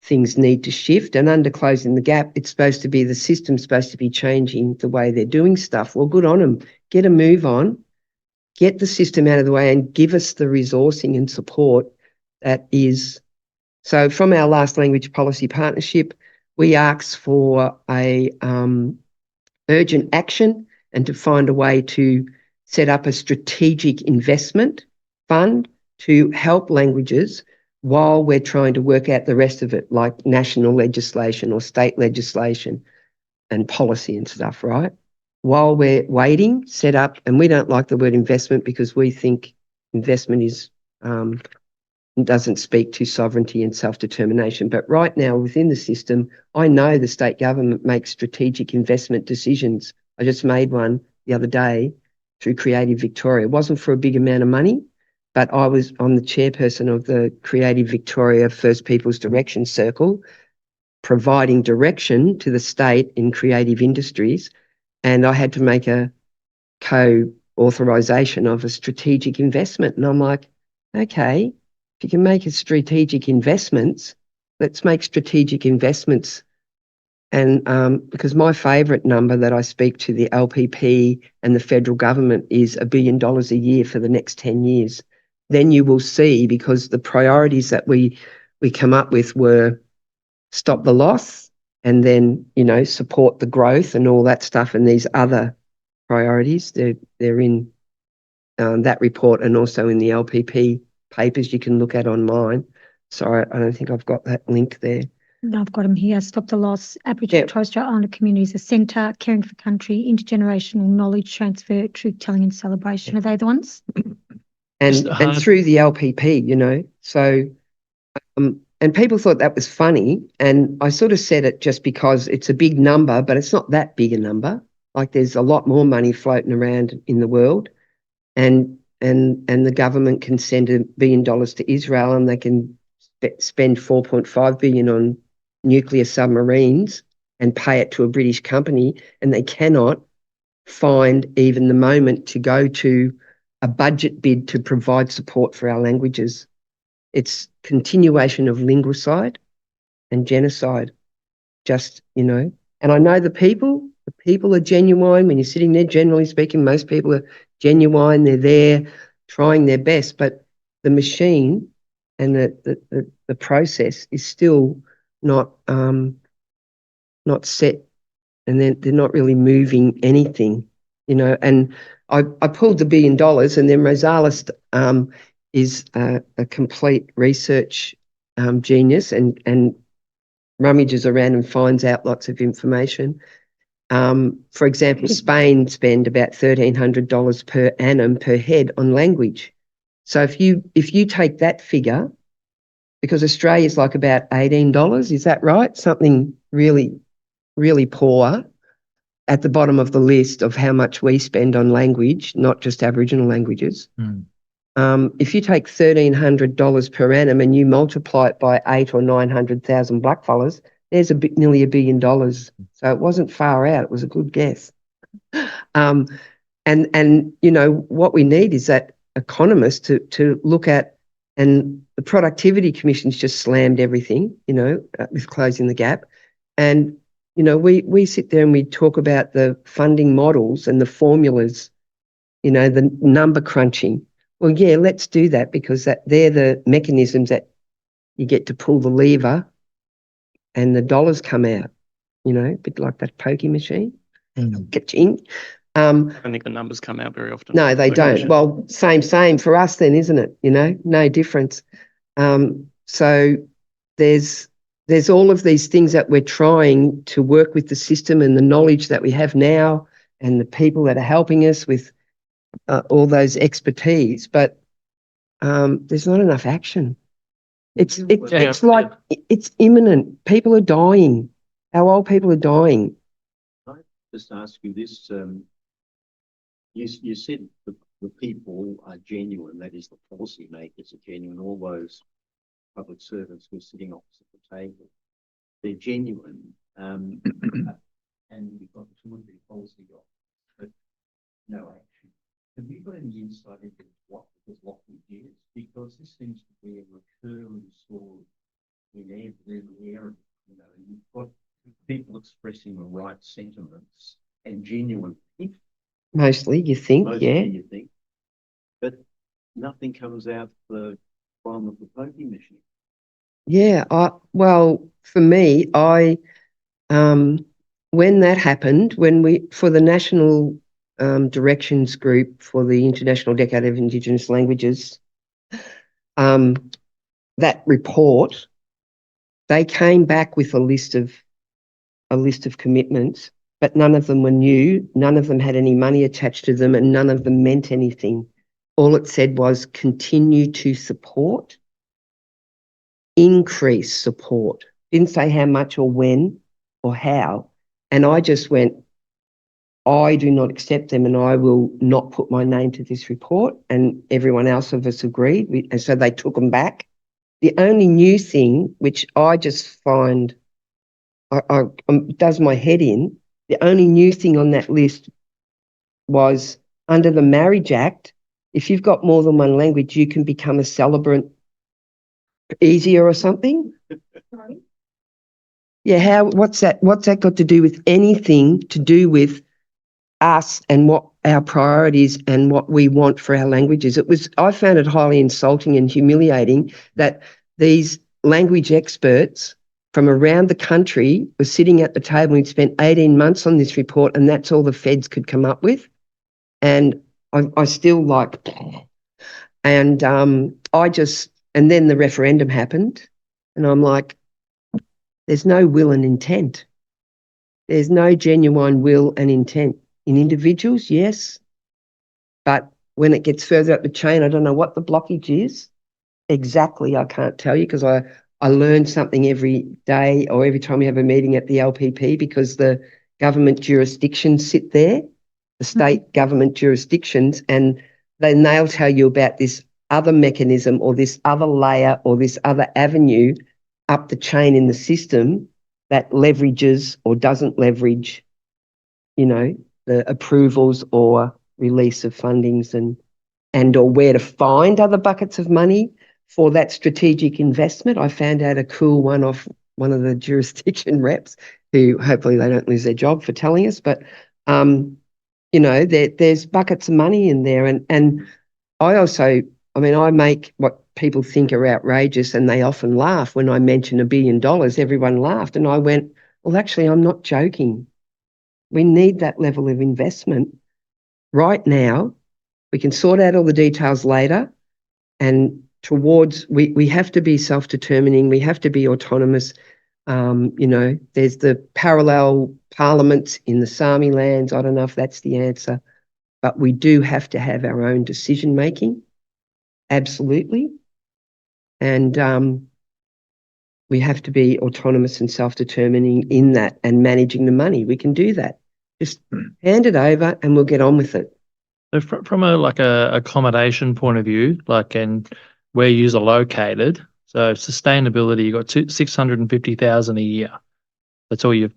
things need to shift. And under Closing the Gap, it's supposed to be, the system's supposed to be changing the way they're doing stuff. Well, good on them. Get a move on, get the system out of the way, and give us the resourcing and support that is. So from our last language policy partnership, we asked for a urgent action and to find a way to set up a strategic investment fund to help languages while we're trying to work out the rest of it, like national legislation or state legislation and policy and stuff, right? While we're waiting, set up, and we don't like the word investment because we think investment is doesn't speak to sovereignty and self-determination. But right now within the system, I know the state government makes strategic investment decisions. I just made one the other day through Creative Victoria. It wasn't for a big amount of money, but I'm the chairperson of the Creative Victoria First Peoples Direction Circle, providing direction to the state in creative industries. And I had to make a co-authorisation of a strategic investment. And I'm like, okay, if you can make a strategic investments, let's make strategic investments. And because my favourite number that I speak to the LPP and the federal government is $1 billion a year for the next 10 years. Then you will see, because the priorities that we come up with were stop the loss and then, support the growth and all that stuff. And these other priorities, they're in that report and also in the LPP papers you can look at online. Sorry, I don't think I've got that link there. No, I've got them here. Stop the loss, Aboriginal and Torres Strait Islander communities, a centre, caring for country, intergenerational knowledge transfer, truth telling and celebration. Are they the ones? And through the LPP, so and people thought that was funny, and I sort of said it just because it's a big number, but it's not that big a number. Like, there's a lot more money floating around in the world, and the government can send $1 billion to Israel, and they can spend $4.5 billion on nuclear submarines and pay it to a British company, and they cannot find even the moment to go to a budget bid to provide support for our languages. It's continuation of linguicide and genocide, and I know the people are genuine. When you're sitting there, generally speaking, most people are genuine. They're there trying their best, but the machine and the process is still not set, and they're not really moving anything, and I pulled the $1 billion, and then Rosales is a complete research genius and rummages around and finds out lots of information. For example, Spain spend about $1,300 per annum per head on language. So if you take that figure, because Australia is like about $18, is that right? Something really, really poor at the bottom of the list of how much we spend on language, not just Aboriginal languages. If you take $1,300 per annum and you multiply it by 800,000 or 900,000 blackfellas, there's nearly $1 billion. So it wasn't far out. It was a good guess. And what we need is that economist to look at, and the Productivity Commission's just slammed everything, with Closing the Gap. And, we sit there and we talk about the funding models and the formulas, the number crunching. Well, yeah, let's do that, because they're the mechanisms that you get to pull the lever and the dollars come out, a bit like that pokey machine. Ka-ching. I don't think the numbers come out very often. No, they don't. Well, same for us then, isn't it? No difference. So there's all of these things that we're trying to work with the system and the knowledge that we have now and the people that are helping us with all those expertise, but there's not enough action. It's like it's imminent. People are dying. Our old people are dying. Can I just ask you this? You said the people are genuine. That is, the policy makers are genuine. All those public servants who are sitting opposite the table, they're genuine. And we've got 2 or 3 policy documents, but no action. Have you got any insight into what we did? Because this seems to be a recurring story in every area. You know, you've got people expressing the right sentiments and genuine people. Mostly, you think, yeah. You think, but nothing comes out the bottom of the pokie machine. Yeah, well, for me, when that happened, for the National Directions Group for the International Decade of Indigenous Languages, that report, they came back with a list of commitments, but none of them were new, none of them had any money attached to them, and none of them meant anything. All it said was continue to support, increase support. Didn't say how much or when or how. And I just went, I do not accept them and I will not put my name to this report. And everyone else of us agreed. And so they took them back. The only new thing, which I just find does my head in, the only new thing on that list was under the Marriage Act, if you've got more than one language, you can become a celebrant easier or something. Sorry. Yeah, what's that got to do with anything to do with us and what our priorities and what we want for our languages? I found it highly insulting and humiliating that these language experts from around the country were sitting at the table and spent 18 months on this report, and that's all the feds could come up with. And I still like, and and then the referendum happened, and I'm like, there's no will and intent. There's no genuine will and intent in individuals, yes, but when it gets further up the chain, I don't know what the blockage is exactly. I can't tell you because I learn something every day or every time we have a meeting at the LPP, because the government jurisdictions sit there, the state government jurisdictions, and then they'll tell you about this other mechanism or this other layer or this other avenue up the chain in the system that leverages or doesn't leverage, you know, the approvals or release of fundings and or where to find other buckets of money for that strategic investment. I found out a cool one off one of the jurisdiction reps, who hopefully they don't lose their job for telling us, but you know, there's buckets of money in there. And I make what people think are outrageous, and they often laugh when I mention $1 billion. Everyone laughed, and I went, well, actually, I'm not joking. We need that level of investment right now. We can sort out all the details later, and we have to be self-determining. We have to be autonomous. You know, there's the parallel parliaments in the Sami lands. I don't know if that's the answer, but we do have to have our own decision-making. Absolutely. And we have to be autonomous and self-determining in that and managing the money. We can do that. Just hand it over and we'll get on with it. So from a accommodation point of view, and where yous are located, so sustainability, you got 650,000 a year. That's all you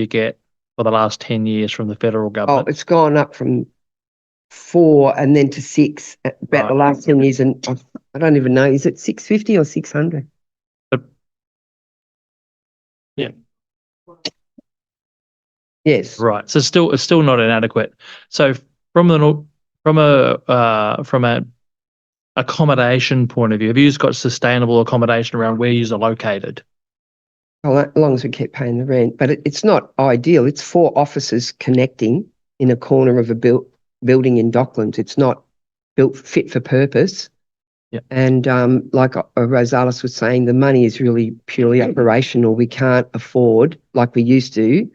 get for the last 10 years from the federal government. Oh, it's gone up from 4 and then to 6 about the last 10 years, and I don't even know, is it 650 or 600? Yeah. Yes. Right. So it's still not inadequate. So from a accommodation point of view, have you got sustainable accommodation around where you are located? Well, as long as we keep paying the rent, but it's not ideal. It's 4 offices connecting in a corner of a building in Docklands. It's not built fit for purpose. Yeah. And like Rosalis was saying, the money is really purely operational. We can't afford, like we used to.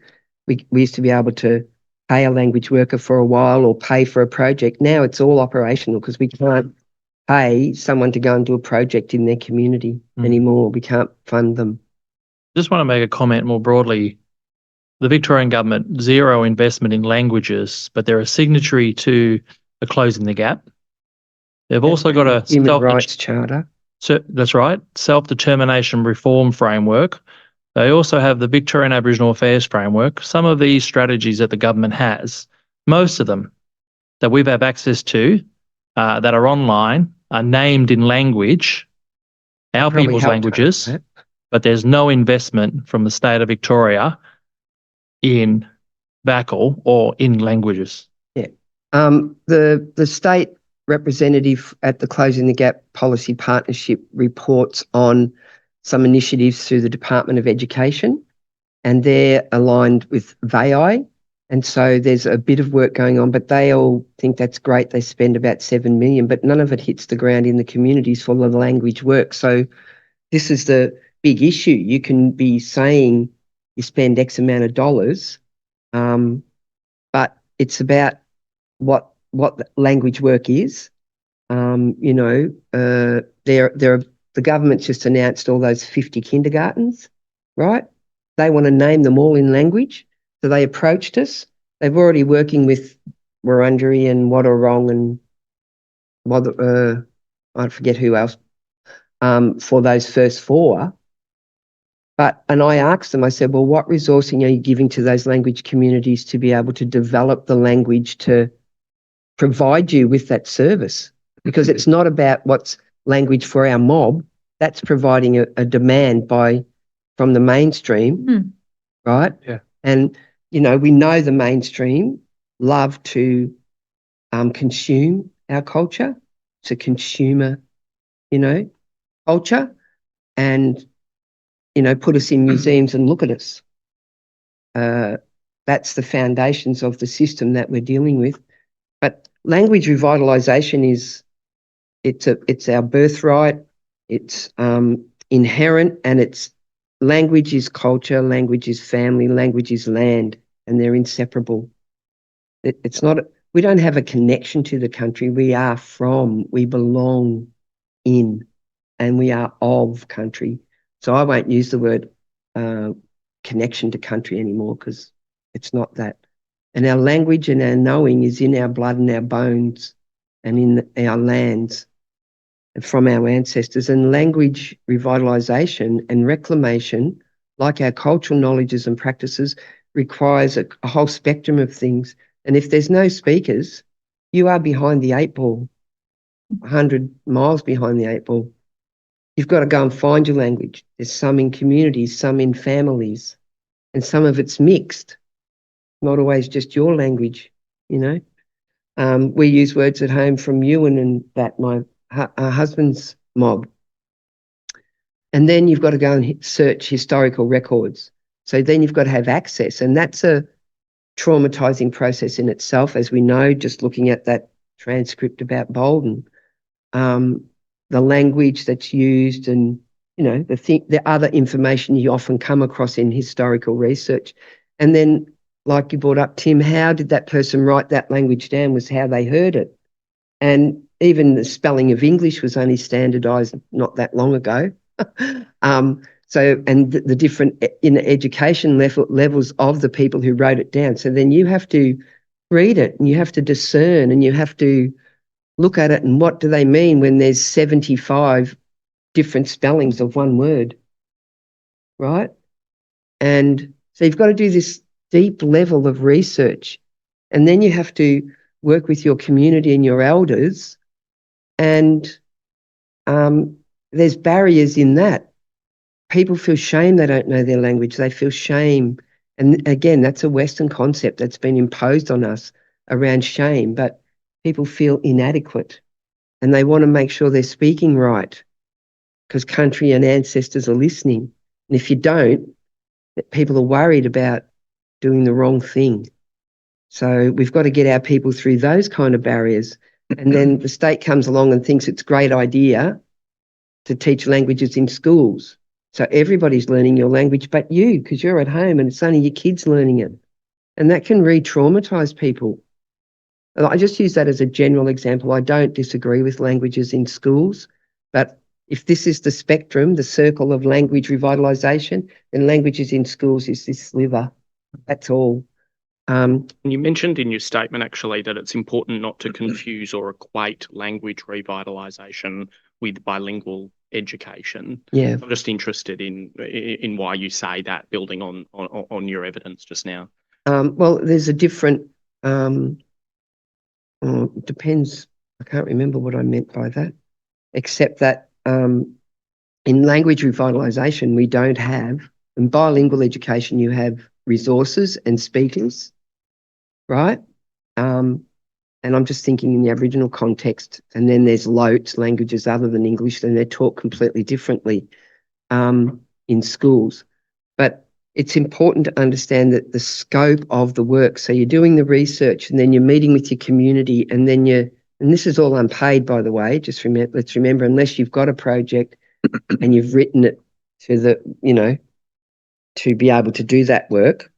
We used to be able to pay a language worker for a while or pay for a project. Now it's all operational because we can't pay someone to go and do a project in their community anymore. We can't fund them. Just want to make a comment more broadly. The Victorian government, zero investment in languages, but they're a signatory to the Closing the Gap. They've also got a Human Rights Charter. That's right, self-determination reform framework. They also have the Victorian Aboriginal Affairs framework. Some of these strategies that the government has, most of them that we've had access to that are online are named in language, our Probably people's helped languages, that. but there's no investment from the state of Victoria in VACCHO or in languages. Yeah. The state representative at the Closing the Gap Policy Partnership reports on some initiatives through the Department of Education, and they're aligned with VAI. And so there's a bit of work going on, but they all think that's great. They spend about 7 million, but none of it hits the ground in the communities for the language work. So this is the big issue. You can be saying you spend X amount of dollars, but it's about what the language work is. The government's just announced all those 50 kindergartens, right? They want to name them all in language. So they approached us. They've already working with Wurundjeri and Wadawurrung and I forget who else for those first 4. And I asked them, I said, well, what resourcing are you giving to those language communities to be able to develop the language to provide you with that service? Because it's not about what's language for our mob. That's providing a demand from the mainstream, right? Yeah. And, we know the mainstream love to consume our culture. It's a consumer, culture, and, put us in museums and look at us. That's the foundations of the system that we're dealing with. But language revitalisation it's our birthright. It's inherent, and language is culture, language is family, language is land, and they're inseparable. We don't have a connection to the country. We belong in, and we are of country. So I won't use the word connection to country anymore because it's not that. And our language and our knowing is in our blood and our bones and in our lands and from our ancestors. And language revitalisation and reclamation, like our cultural knowledges and practices, requires a whole spectrum of things. And if there's no speakers, you are behind the 8 ball, 100 miles behind the 8 ball. You've got to go and find your language. There's some in communities, some in families, and some of it's mixed. Not always just your language, We use words at home from Ewan and that, my husband's mob. And then you've got to go and search historical records. So then you've got to have access, and that's a traumatising process in itself, as we know, just looking at that transcript about Bolden. The language that's used and, the other information you often come across in historical research. And then, like you brought up, Tim, how did that person write that language down was how they heard it. And even the spelling of English was only standardised not that long ago. And the different in education levels of the people who wrote it down. So then you have to read it and you have to discern and you have to look at it and what do they mean when there's 75 different spellings of one word, right? And so you've got to do this deep level of research, and then you have to work with your community and your elders, and there's barriers in that. People feel shame they don't know their language. They feel shame. And again, that's a Western concept that's been imposed on us around shame, but people feel inadequate and they want to make sure they're speaking right because country and ancestors are listening. And if you don't, people are worried about doing the wrong thing. So we've got to get our people through those kind of barriers. And then the state comes along and thinks it's a great idea to teach languages in schools. So everybody's learning your language but you, because you're at home and it's only your kids learning it. and that can re-traumatise people. I just use that as a general example. I don't disagree with languages in schools, but if this is the spectrum, the circle of language revitalisation, then languages in schools is this sliver. That's all. You mentioned in your statement actually that it's important not to confuse or equate language revitalisation with bilingual education. Yeah. I'm just interested in why you say that, building on your evidence just now. Well, there's a different, it depends. I can't remember what I meant by that, except that in language revitalisation, we don't have, in bilingual education, you have resources and speakers, right? And I'm just thinking in the Aboriginal context, and then there's LOTs, languages other than English, and they're taught completely differently in schools. But it's important to understand that the scope of the work. So you're doing the research, and then you're meeting with your community, and then and this is all unpaid, by the way. Just let's remember, unless you've got a project and you've written it to be able to do that work,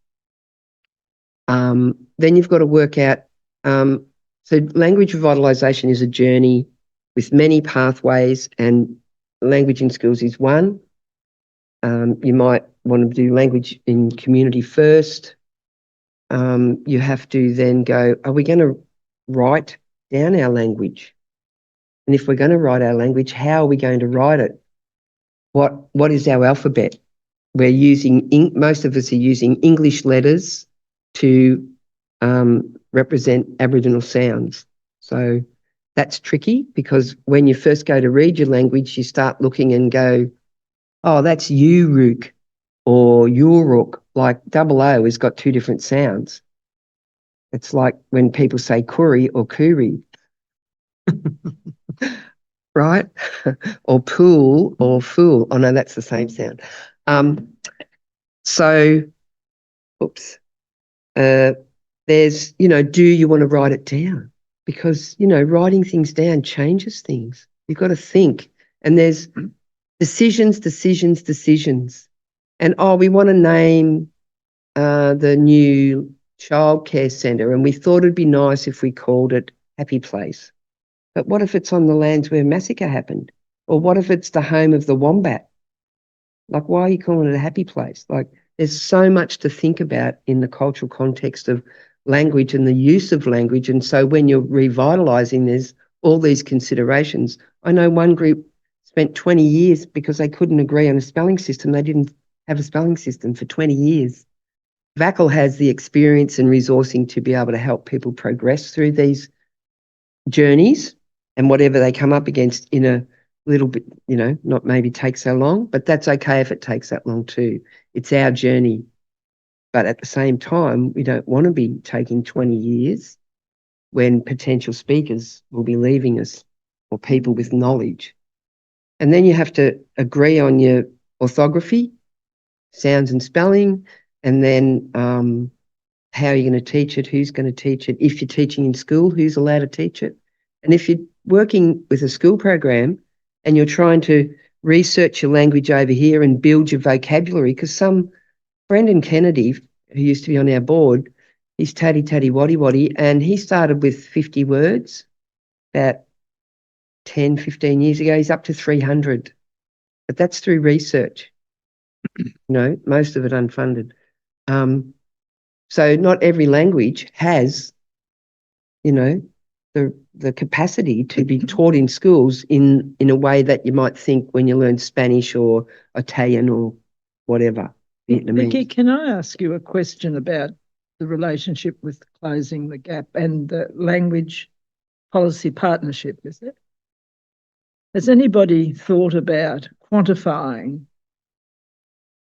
then you've got to work out. So language revitalisation is a journey with many pathways, and language in schools is one. You might want to do language in community first. You have to then go, are we going to write down our language? And if we're going to write our language, how are we going to write it? What is our alphabet? We're using, most of us are using English letters to represent Aboriginal sounds. So that's tricky, because when you first go to read your language, you start looking and go, oh, that's Yoorrook or Yoorrook. Like double O has got two different sounds. It's like when people say curry or kuri, right? Or pool or fool. Oh, no, that's the same sound. So, oops. There's, do you want to write it down? Because, writing things down changes things. You've got to think. And there's decisions. And, we want to name the new childcare centre, and we thought it'd be nice if we called it Happy Place. But what if it's on the lands where a massacre happened? Or what if it's the home of the wombat? Like, why are you calling it a happy place? Like, there's so much to think about in the cultural context of language and the use of language. And so when you're revitalising, there's all these considerations. I know one group spent 20 years because they couldn't agree on a spelling system. They didn't have a spelling system for 20 years. VACCHO has the experience and resourcing to be able to help people progress through these journeys and whatever they come up against in a little bit, not maybe take so long, but that's okay if it takes that long too. It's our journey. But at the same time, we don't want to be taking 20 years when potential speakers will be leaving us, or people with knowledge. And then you have to agree on your orthography, sounds and spelling, and then how are you going to teach it, who's going to teach it, if you're teaching in school, who's allowed to teach it. And if you're working with a school program and you're trying to research your language over here and build your vocabulary, because Brendan Kennedy, who used to be on our board, he's tatty waddy waddy, and he started with 50 words about 10, 15 years ago. He's up to 300. But that's through research, most of it unfunded. So not every language has, the capacity to be taught in schools in a way that you might think when you learn Spanish or Italian or whatever. Vicki, can I ask you a question about the relationship with closing the gap and the language policy partnership, is it? Has anybody thought about quantifying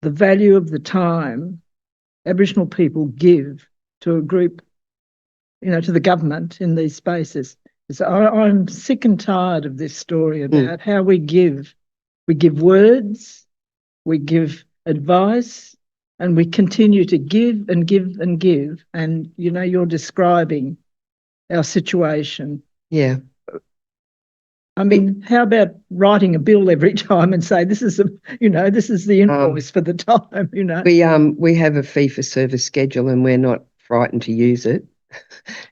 the value of the time Aboriginal people give to a group, to the government in these spaces? So I'm sick and tired of this story about how we give words, we give advice, and we continue to give and give and give. And, you're describing our situation. Yeah. I mean, how about writing a bill every time and say, this is the invoice for the time, We have a fee for service schedule, and we're not frightened to use it.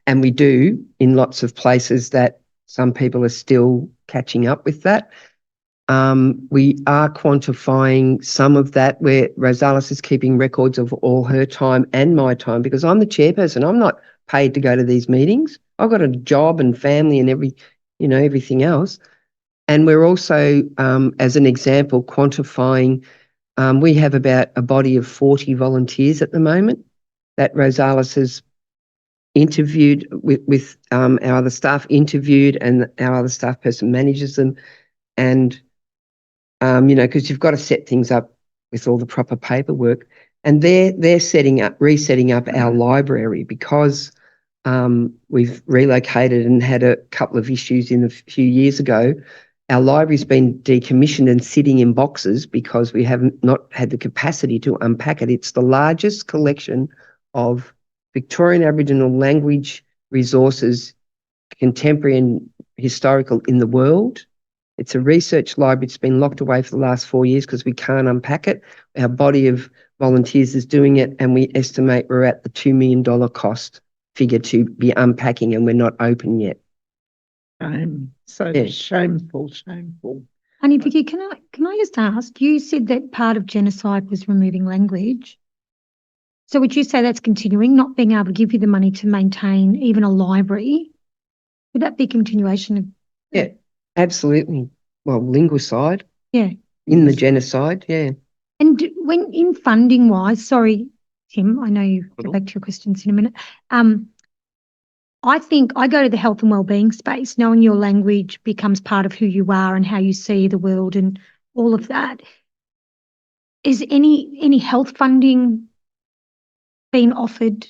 And we do in lots of places that some people are still catching up with that. We are quantifying some of that where Rosalis is keeping records of all her time and my time, because I'm the chairperson. I'm not paid to go to these meetings. I've got a job and family and everything else. And we're also, as an example, quantifying, we have about a body of 40 volunteers at the moment that Rosalis has interviewed with our other staff, interviewed, and our other staff person manages them. And because you've got to set things up with all the proper paperwork. And they're resetting up our library because we've relocated and had a couple of issues in a few years ago. Our library's been decommissioned and sitting in boxes because we haven't not had the capacity to unpack it. It's the largest collection of Victorian Aboriginal language resources, contemporary and historical, in the world. It's a research library. It's been locked away for the last 4 years because we can't unpack it. Our body of volunteers is doing it, and we estimate we're at the $2 million cost figure to be unpacking, and we're not open yet. Shameful. Aunty Vicki, can I just ask, you said that part of genocide was removing language. So would you say that's continuing, not being able to give you the money to maintain even a library? Would that be continuation of? Yeah, absolutely. Well, linguicide. Yeah. In the genocide, yeah. And when in funding wise, sorry, Tim, I know you go back to your questions in a minute. I think I go to the health and wellbeing space, knowing your language becomes part of who you are and how you see the world and all of that. Is any health funding being offered?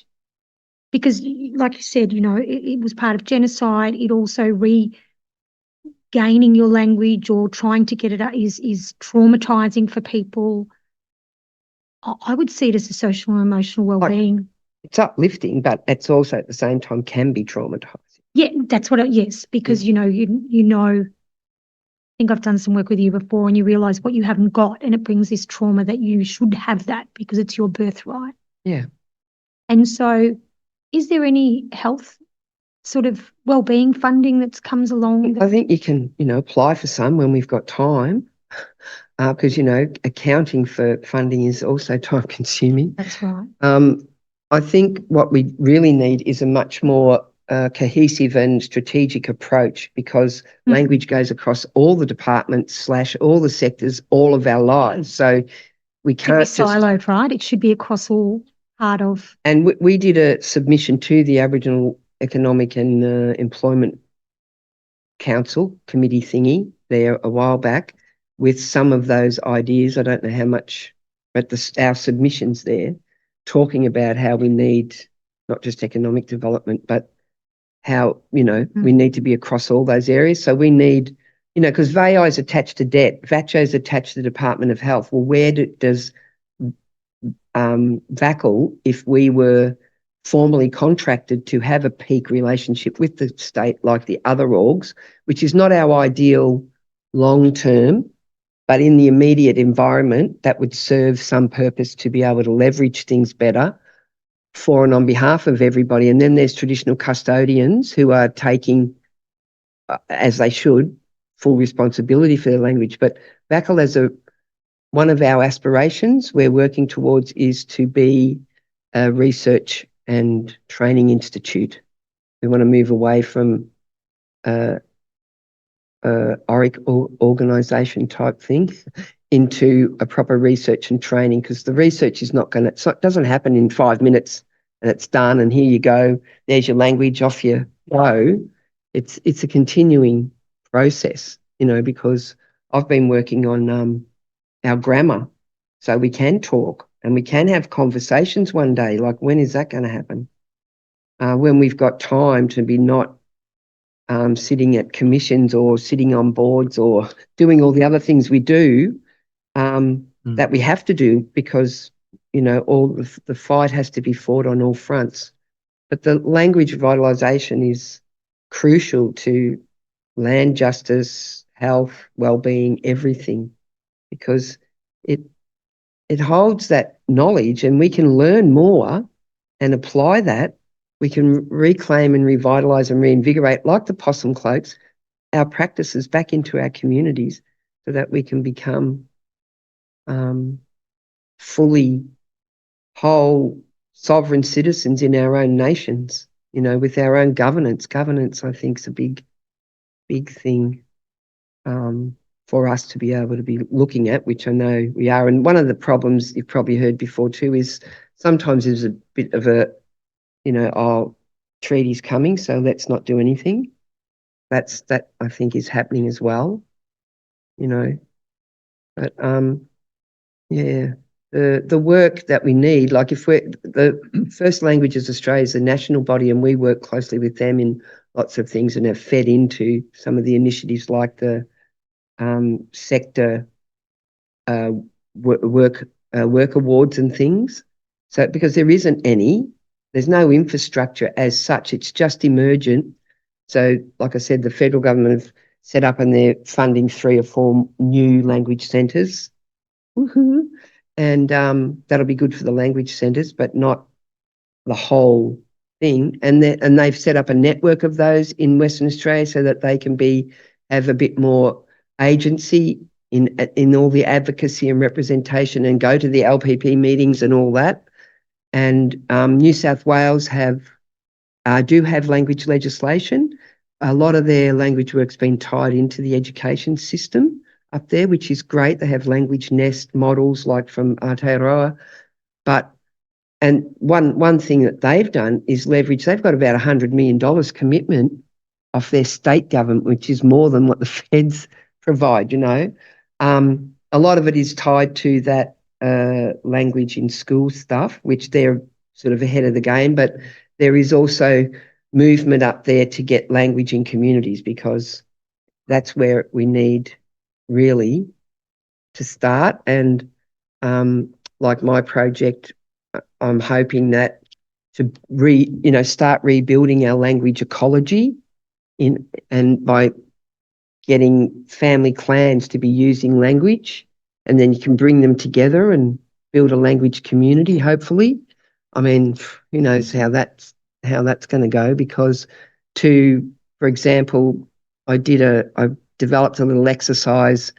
Because like you said, it was part of genocide. It also regaining your language or trying to get it out is traumatizing for people. I would see it as a social and emotional wellbeing. It's uplifting, but it's also at the same time can be traumatizing. Yeah, that's what yes, because I think I've done some work with you before and you realise what you haven't got, and it brings this trauma that you should have that because it's your birthright. Yeah. And so is there any health sort of wellbeing funding that comes along? I think you can, apply for some when we've got time, because, accounting for funding is also time consuming. That's right. I think what we really need is a much more cohesive and strategic approach, because language goes across all the departments / all the sectors, all of our lives. So we can't just siloed, right? It should be across all part of. And we did a submission to the Aboriginal Economic and Employment Council committee thingy there a while back with some of those ideas. I don't know how much, but our submissions there talking about how we need not just economic development, but how, we need to be across all those areas. So we need, because VAI is attached to debt, VACCHO is attached to the Department of Health. Well, where does VACCHO, if we were formally contracted to have a peak relationship with the state like the other orgs, which is not our ideal long-term, but in the immediate environment, that would serve some purpose to be able to leverage things better for and on behalf of everybody. And then there's traditional custodians who are taking, as they should, full responsibility for their language. But VACCHO, as one of our aspirations we're working towards, is to be a research and training institute. We want to move away from ORIC organisation type thing into a proper research and training, because the research is not going to, it doesn't happen in 5 minutes and it's done and here you go, there's your language, off you go. It's a continuing process, because I've been working on our grammar so we can talk and we can have conversations one day. Like, when is that going to happen? When we've got time to be not sitting at commissions or sitting on boards or doing all the other things we do that we have to do, because, all the fight has to be fought on all fronts. But the language revitalisation is crucial to land justice, health, wellbeing, everything, because it holds that knowledge and we can learn more and apply that, we can reclaim and revitalise and reinvigorate, like the possum cloaks, our practices back into our communities so that we can become fully whole sovereign citizens in our own nations, you know, with our own governance. Governance, I think, is a big thing for us to be able to be looking at, which I know we are. And one of the problems you've probably heard before too is sometimes there's a bit of a, you know, oh, treaty's coming, so let's not do anything. That I think is happening as well, you know. But yeah, the work that we need, like if we're, the First Languages Australia is a national body and we work closely with them in lots of things and have fed into some of the initiatives like the sector work awards and things. So because there isn't any, there's no infrastructure as such, it's just emergent. So like I said, the federal government have set up and they're funding 3 or 4 new language centres. Woohoo! And that'll be good for the language centres, but not the whole thing. And they've set up a network of those in Western Australia so that they can have a bit more agency in all the advocacy and representation and go to the LPP meetings and all that. And New South Wales do have language legislation. A lot of their language work's been tied into the education system up there, which is great. They have language nest models like from Aotearoa. And one thing that they've done is leverage. They've got about $100 million commitment off their state government, which is more than what the feds provide, you know. A lot of it is tied to that language in school stuff, which they're sort of ahead of the game. But there is also movement up there to get language in communities, because that's where we need really to start. And like my project, I'm hoping that to start rebuilding our language ecology and by getting family clans to be using language, and then you can bring them together and build a language community, hopefully. I mean, who knows how that's going to go, because for example, I developed a little exercise,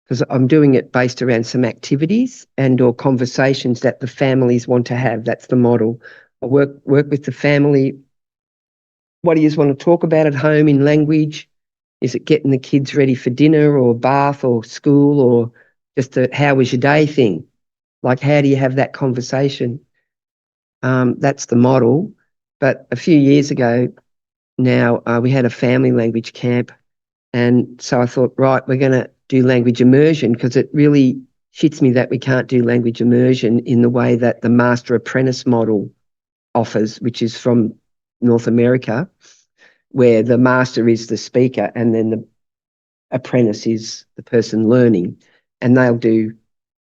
because I'm doing it based around some activities or conversations that the families want to have. That's the model. I work with the family. What do you want to talk about at home in language? Is it getting the kids ready for dinner or bath or school, or just a how was your day thing? Like, how do you have that conversation? That's the model. But a few years ago now, we had a family language camp. And so I thought, right, we're going to do language immersion, because it really shits me that we can't do language immersion in the way that the master apprentice model offers, which is from North America, where the master is the speaker and then the apprentice is the person learning. And they'll do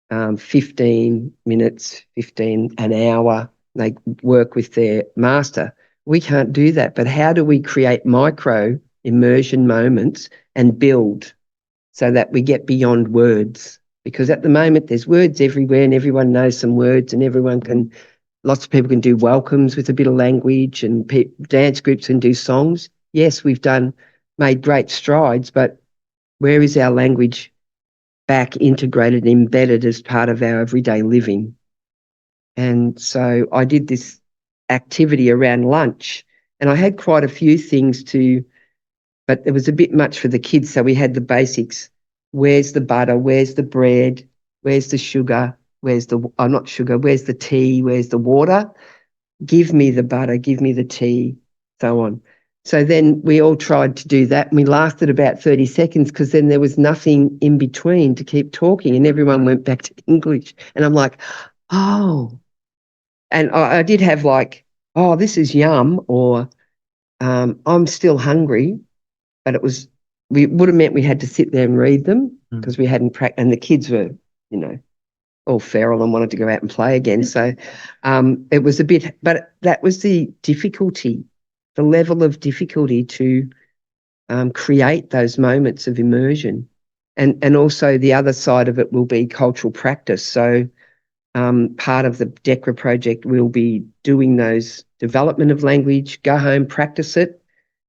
15 minutes, an hour. They work with their master. We can't do that. But how do we create micro immersion moments and build so that we get beyond words? Because at the moment there's words everywhere and everyone knows some words, and lots of people can do welcomes with a bit of language, and dance groups can do songs. Yes, we've made great strides, but where is our language back integrated, embedded as part of our everyday living? And so I did this activity around lunch, and I had quite a few things but it was a bit much for the kids. So we had the basics. Where's the butter? Where's the bread? Where's the sugar? Where's the tea? Where's the water? Give me the butter, give me the tea, so on. So then we all tried to do that, and we lasted about 30 seconds, because then there was nothing in between to keep talking, and everyone went back to English. And I'm like, oh. And I did have like, oh, this is yum, or I'm still hungry. But it would have meant we had to sit there and read them, because we hadn't practiced, and the kids were, you know, all feral and wanted to go out and play again. So it was a bit, but that was the difficulty, the level of difficulty to create those moments of immersion. And also the other side of it will be cultural practice. So part of the DECRA project, we'll be doing those development of language, go home, practice it,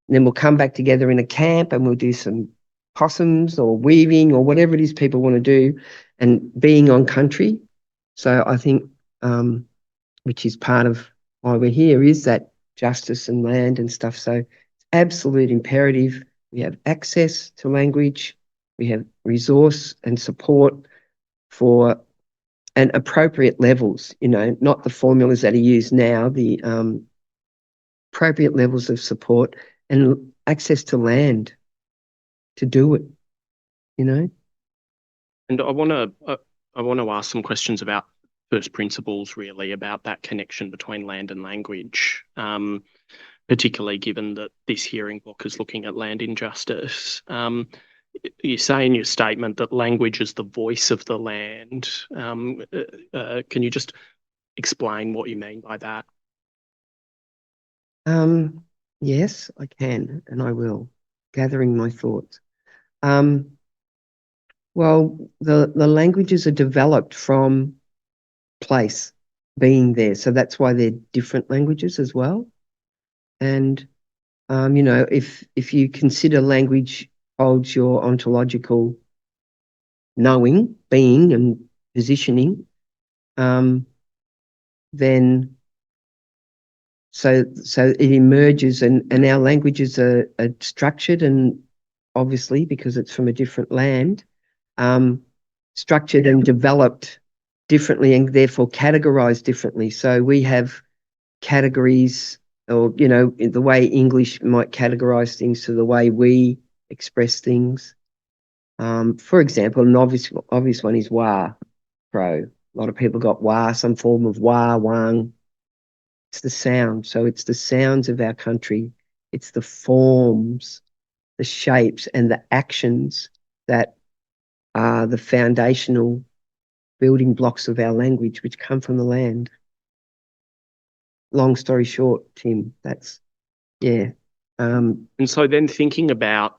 and then we'll come back together in a camp and we'll do some possums or weaving or whatever it is people want to do, and being on country. So I think, which is part of why we're here, is that justice and land and stuff. So it's absolute imperative. We have access to language, we have resource and support for and appropriate levels, you know, not the formulas that are used now, the appropriate levels of support and access to land to do it, you know. And I want to ask some questions about first principles, really, about that connection between land and language, particularly given that this hearing block is looking at land injustice. You say in your statement that language is the voice of the land. Can you just explain what you mean by that? Yes, I can, and I will. Gathering my thoughts. Well, the languages are developed from place being there, so that's why they're different languages as well. And you know, if you consider language holds your ontological knowing, being, and positioning, then so it emerges, and our languages are structured, and obviously because it's from a different land, structured and developed differently and therefore categorized differently. So we have categories, or, you know, the way English might categorize things to the way we express things. For example, an obvious one is wa, pro. A lot of people got wa, some form of wa, wang. It's the sound. So it's the sounds of our country. It's the forms, the shapes, and the actions that are the foundational building blocks of our language, which come from the land. Long story short, Tim, that's, yeah. And so then thinking about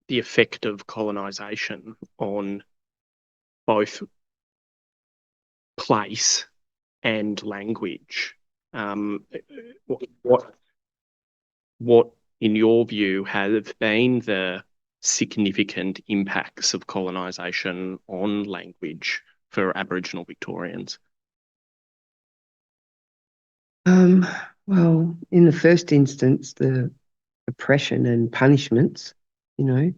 the effect of colonisation on both place and language, what in your view have been the significant impacts of colonisation on language for Aboriginal Victorians? Well, in the first instance, the oppression and punishments, you know,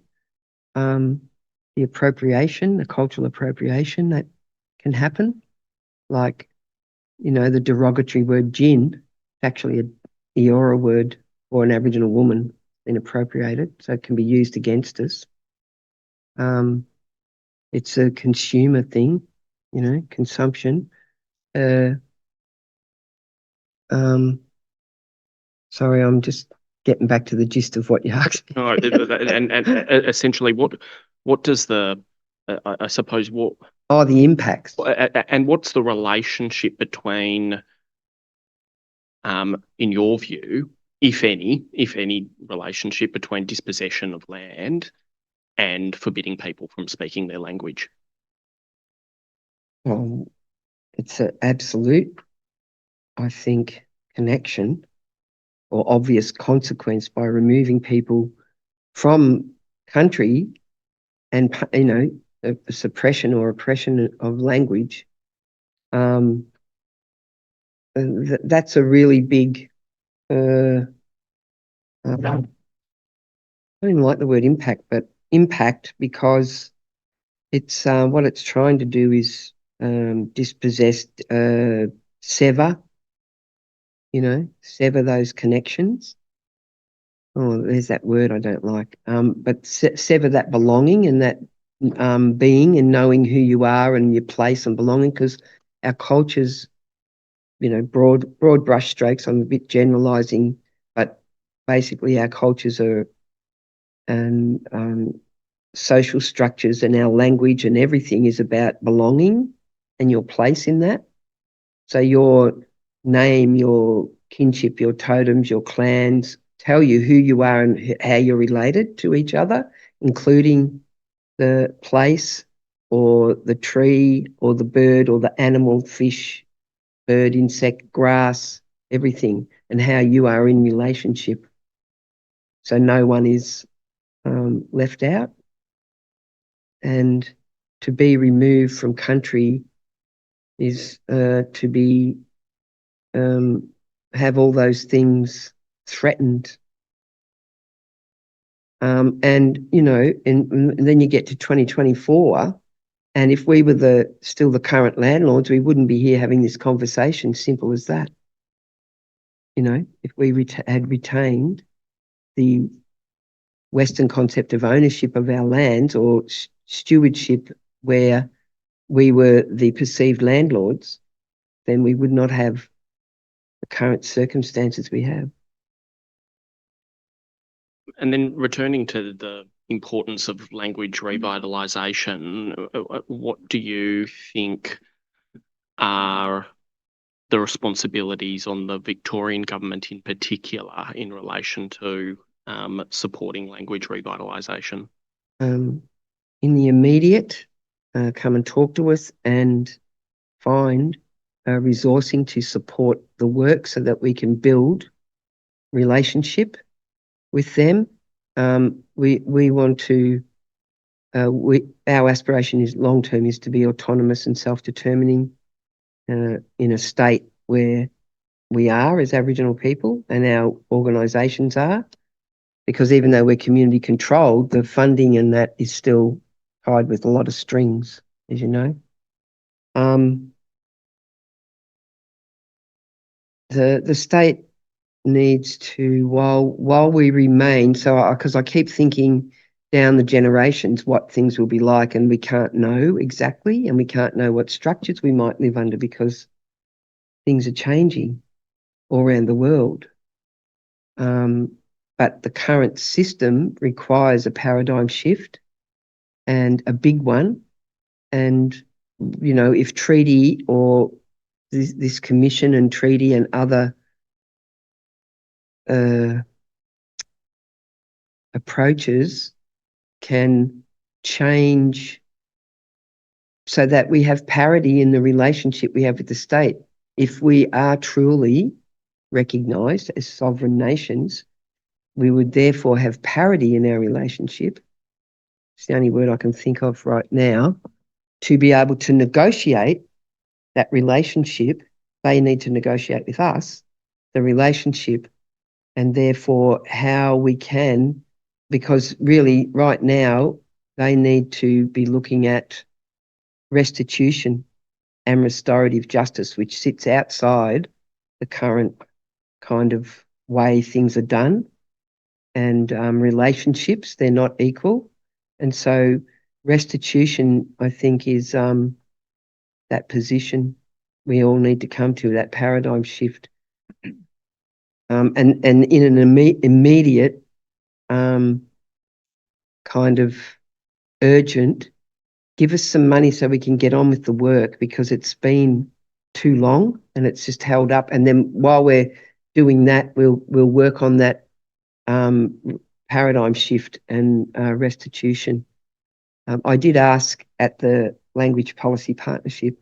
the appropriation, the cultural appropriation that can happen, like, you know, the derogatory word gin, actually a Eora word for an Aboriginal woman, been appropriated, so it can be used against us. It's a consumer thing, you know, consumption. Sorry, I'm just getting back to the gist of what you asked me. Oh, and essentially, what does the I suppose what? Oh, the impacts. And what's the relationship between, in your view, if any relationship between dispossession of land and forbidding people from speaking their language? Well, it's an absolute, I think, connection or obvious consequence by removing people from country and, you know, a suppression or oppression of language. That's a really big, I don't even like the word impact, but impact, because it's what it's trying to do is dispossess, sever, you know, sever those connections. Oh, there's that word I don't like. But sever that belonging and that being and knowing who you are and your place and belonging, because our cultures, you know, broad brush strokes, I'm a bit generalising, but basically our cultures are and social structures and our language and everything is about belonging and your place in that. So your name, your kinship, your totems, your clans tell you who you are and how you're related to each other, including the place or the tree or the bird or the animal, fish, bird, insect, grass, everything, and how you are in relationship. So no one is left out. And to be removed from country is to be have all those things threatened. And, you know, and then you get to 2024, and if we were still the current landlords, we wouldn't be here having this conversation, simple as that. You know, if we had retained the Western concept of ownership of our lands, or stewardship, where we were the perceived landlords, then we would not have the current circumstances we have. And then returning to the importance of language revitalisation, what do you think are the responsibilities on the Victorian government in particular in relation to supporting language revitalisation? In the immediate, come and talk to us and find resourcing to support the work so that we can build relationship with them. We want to, our aspiration is long-term is to be autonomous and self-determining in a state where we are as Aboriginal people and our organisations are, because even though we're community controlled, the funding and that is still tied with a lot of strings, as you know. The state needs to, while we remain, because I keep thinking down the generations what things will be like, and we can't know exactly, and we can't know what structures we might live under because things are changing all around the world. But the current system requires a paradigm shift, and a big one. And, you know, if treaty or this commission and treaty and other approaches can change so that we have parity in the relationship we have with the state. If we are truly recognised as sovereign nations, we would therefore have parity in our relationship. It's the only word I can think of right now. To be able to negotiate that relationship, they need to negotiate with us, the relationship, and therefore how we can, because really right now they need to be looking at restitution and restorative justice, which sits outside the current kind of way things are done. And relationships, they're not equal. And so restitution, I think, is that position we all need to come to, that paradigm shift. And in an immediate kind of urgent, give us some money so we can get on with the work, because it's been too long and it's just held up. And then while we're doing that, we'll work on that paradigm shift and restitution. I did ask at the Language Policy Partnership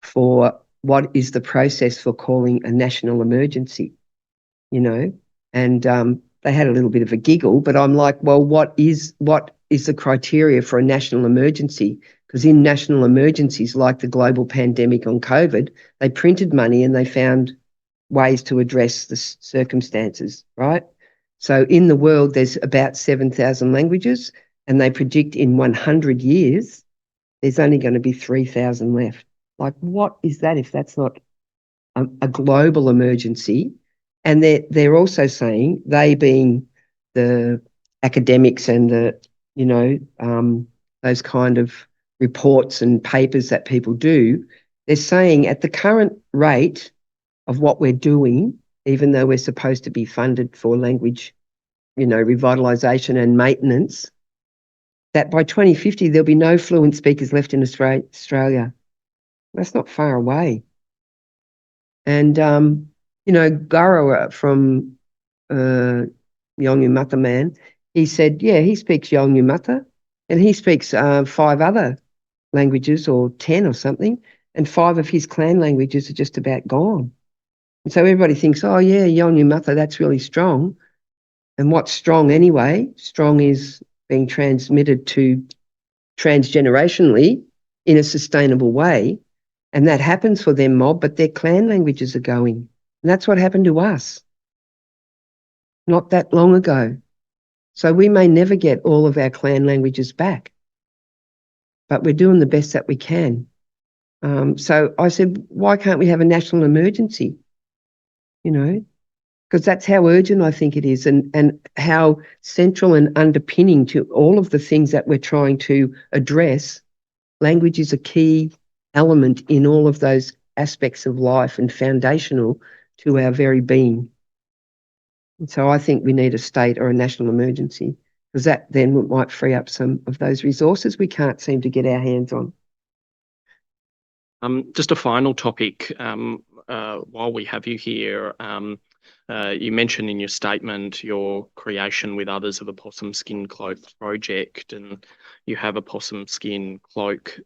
for what is the process for calling a national emergency, you know, and they had a little bit of a giggle, but I'm like, well, what is the criteria for a national emergency? Because in national emergencies, like the global pandemic on COVID, they printed money and they found ways to address the circumstances, right? So in the world, there's about 7,000 languages, and they predict in 100 years, there's only going to be 3,000 left. Like, what is that if that's not a global emergency? And they're also saying, they being the academics and the, you know, those kind of reports and papers that people do, they're saying at the current rate of what we're doing, even though we're supposed to be funded for language, you know, revitalisation and maintenance, that by 2050 there'll be no fluent speakers left in Australia. That's not far away. And, you know, Gallagher from Yolngu Matha man, he said, yeah, he speaks Yolngu Matha, and he speaks 5 other languages or 10 or something, and 5 of his clan languages are just about gone. And so everybody thinks, oh yeah, Yolngu Matha, that's really strong. And what's strong anyway? Strong is being transmitted to transgenerationally in a sustainable way. And that happens for their mob, but their clan languages are going. And that's what happened to us not that long ago. So we may never get all of our clan languages back, but we're doing the best that we can. So I said, why can't we have a national emergency? You know, because that's how urgent I think it is, and how central and underpinning to all of the things that we're trying to address. Language is a key element in all of those aspects of life and foundational to our very being. And so I think we need a state or a national emergency, because that then might free up some of those resources we can't seem to get our hands on. Just a final topic, while we have you here, you mentioned in your statement your creation with others of a possum skin cloak project, and you have a possum skin cloak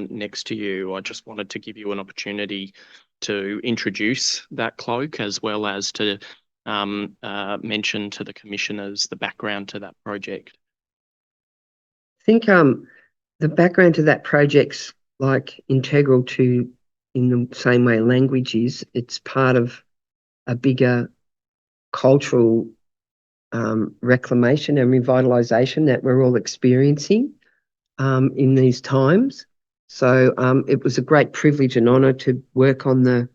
next to you. I just wanted to give you an opportunity to introduce that cloak, as well as to mention to the commissioners the background to that project. I think the background to that project's like integral to, in the same way language is, it's part of a bigger cultural reclamation and revitalisation that we're all experiencing in these times. So it was a great privilege and honour to work on the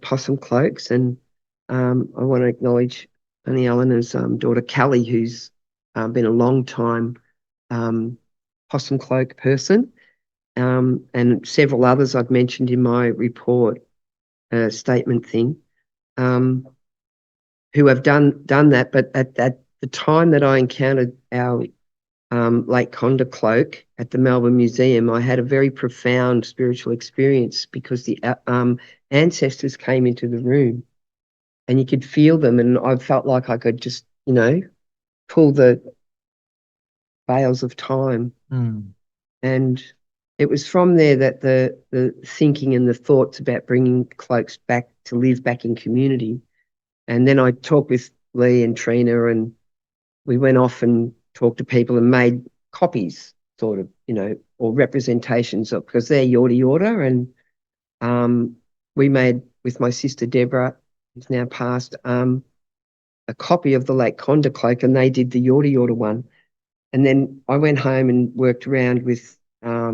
possum cloaks, and I want to acknowledge Aunty Eleanor's daughter Callie, who's been a long time possum cloak person, and several others I've mentioned in my report statement thing, who have done that. But at the time that I encountered our Lake Conda cloak at the Melbourne Museum, I had a very profound spiritual experience, because the ancestors came into the room and you could feel them, and I felt like I could just, you know, pull the veils of time. And it was from there that the thinking and the thoughts about bringing cloaks back to live back in community. And then I talked with Lee and Trina, and we went off and talked to people and made copies, sort of, you know, or representations of, because they're Yorta. And we made, with my sister Deborah, who's now passed, a copy of the Lake Conda cloak, and they did the Yorta one. And then I went home and worked around with a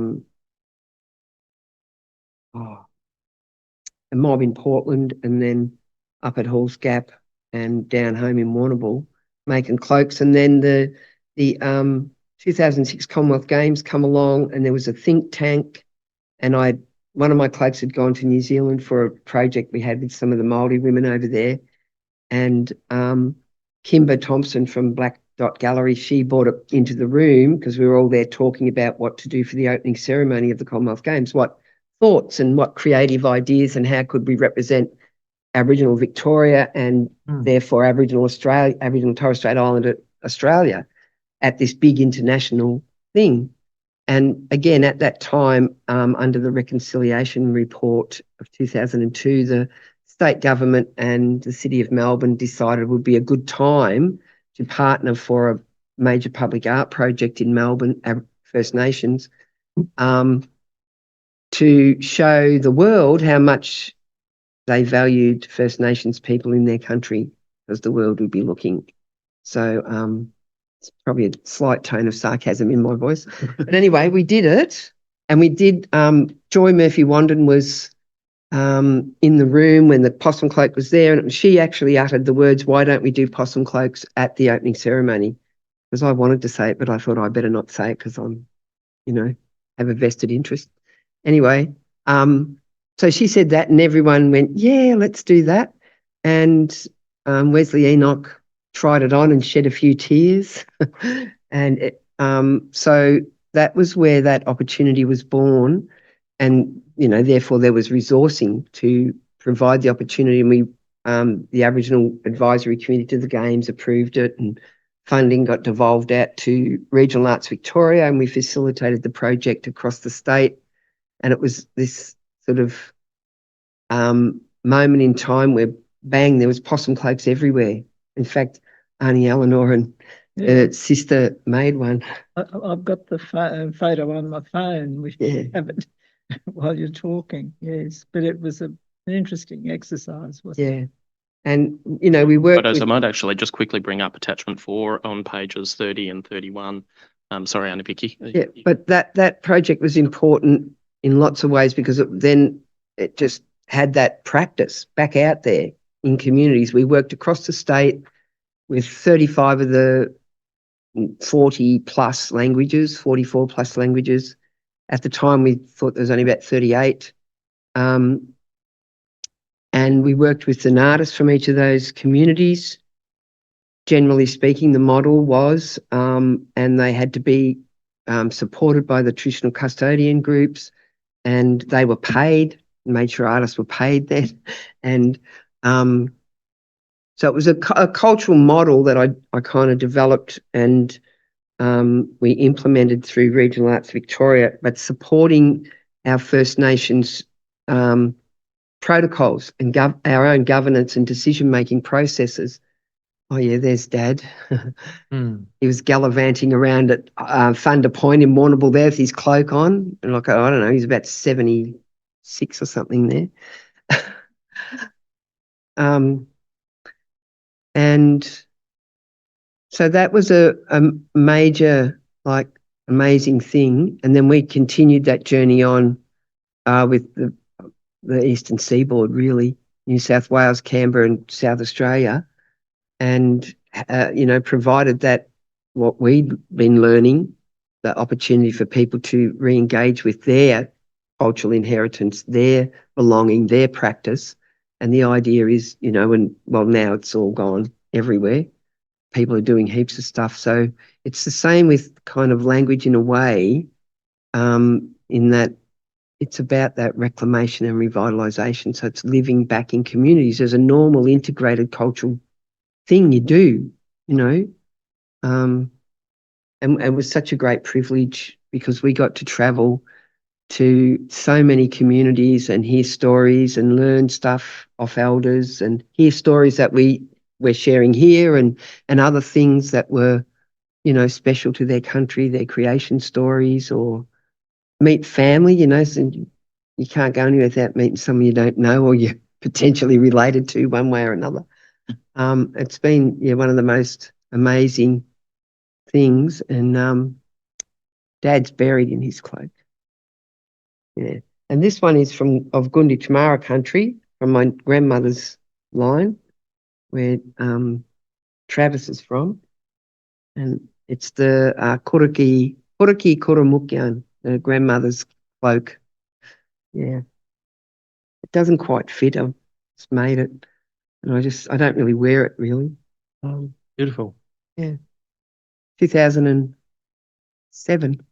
mob in Portland, and then up at Halls Gap and down home in Warrnambool, making cloaks. And then the 2006 Commonwealth Games come along, and there was a think tank, and one of my cloaks had gone to New Zealand for a project we had with some of the Māori women over there. And Kimber Thompson from Black Dot Gallery, she brought it into the room, because we were all there talking about what to do for the opening ceremony of the Commonwealth Games, what thoughts and what creative ideas, and how could we represent Aboriginal Victoria and therefore Aboriginal Australia, Aboriginal Torres Strait Islander Australia, at this big international thing. And again, at that time, under the reconciliation report of 2002, the state government and the City of Melbourne decided it would be a good time to partner for a major public art project in Melbourne, First Nations, to show the world how much they valued First Nations people in their country, because the world would be looking. So it's probably a slight tone of sarcasm in my voice. But anyway, we did it, and we did. Joy Murphy-Wandon was in the room when the possum cloak was there, and she actually uttered the words, "Why don't we do possum cloaks at the opening ceremony?" Because I wanted to say it, but I thought I better not say it, because I'm, you know, have a vested interest. Anyway, so she said that, and everyone went, yeah, let's do that. And Wesley Enoch tried it on and shed a few tears. And so that was where that opportunity was born. And, you know, therefore there was resourcing to provide the opportunity. And we, the Aboriginal Advisory Committee to the Games approved it and funding got devolved out to Regional Arts Victoria, and we facilitated the project across the state. And it was this sort of moment in time where, bang, there was possum cloaks everywhere. In fact, Aunty Eleanor and her sister made one. I've got the photo on my phone. We have it while you're talking. Yes, but it was an interesting exercise, wasn't it? Yeah. And, you know, we worked Photos, with... I might actually just quickly bring up attachment 4 on pages 30 and 31. Sorry, Aunty Vicki. Yeah, but that project was important in lots of ways because it just had that practice back out there in communities. We worked across the state with 35 of the 40 plus languages, 44 plus languages. At the time, we thought there was only about 38. And we worked with an artist from each of those communities. Generally speaking, the model was, and they had to be supported by the traditional custodian groups, and they were paid, made sure artists were paid then. And so it was a cultural model that I kind of developed and we implemented through Regional Arts Victoria, but supporting our First Nations protocols and our own governance and decision-making processes. Oh yeah, there's Dad. He was gallivanting around at Thunder Point in Warrnambool there with his cloak on. And like, I don't know, he's about 76 or something there. And so that was a major, like, amazing thing. And then we continued that journey on with the Eastern Seaboard, really, New South Wales, Canberra and South Australia. And, you know, provided that what we'd been learning, the opportunity for people to re-engage with their cultural inheritance, their belonging, their practice. And the idea is, you know, now it's all gone everywhere. People are doing heaps of stuff. So it's the same with kind of language in a way, in that it's about that reclamation and revitalisation. So it's living back in communities as a normal integrated cultural thing you do, you know. And it was such a great privilege because we got to travel to so many communities and hear stories and learn stuff off elders and hear stories that we're sharing here and other things that were, you know, special to their country, their creation stories, or meet family, you know. So you can't go anywhere without meeting someone you don't know or you're potentially related to one way or another. It's been, yeah, one of the most amazing things. And Dad's buried in his cloak. Yeah. And this one is of Gundi Tamara country, from my grandmother's line, where Travis is from. And it's the Kuriki Kurumukyan, the grandmother's cloak. Yeah. It doesn't quite fit. I've just made it. And I don't really wear it, really. Beautiful. Yeah. 2007.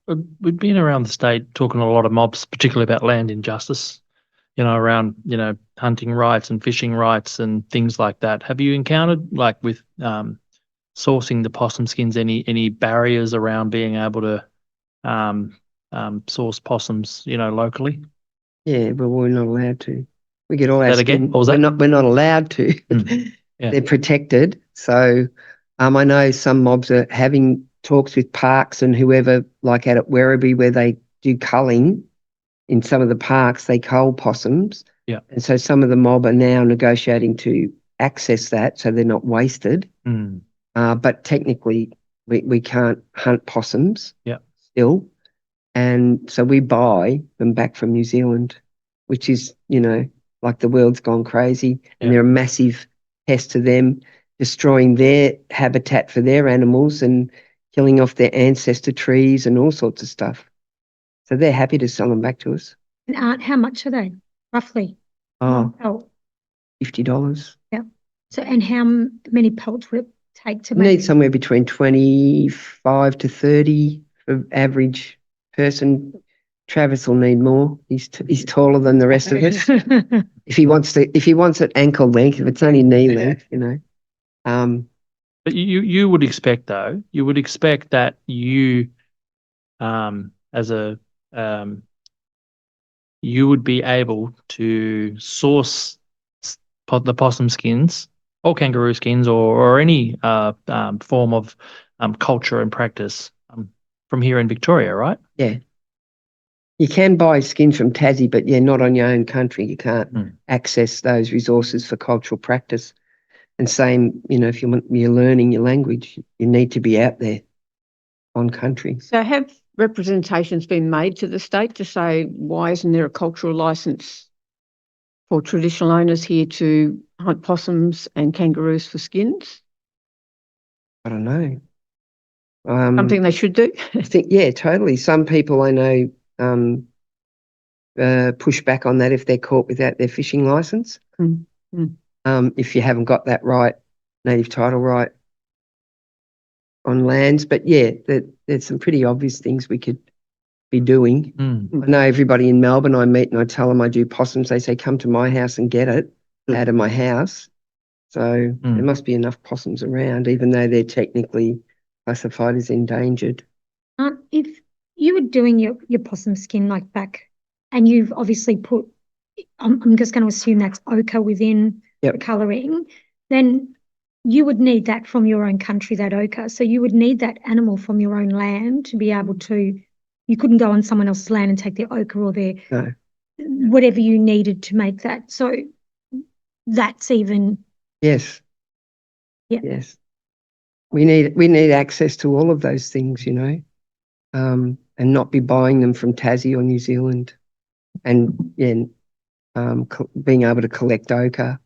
We've been around the state talking to a lot of mobs, particularly about land injustice, you know, around, you know, hunting rights and fishing rights and things like that. Have you encountered, like, with sourcing the possum skins, any barriers around being able to source possums, you know, locally? Yeah, but we're not allowed to. We get all our That again? skin. What was that? We're not allowed to. Yeah. They're protected. So I know some mobs are having talks with parks and whoever, like out at Werribee, where they do culling in some of the parks, they cull possums. Yeah. And so some of the mob are now negotiating to access that so they're not wasted. But technically we can't hunt possums still. And so we buy them back from New Zealand, which is, you know, like the world's gone crazy. And they're a massive pest to them, destroying their habitat for their animals and killing off their ancestor trees and all sorts of stuff. So they're happy to sell them back to us. And how much are they, roughly? $50. Yeah. So, and how many pelts would it take to We make? need somewhere between 25 to 30 for average person. Travis will need more. He's taller than the rest of us. If he wants it ankle length, if it's only knee length, you know. But you would expect though, you would expect that you, as a, you would be able to source the possum skins or kangaroo skins or any form of culture and practice from here in Victoria, right? Yeah. You can buy skins from Tassie, but yeah, not on your own country. You can't access those resources for cultural practice. And same, if you're learning your language, you need to be out there on country. So have representations been made to the state to say, why isn't there a cultural licence for traditional owners here to hunt possums and kangaroos for skins? I don't know. Something they should do? I think, yeah, totally. Some people I know push back on that if they're caught without their fishing licence. If you haven't got that right, native title right on lands. But yeah, there's some pretty obvious things we could be doing. I know everybody in Melbourne I meet and I tell them I do possums. They say, come to my house and get it out of my house. So there must be enough possums around, even though they're technically classified as endangered. If you were doing your possum skin like back, and you've obviously put, I'm just going to assume that's ochre within the colouring, then you would need that from your own country, that ochre. So you would need that animal from your own land to be able to, you couldn't go on someone else's land and take their ochre or their whatever you needed to make that. So that's even. Yes. Yeah. Yes. We need access to all of those things, and not be buying them from Tassie or New Zealand, and being able to collect ochre,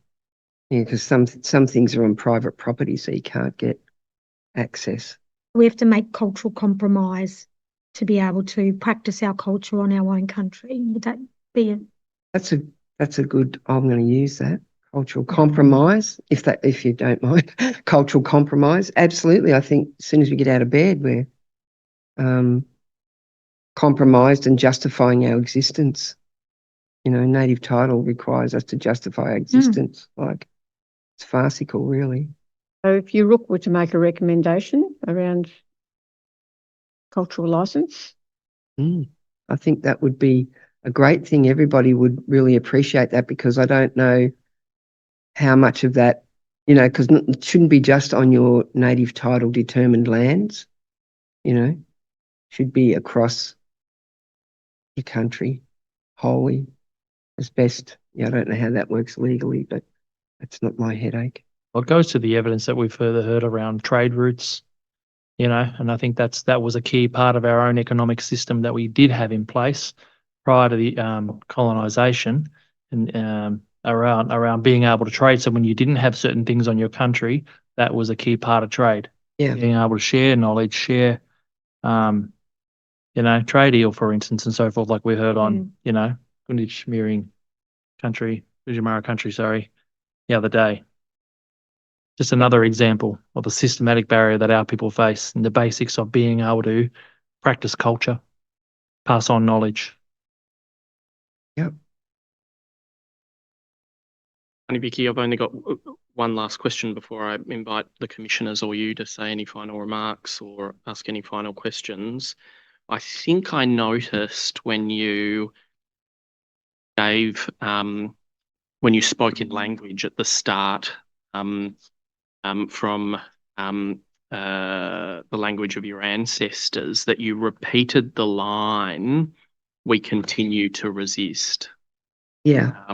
because some things are on private property, so you can't get access. We have to make cultural compromise to be able to practice our culture on our own country. Would that be it? That's a good. I'm going to use that. Cultural compromise, if you don't mind. Cultural compromise, absolutely. I think as soon as we get out of bed, we're compromised and justifying our existence. Native title requires us to justify our existence. Like, it's farcical, really. So if Yoorrook were to make a recommendation around cultural licence? I think that would be a great thing. Everybody would really appreciate that, because I don't know how much of that, because it shouldn't be just on your native title determined lands, should be across your country wholly as best. I don't know how that works legally, but that's not my headache. Well, it goes to the evidence that we've further heard around trade routes, and I think that was a key part of our own economic system that we did have in place prior to the colonisation, and around being able to trade. So when you didn't have certain things on your country, that was a key part of trade. Yeah. Being able to share knowledge, share, trade eel, for instance, and so forth, like we heard on, Gunditjmara country, the other day. Just another example of a systematic barrier that our people face in the basics of being able to practice culture, pass on knowledge. Yep. Aunty Vicki, I've only got one last question before I invite the commissioners or you to say any final remarks or ask any final questions. I think I noticed when you gave, when you spoke in language at the start, from the language of your ancestors, that you repeated the line, "We continue to resist." Yeah.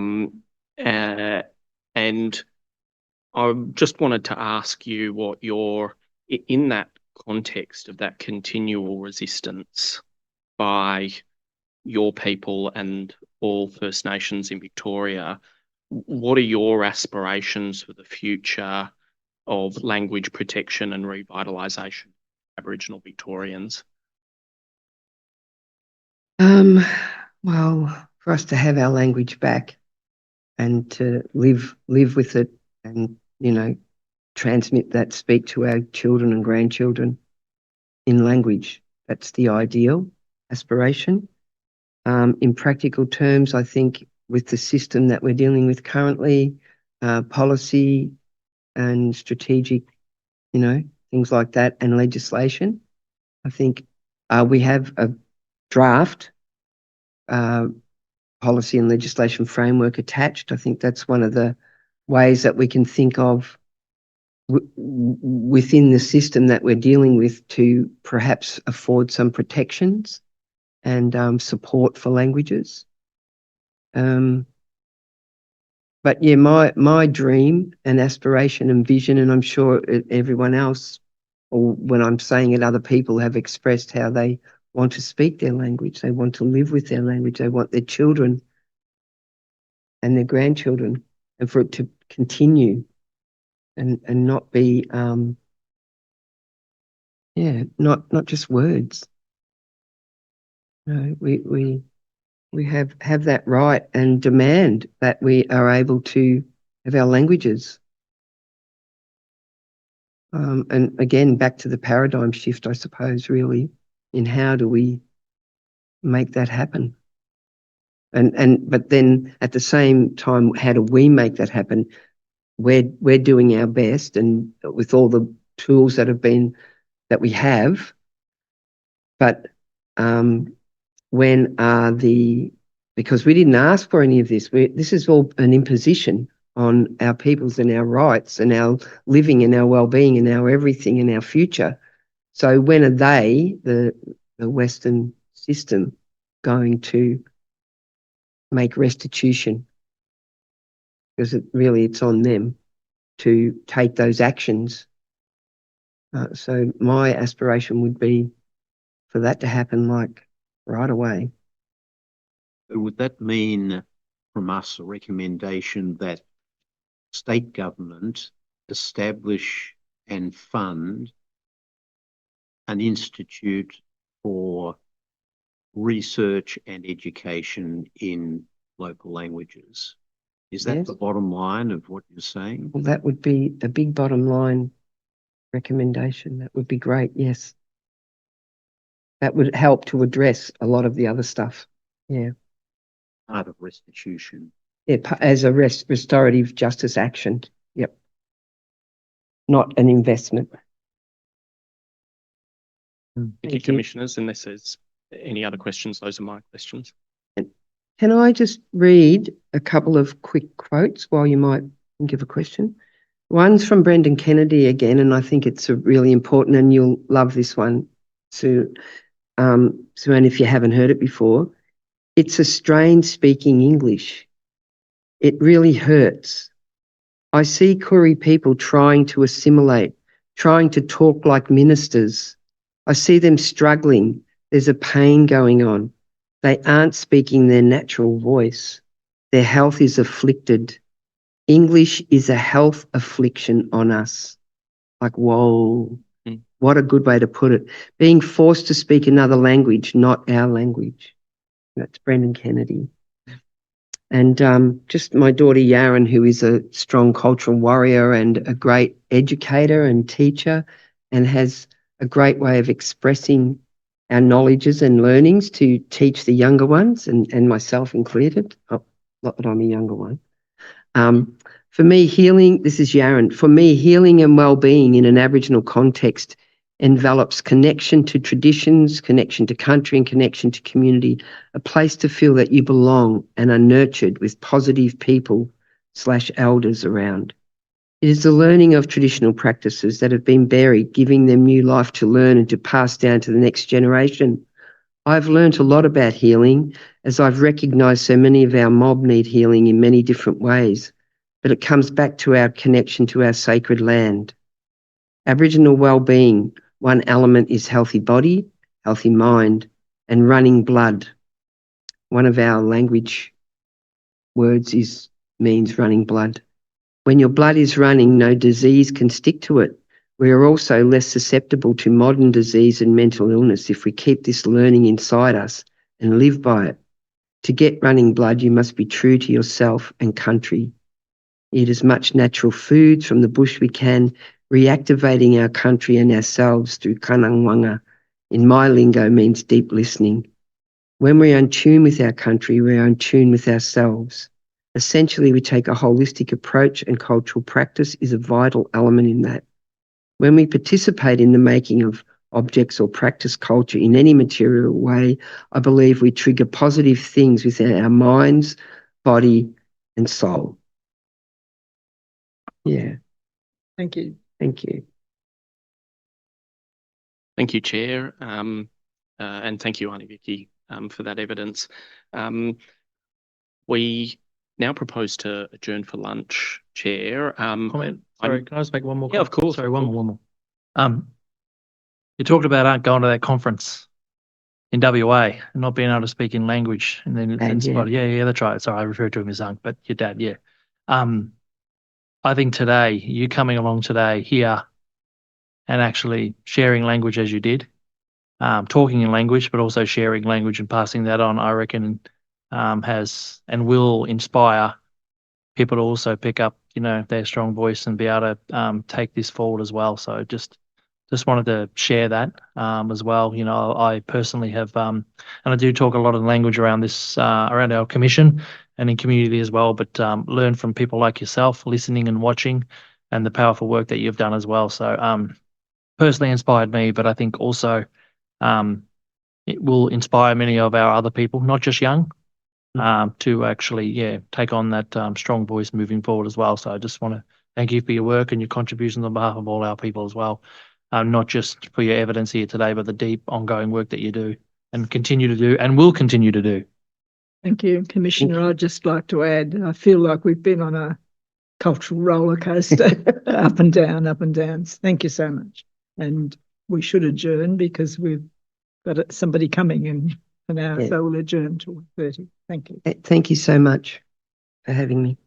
And I just wanted to ask you what in that context of that continual resistance by your people and all First Nations in Victoria, what are your aspirations for the future of language protection and revitalisation of Aboriginal Victorians? Well, for us to have our language back and to live with it and, transmit that, speak to our children and grandchildren in language, that's the ideal aspiration. In practical terms, I think with the system that we're dealing with currently, policy and strategic, you know, things like that, and legislation. I think we have a draft policy and legislation framework attached. I think that's one of the ways that we can think of within the system that we're dealing with to perhaps afford some protections and support for languages. But yeah, my dream and aspiration and vision, and I'm sure everyone else, or when I'm saying it, other people have expressed how they want to speak their language. They want to live with their language. They want their children and their grandchildren, and for it to continue and not be, not just words. No, we have that right and demand that we are able to have our languages. And again, back to the paradigm shift, I suppose, really, in how do we make that happen? But then at the same time, how do we make that happen? We're doing our best, and with all the tools that we have, but when are because we didn't ask for any of this. This is all an imposition on our peoples and our rights and our living and our well-being and our everything and our future. So when are they, the Western system, going to make restitution? Because it's on them to take those actions. So my aspiration would be for that to happen right away. Would that mean from us a recommendation that state government establish and fund an institute for research and education in local languages? Is that the bottom line of what you're saying? Well, that would be a big bottom line recommendation. That would be great, yes. That would help to address a lot of the other stuff. Yeah. Part of restitution. Yeah, as a restorative justice action. Yep. Not an investment. Thank you, Commissioners. Unless there's any other questions, those are my questions. Can I just read a couple of quick quotes while you might think of a question? One's from Brendan Kennedy again, and I think it's a really important, and you'll love this one, Suzanne, if you haven't heard it before. It's a strange speaking English. It really hurts. I see Koori people trying to assimilate, trying to talk like ministers. I see them struggling. There's a pain going on. They aren't speaking their natural voice. Their health is afflicted. English is a health affliction on us. Like, whoa, what a good way to put it. Being forced to speak another language, not our language. That's Brendan Kennedy. And just my daughter Yaren, who is a strong cultural warrior and a great educator and teacher, and has a great way of expressing our knowledges and learnings to teach the younger ones, and myself included. Oh, not that I'm a younger one. For me, healing, this is Yaren, for me, healing and well-being in an Aboriginal context envelops connection to traditions, connection to country, and connection to community, a place to feel that you belong and are nurtured with positive people/elders around. It is the learning of traditional practices that have been buried, giving them new life to learn and to pass down to the next generation. I've learnt a lot about healing, as I've recognised so many of our mob need healing in many different ways, but it comes back to our connection to our sacred land. Aboriginal well-being, one element is healthy body, healthy mind, and running blood. One of our language words means running blood. When your blood is running, no disease can stick to it. We are also less susceptible to modern disease and mental illness if we keep this learning inside us and live by it. To get running blood, you must be true to yourself and country. Eat as much natural foods from the bush we can, reactivating our country and ourselves through kanangwanga. In my lingo means deep listening. When we are in tune with our country, we are in tune with ourselves. Essentially, we take a holistic approach, and cultural practice is a vital element in that. When we participate in the making of objects or practice culture in any material way, I believe we trigger positive things within our minds, body, and soul. Yeah. Thank you. Thank you. Thank you, Chair, and thank you, Aunty Vicki, for that evidence. We now propose to adjourn for lunch, Chair. Comment. Sorry, can I just make one more? Yeah, of course. Sorry, one more. You talked about going to that conference in WA and not being able to speak in language, and then yeah, that's right. Sorry, I referred to him as Unc, but your dad, yeah. I think today, you coming along today here and actually sharing language as you did, talking in language, but also sharing language and passing that on, I reckon, has and will inspire people to also pick up, their strong voice and be able to take this forward as well. So just wanted to share that as well. I personally have, and I do talk a lot of language around this, around our commission and in community as well, but learn from people like yourself, listening and watching, and the powerful work that you've done as well. So personally inspired me, but I think also it will inspire many of our other people, not just young, to actually, take on that strong voice moving forward as well. So I just want to thank you for your work and your contributions on behalf of all our people as well. Not just for your evidence here today, but the deep ongoing work that you do and continue to do and will continue to do. Thank you, Commissioner. I'd just like to add, I feel like we've been on a cultural roller coaster, up and down, up and down. Thank you so much. And we should adjourn because we've got somebody coming in an hour, so we'll adjourn till 1:30. Thank you. Thank you so much for having me.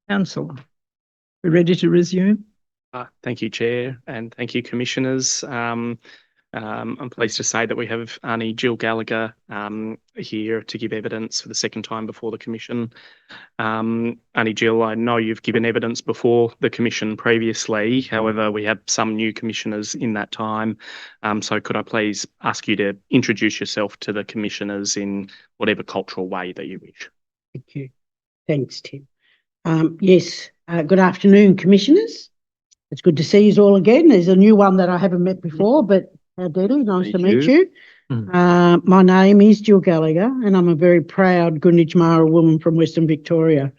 Council, we're ready to resume. Thank you, Chair, and thank you, Commissioners. I'm pleased to say that we have Aunty Jill Gallagher here to give evidence for the second time before the Commission. Aunty Jill, I know you've given evidence before the Commission previously. However, we have some new Commissioners in that time. So could I please ask you to introduce yourself to the Commissioners in whatever cultural way that you wish? Thank you. Thanks, Tim. Yes, good afternoon, Commissioners. It's good to see you all again. There's a new one that I haven't met before, but Deadly, nice to meet you. My name is Jill Gallagher, and I'm a very proud Gunditjmara woman from Western Victoria.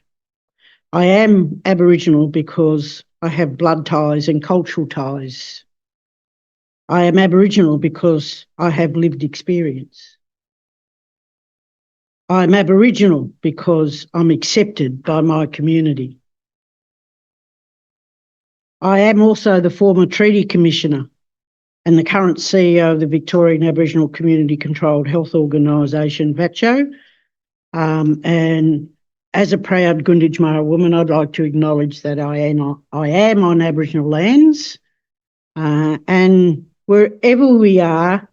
I am Aboriginal because I have blood ties and cultural ties. I am Aboriginal because I have lived experience. I'm Aboriginal because I'm accepted by my community. I am also the former Treaty Commissioner and the current CEO of the Victorian Aboriginal Community Controlled Health Organisation, VACCHO. And as a proud Gunditjmara woman, I'd like to acknowledge that I am on Aboriginal lands, and wherever we are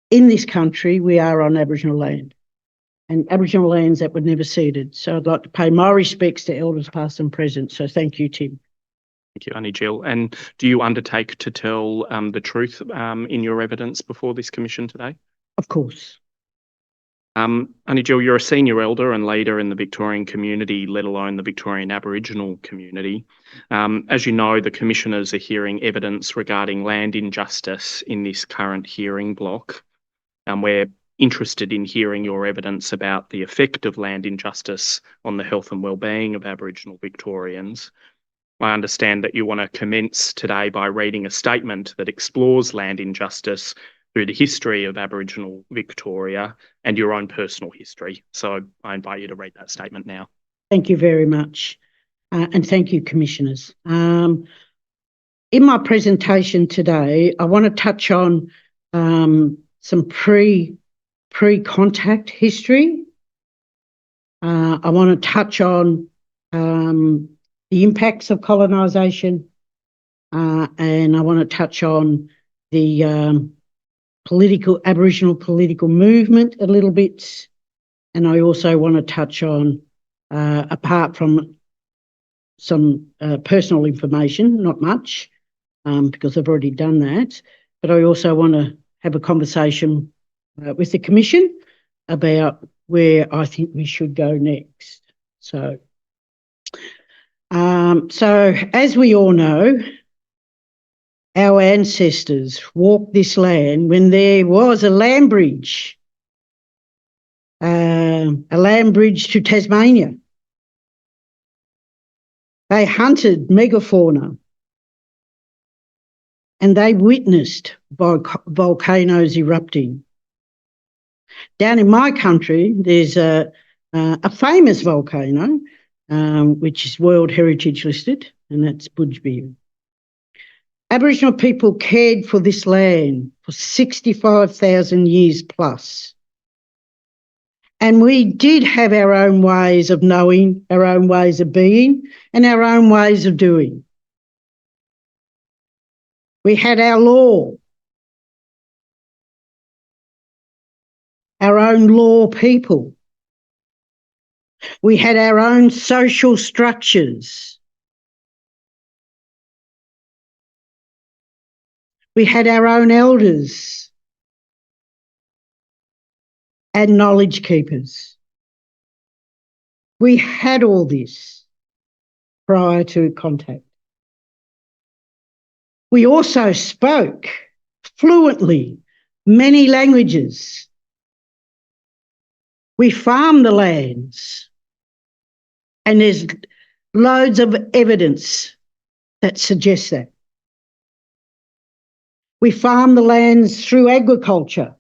in this country, we are on Aboriginal land, and Aboriginal lands that were never ceded. So I'd like to pay my respects to elders past and present. So thank you, Tim. Thank you, Aunty Jill. And do you undertake to tell the truth in your evidence before this Commission today? Of course. Aunty Jill, you're a senior elder and leader in the Victorian community, let alone the Victorian Aboriginal community. As you know, the Commissioners are hearing evidence regarding land injustice in this current hearing block. We're interested in hearing your evidence about the effect of land injustice on the health and well-being of Aboriginal Victorians. I understand that you want to commence today by reading a statement that explores land injustice through the history of Aboriginal Victoria and your own personal history. So I invite you to read that statement now. Thank you very much. And thank you, Commissioners. In my presentation today, I want to touch on some pre-contact history. I want to touch on the impacts of colonisation, and I want to touch on the Aboriginal political movement a little bit, and I also want to touch on, apart from some personal information, not much, because I've already done that, but I also want to have a conversation with the Commission about where I think we should go next. So as we all know, our ancestors walked this land when there was a land bridge to Tasmania. They hunted megafauna and they witnessed volcanoes erupting. Down in my country, there's a famous volcano, which is World Heritage listed, and that's Budgebee. Aboriginal people cared for this land for 65,000 years plus. And we did have our own ways of knowing, our own ways of being, and our own ways of doing. We had our law, our own law people. We had our own social structures. We had our own elders and knowledge keepers. We had all this prior to contact. We also spoke fluently many languages. We farmed the lands, and there's loads of evidence that suggests that. We farm the lands through agriculture,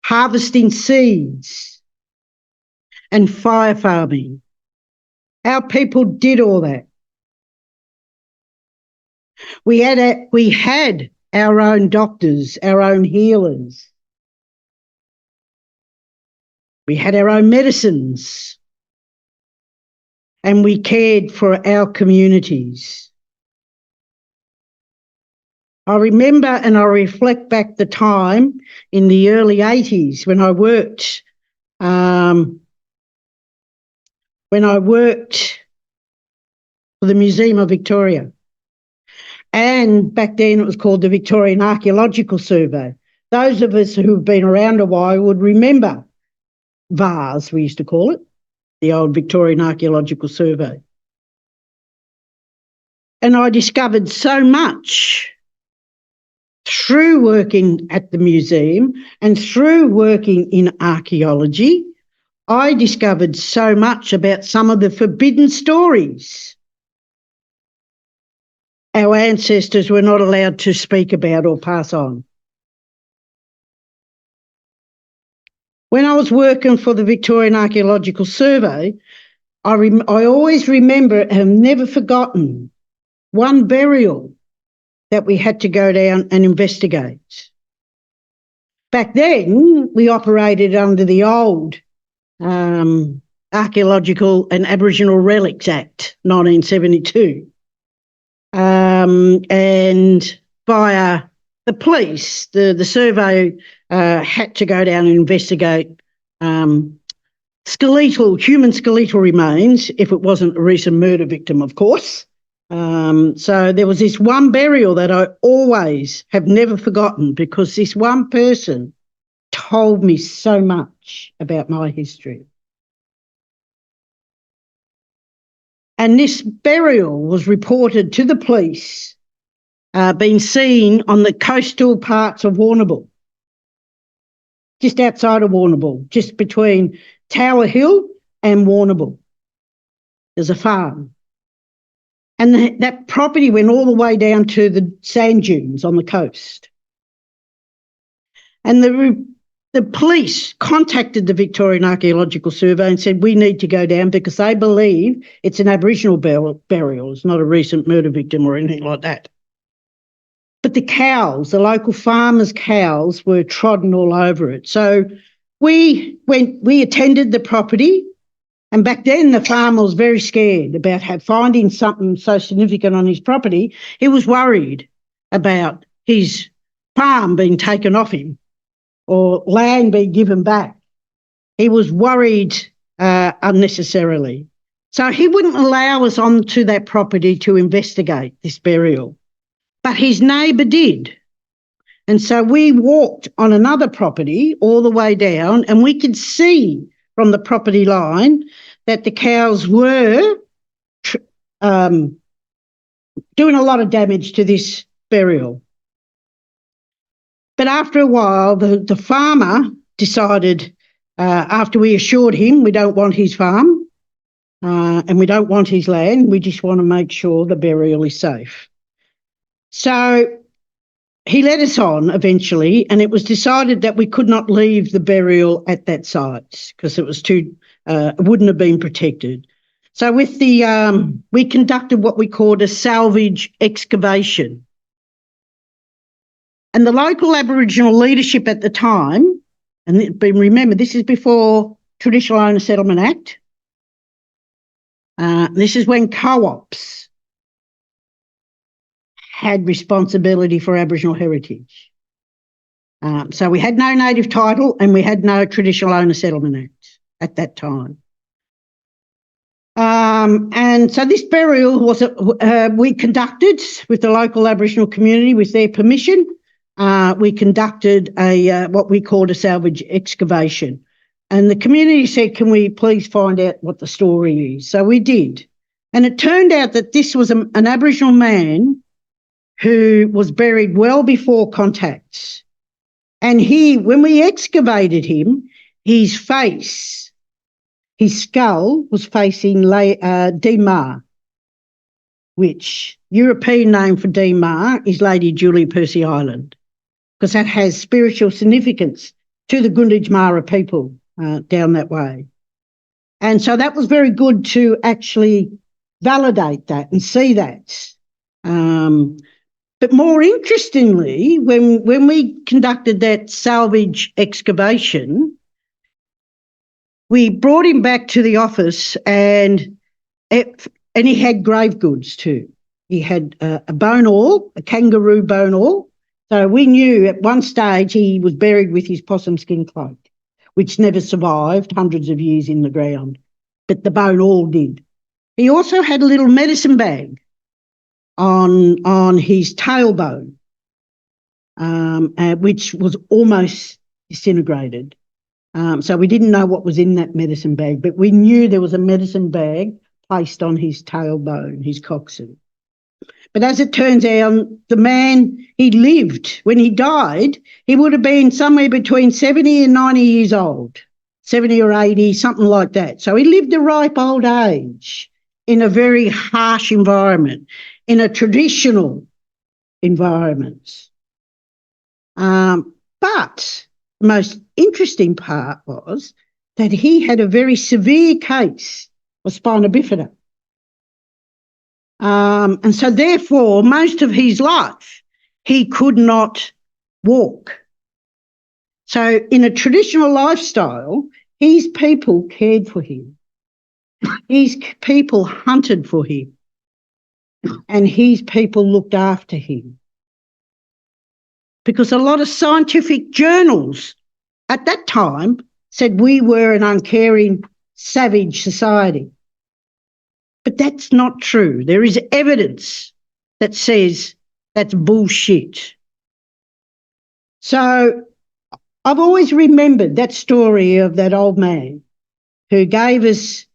harvesting seeds and fire farming. Our people did all that. We had our own doctors, our own healers. We had our own medicines. and we cared for our communities. I remember and I reflect back the time in the early 80s when I worked for the Museum of Victoria. And back then it was called the Victorian Archaeological Survey. Those of us who have been around a while would remember VARS, we used to call it, the old Victorian Archaeological Survey. And I discovered so much through working at the museum and through working in archaeology. I discovered so much about some of the forbidden stories our ancestors were not allowed to speak about or pass on. When I was working for the Victorian Archaeological Survey, I always remember and have never forgotten one burial that we had to go down and investigate. Back then, we operated under the old Archaeological and Aboriginal Relics Act, 1972. And via the police, the survey had to go down and investigate human skeletal remains, if it wasn't a recent murder victim, of course. So there was this one burial that I always have never forgotten because this one person told me so much about my history. And this burial was reported to the police, being seen on the coastal parts of Warrnambool, just outside of Warrnambool, just between Tower Hill and Warrnambool. There's a farm. And that property went all the way down to the sand dunes on the coast. And the police contacted the Victorian Archaeological Survey and said, we need to go down because they believe it's an Aboriginal burial. It's not a recent murder victim or anything like that. But the cows, the local farmers' cows, were trodden all over it. So we attended the property. And back then, the farmer was very scared about finding something so significant on his property. He was worried about his farm being taken off him or land being given back. He was worried unnecessarily. So he wouldn't allow us onto that property to investigate this burial. But his neighbour did. And so we walked on another property all the way down and we could see from the property line that the cows were doing a lot of damage to this burial. But after a while, the farmer decided, after we assured him we don't want his farm and we don't want his land, we just want to make sure the burial is safe. So he let us on eventually, and it was decided that we could not leave the burial at that site because it was it wouldn't have been protected. So with we conducted what we called a salvage excavation. And the local Aboriginal leadership at the time, and remember this is before Traditional Owner Settlement Act, this is when co-ops had responsibility for Aboriginal heritage. So we had no native title and we had no Traditional Owner Settlement Act at that time. And so this burial was we conducted with the local Aboriginal community with their permission. We conducted what we called a salvage excavation. And the community said, can we please find out what the story is? So we did. And it turned out that this was an Aboriginal man who was buried well before contacts. And when we excavated him, his face, his skull was facing Demar, which European name for Demar is Lady Julie Percy Island, because that has spiritual significance to the Gunditjmara people down that way. And so that was very good to actually validate that and see that. But more interestingly, when we conducted that salvage excavation, we brought him back to the office and And he had grave goods too. He had a bone awl, a kangaroo bone awl. So we knew at one stage he was buried with his possum skin cloak, which never survived hundreds of years in the ground, but the bone awl did. He also had a little medicine bag on his tailbone, which was almost disintegrated. So we didn't know what was in that medicine bag, but we knew there was a medicine bag placed on his tailbone, his coxswain. But as it turns out, the man, he lived. When he died, he would have been somewhere between 70 and 90 years old, 70 or 80, something like that. So he lived a ripe old age in a very harsh environment, in a traditional environment. But the most interesting part was that he had a very severe case of spina bifida. And so therefore, most of his life, he could not walk. So in a traditional lifestyle, his people cared for him. His people hunted for him. And his people looked after him. Because a lot of scientific journals at that time said we were an uncaring, savage society. But that's not true. There is evidence that says that's bullshit. So I've always remembered that story of that old man who gave us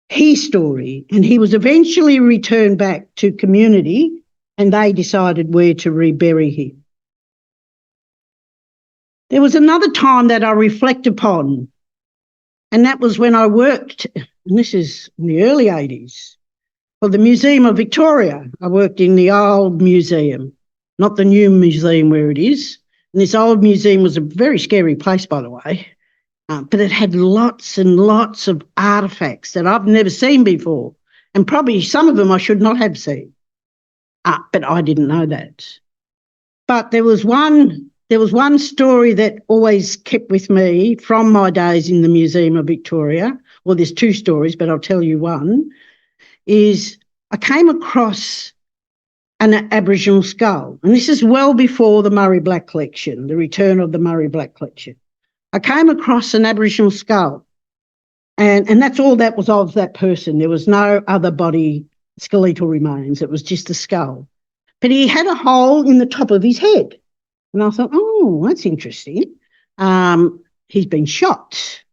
his story, and he was eventually returned back to community and they decided where to rebury him. There was another time that I reflect upon, and that was when I worked, and this is in the early 80s, for the Museum of Victoria. I worked in the old museum, not the new museum where it is. And this old museum was a very scary place, by the way, but it had lots and lots of artefacts that I've never seen before, and probably some of them I should not have seen, but I didn't know that. But there was one story that always kept with me from my days in the Museum of Victoria. Well, there's two stories, but I'll tell you one, is I came across an Aboriginal skull, and this is well before the Murray Black collection, the return of the Murray Black collection. I came across an Aboriginal skull, and that's all that was of that person. There was no other body skeletal remains. It was just a skull. But he had a hole in the top of his head. And I thought, oh, that's interesting. He's been shot.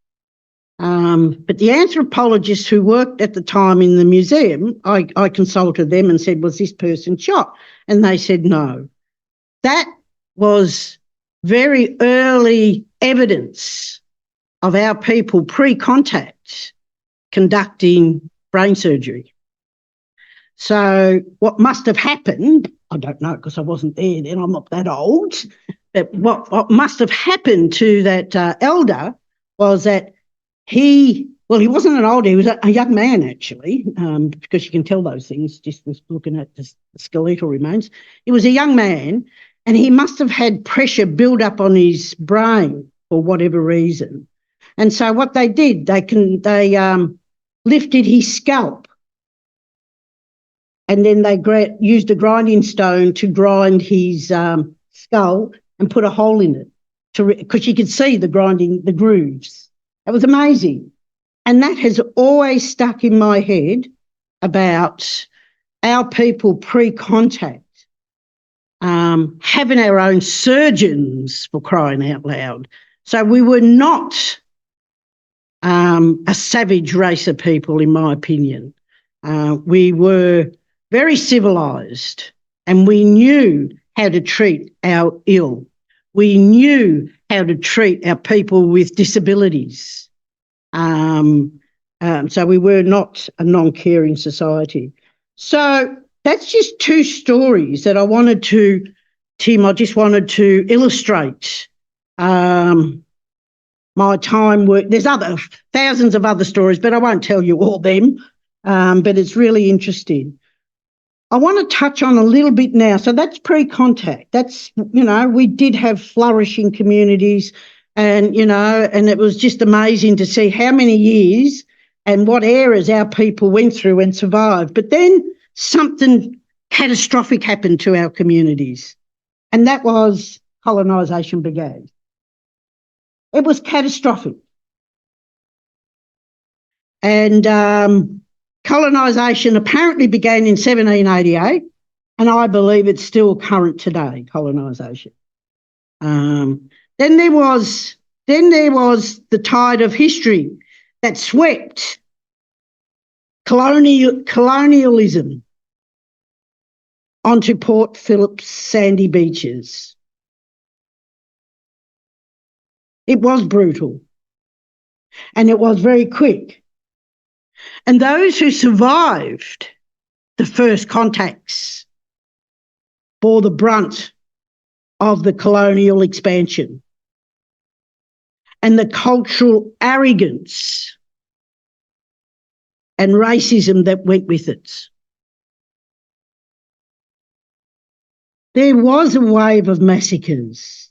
But the anthropologists who worked at the time in the museum, I consulted them and said, was this person shot? And they said no. That was very early evidence of our people pre-contact conducting brain surgery. So what must have happened, I don't know because I wasn't there then, I'm not that old, but what must have happened to that elder was that he wasn't an older, he was a young man actually, because you can tell those things just with looking at the skeletal remains. He was a young man and he must have had pressure build up on his brain for whatever reason. And so what they did, they lifted his scalp, and then they used a grinding stone to grind his skull and put a hole in it because you could see the grooves. It was amazing. And that has always stuck in my head about our people pre-contact, having our own surgeons, for crying out loud. So we were not a savage race of people, in my opinion. We were very civilised, and we knew how to treat our ill. We knew how to treat our people with disabilities. So we were not a non-caring society. So that's just two stories that I wanted to, Tim, I just wanted to illustrate my time work. There's thousands of other stories, but I won't tell you all them, but it's really interesting. I want to touch on a little bit now. So that's pre-contact. That's, we did have flourishing communities and, and it was just amazing to see how many years and what eras our people went through and survived. But then something catastrophic happened to our communities, and that was colonisation began. It was catastrophic. And colonisation apparently began in 1788, and I believe it's still current today, colonisation. Then there was the tide of history that swept colonialism onto Port Phillip's sandy beaches. It was brutal, and it was very quick. And those who survived the first contacts bore the brunt of the colonial expansion and the cultural arrogance and racism that went with it. There was a wave of massacres.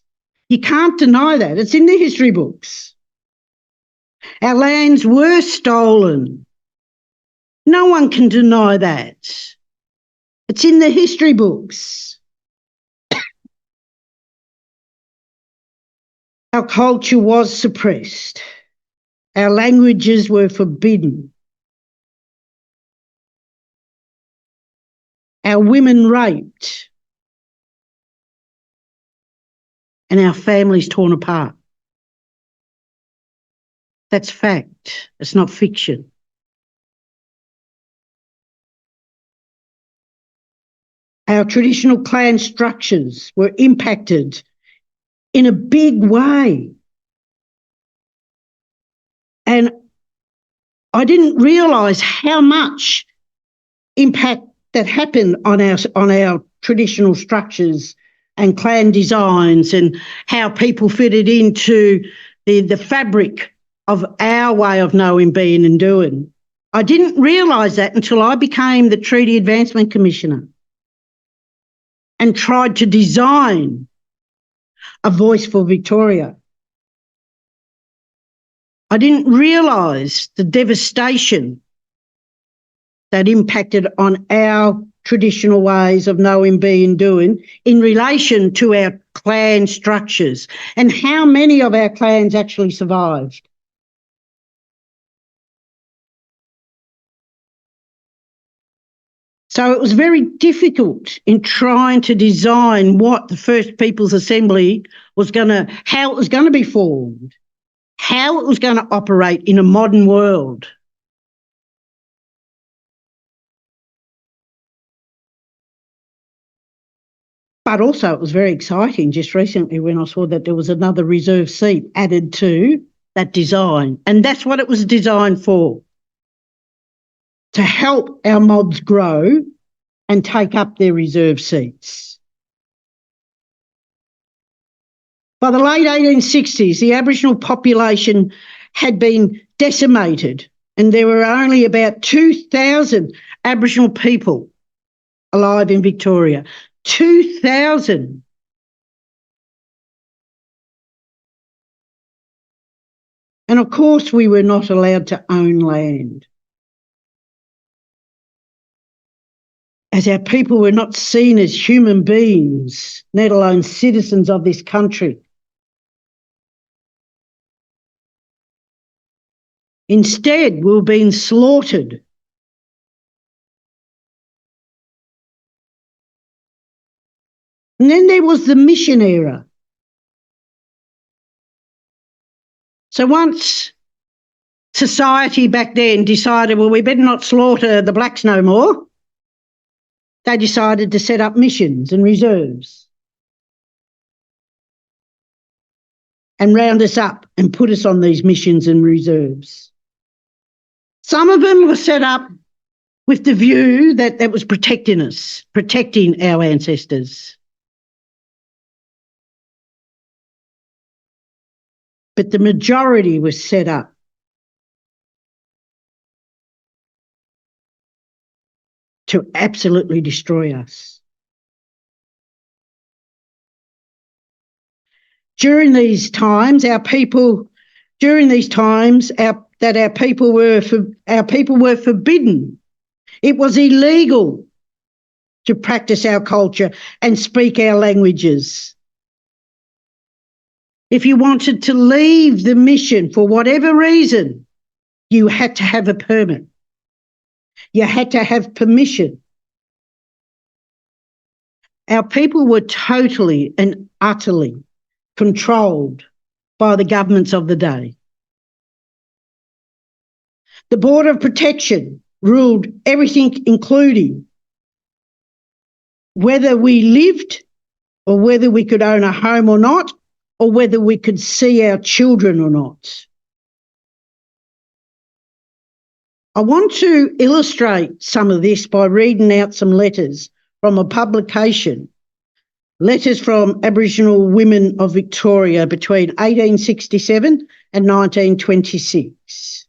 You can't deny that. It's in the history books. Our lands were stolen. No one can deny that. It's in the history books. Our culture was suppressed. Our languages were forbidden. Our women raped. And our families torn apart. That's fact. It's not fiction. Our traditional clan structures were impacted in a big way. And I didn't realise how much impact that happened on our traditional structures and clan designs, and how people fitted into the fabric of our way of knowing, being and doing. I didn't realise that until I became the Treaty Advancement Commissioner and tried to design a voice for Victoria. I didn't realise the devastation that impacted on our traditional ways of knowing, being, doing in relation to our clan structures, and how many of our clans actually survived. So it was very difficult in trying to design what the First Peoples Assembly was how it was going to be formed, how it was going to operate in a modern world. But also it was very exciting just recently when I saw that there was another reserve seat added to that design. And that's what it was designed for, to help our mods grow and take up their reserve seats. By the late 1860s, the Aboriginal population had been decimated, and there were only about 2,000 Aboriginal people alive in Victoria. 2,000. And of course we were not allowed to own land, as our people were not seen as human beings, let alone citizens of this country. Instead, we were being slaughtered. And then there was the mission era. So once society back then decided, well, we better not slaughter the blacks no more, they decided to set up missions and reserves and round us up and put us on these missions and reserves. Some of them were set up with the view that that was protecting us, protecting our ancestors. But the majority was set up to absolutely destroy us. During these times, the that our people were forbidden. It was illegal to practice our culture and speak our languages. If you wanted to leave the mission for whatever reason, you had to have a permit. You had to have permission. Our people were totally and utterly controlled by the governments of the day. The Board of Protection ruled everything, including whether we lived or whether we could own a home or not, or whether we could see our children or not. I want to illustrate some of this by reading out some letters from a publication, Letters from Aboriginal Women of Victoria between 1867 and 1926.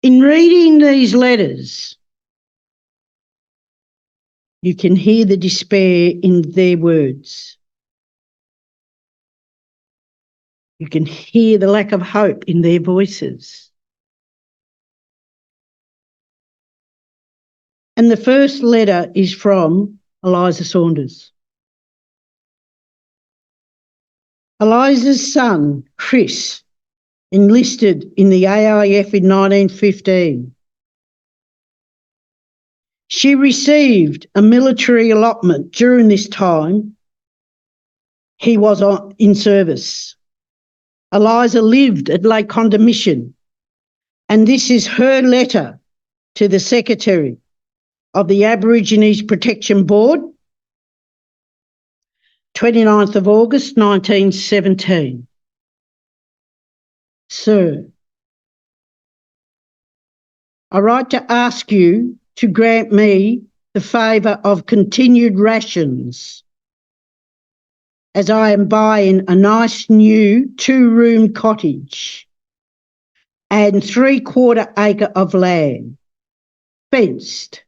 In reading these letters, you can hear the despair in their words. You can hear the lack of hope in their voices. And the first letter is from Eliza Saunders. Eliza's son, Chris, enlisted in the AIF in 1915. She received a military allotment during this time. He was in service. Eliza lived at Lake Conda Mission, and this is her letter to the Secretary of the Aborigines Protection Board, 29th of August 1917. Sir, I write to ask you to grant me the favour of continued rations, as I am buying a nice new 2-room cottage and 3/4 acre of land, fenced,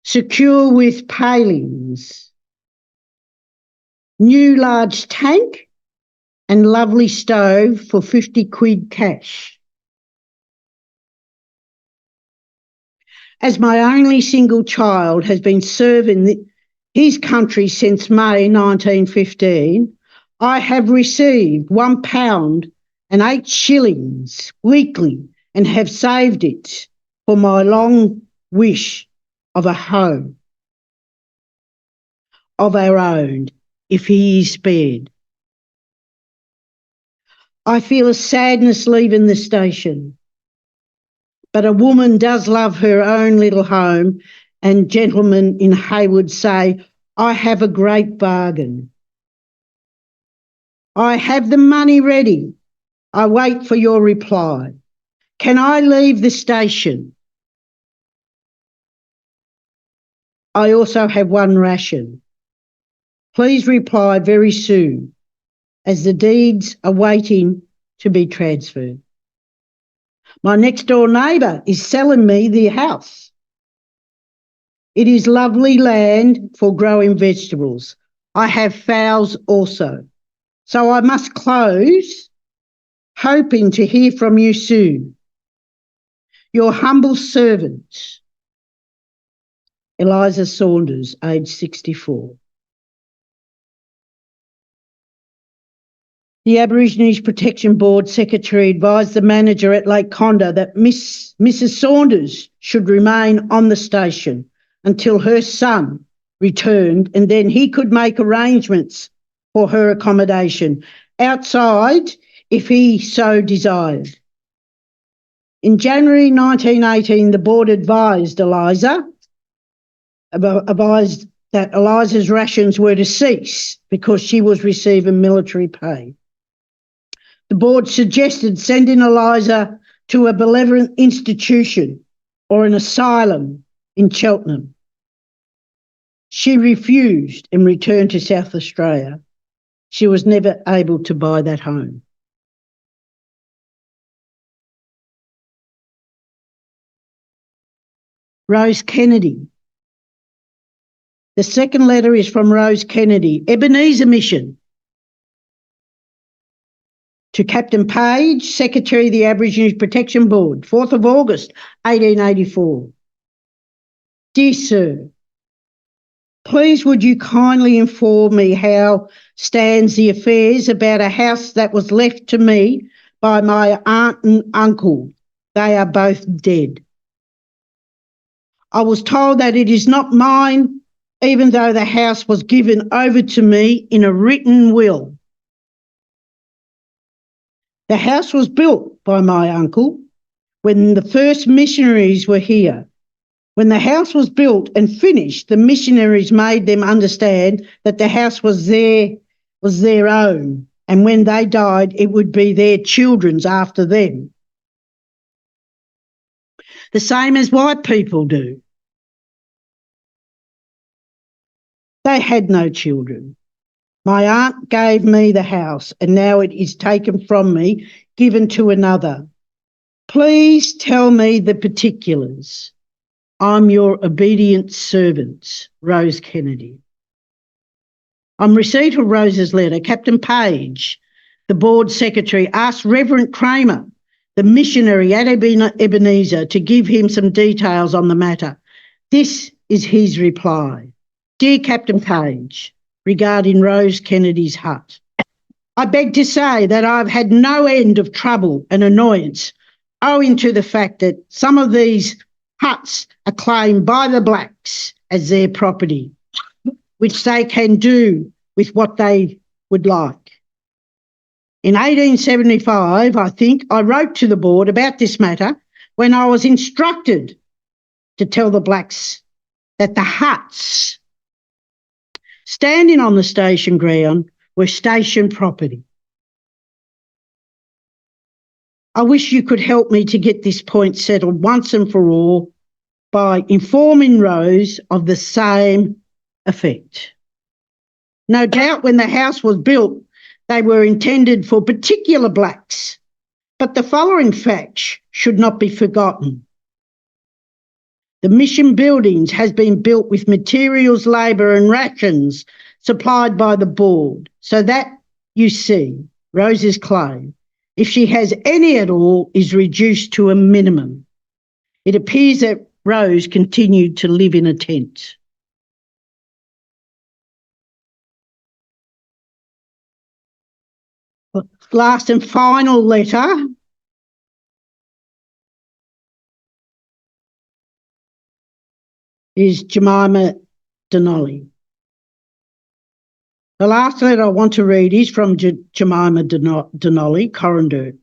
secure with palings, new large tank and lovely stove for 50 quid cash. As my only single child has been serving his country since May 1915, I have received £1 and 8 shillings weekly and have saved it for my long wish of a home of our own, if he is spared. I feel a sadness leaving the station, but a woman does love her own little home, and gentlemen in Haywood say, I have a great bargain. I have the money ready. I wait for your reply. Can I leave the station? I also have 1 ration. Please reply very soon, as the deeds are waiting to be transferred. My next door neighbour is selling me the house. It is lovely land for growing vegetables. I have fowls also. So I must close, hoping to hear from you soon. Your humble servant, Eliza Saunders, aged 64. The Aborigines Protection Board Secretary advised the manager at Lake Conda that Mrs. Saunders should remain on the station until her son returned, and then he could make arrangements for her accommodation outside if he so desired. In January 1918, the board advised that Eliza's rations were to cease because she was receiving military pay. The board suggested sending Eliza to a benevolent institution or an asylum in Cheltenham. She refused and returned to South Australia. She was never able to buy that home. Rose Kennedy. The second letter is from Rose Kennedy, Ebenezer Mission. To Captain Page, Secretary of the Aborigines Protection Board, 4th of August, 1884. Dear Sir, please would you kindly inform me how stands the affairs about a house that was left to me by my aunt and uncle. They are both dead. I was told that it is not mine, even though the house was given over to me in a written will. The house was built by my uncle when the first missionaries were here. When the house was built and finished, the missionaries made them understand that the house was their own, and when they died, it would be their children's after them. The same as white people do. They had no children. My aunt gave me the house, and now it is taken from me, given to another. Please tell me the particulars. I'm your obedient servant, Rose Kennedy. On receipt of Rose's letter, Captain Page, the board secretary, asked Reverend Kramer, the missionary at Ebenezer, to give him some details on the matter. This is his reply. Dear Captain Page, regarding Rose Kennedy's hut, I beg to say that I've had no end of trouble and annoyance owing to the fact that some of these huts are claimed by the blacks as their property, which they can do with what they would like. In 1875, I think, I wrote to the board about this matter when I was instructed to tell the blacks that the huts standing on the station ground were station property. I wish you could help me to get this point settled once and for all by informing Rose of the same effect. No doubt when the house was built, they were intended for particular blacks, but the following facts should not be forgotten. The mission buildings has been built with materials, labour and rations supplied by the board, so that, you see, Rose's claim, if she has any at all, is reduced to a minimum. It appears that Rose continued to live in a tent. Last and final letter is Jemima Donnelly. The last letter I want to read is from Jemima Donnelly, Corranderk,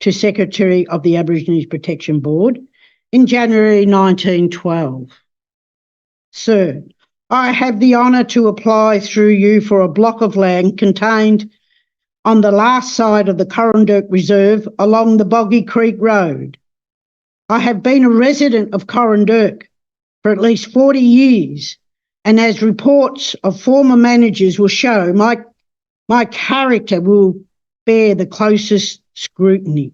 to Secretary of the Aborigines Protection Board in January 1912. Sir, I have the honour to apply through you for a block of land contained on the last side of the Corranderk Reserve along the Boggy Creek Road. I have been a resident of Corranderk for at least 40 years, and as reports of former managers will show, my character will bear the closest scrutiny.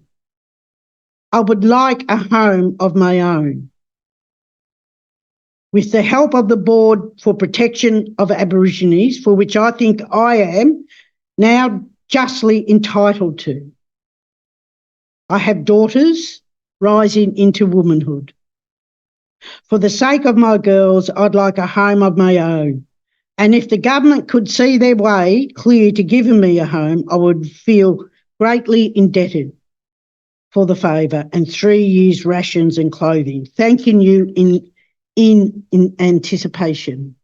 I would like a home of my own. With the help of the Board for Protection of Aborigines, for which I think I am now justly entitled to. I have daughters rising into womanhood. For the sake of my girls, I'd like a home of my own. And if the government could see their way clear to giving me a home, I would feel greatly indebted for the favour and 3 years' rations and clothing. Thanking you in anticipation.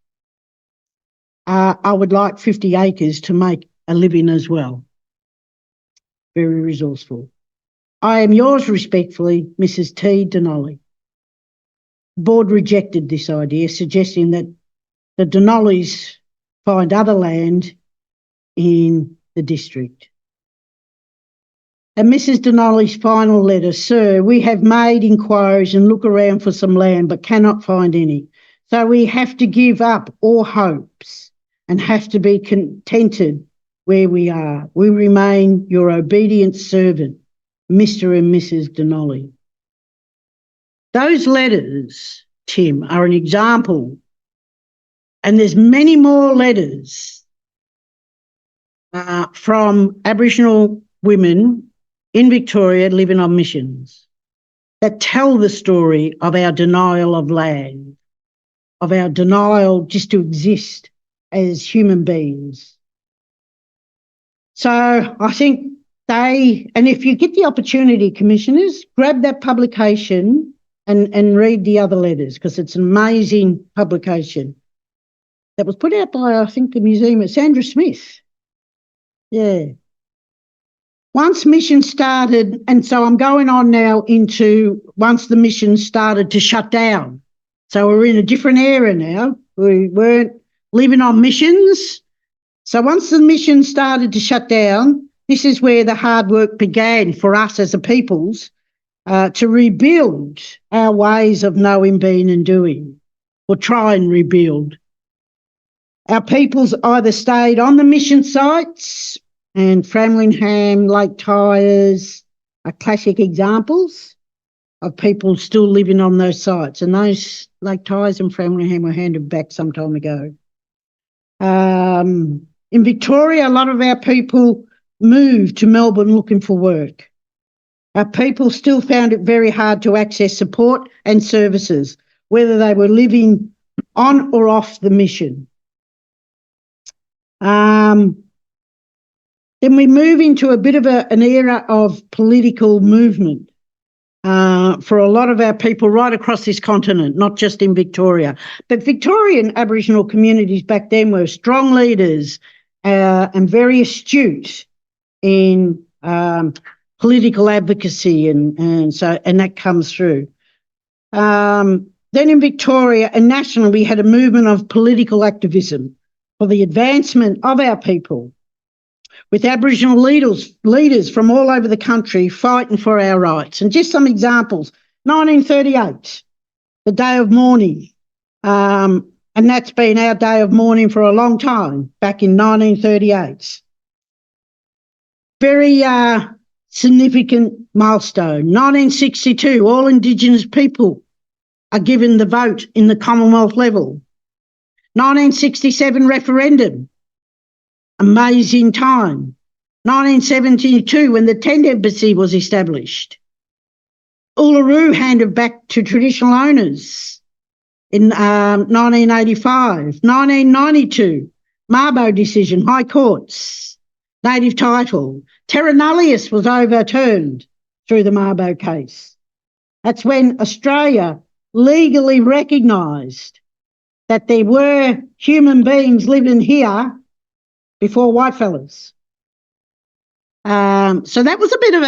I would like 50 acres to make a living as well. Very resourceful. I am yours respectfully, Mrs. T. Donnelly. The board rejected this idea, suggesting that the Donnellys find other land in the district. And Mrs. Donnelly's final letter, Sir, we have made inquiries and look around for some land but cannot find any. So we have to give up all hopes and have to be contented where we are. We remain your obedient servant, Mr. and Mrs. Donnelly. Those letters, Tim, are an example, and there's many more letters from Aboriginal women in Victoria living on missions that tell the story of our denial of land, of our denial just to exist as human beings. So I think and if you get the opportunity, Commissioners, grab that publication and read the other letters, because it's an amazing publication that was put out by, I think, the museum at Sandra Smith. Yeah. Once mission started, and so I'm going on now into once the mission started to shut down. So we're in a different era now. We weren't living on missions. So once the mission started to shut down, this is where the hard work began for us as a peoples to rebuild our ways of knowing, being and doing, or try and rebuild. Our peoples either stayed on the mission sites, and Framlingham, Lake Tyers are classic examples of people still living on those sites, and those Lake Tyers and Framlingham were handed back some time ago. In Victoria, a lot of our people moved to Melbourne looking for work. Our people still found it very hard to access support and services, whether they were living on or off the mission. Then we move into a bit of an era of political movement for a lot of our people right across this continent, not just in Victoria. But Victorian Aboriginal communities back then were strong leaders and very astute in political advocacy, and that comes through. Then in Victoria and nationally, we had a movement of political activism for the advancement of our people, with Aboriginal leaders from all over the country fighting for our rights. And just some examples: 1938, the Day of Mourning, and that's been our day of mourning for a long time, back in 1938. Very significant milestone. 1962, all Indigenous people are given the vote in the Commonwealth level. 1967 referendum, amazing time. 1972, when the Tent Embassy was established. Uluru handed back to traditional owners in 1985. 1992, Mabo decision, High Courts, native title. Terra nullius was overturned through the Mabo case. That's when Australia legally recognised that there were human beings living here before whitefellas. So that was a bit of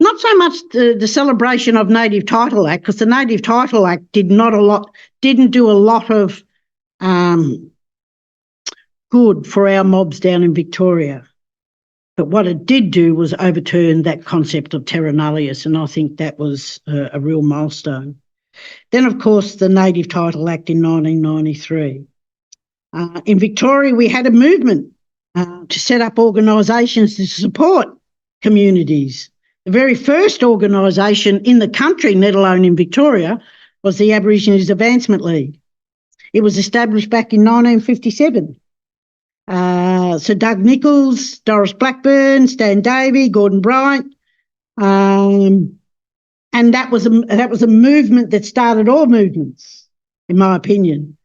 not so much the celebration of Native Title Act, because the Native Title Act didn't do a lot of good for our mobs down in Victoria. But what it did do was overturn that concept of terra nullius, and I think that was a real milestone. Then, of course, the Native Title Act in 1993. In Victoria, we had a movement to set up organisations to support communities. The very first organisation in the country, let alone in Victoria, was the Aborigines Advancement League. It was established back in 1957. So Doug Nichols, Doris Blackburn, Stan Davey, Gordon Bryant, and that was a movement that started all movements, in my opinion.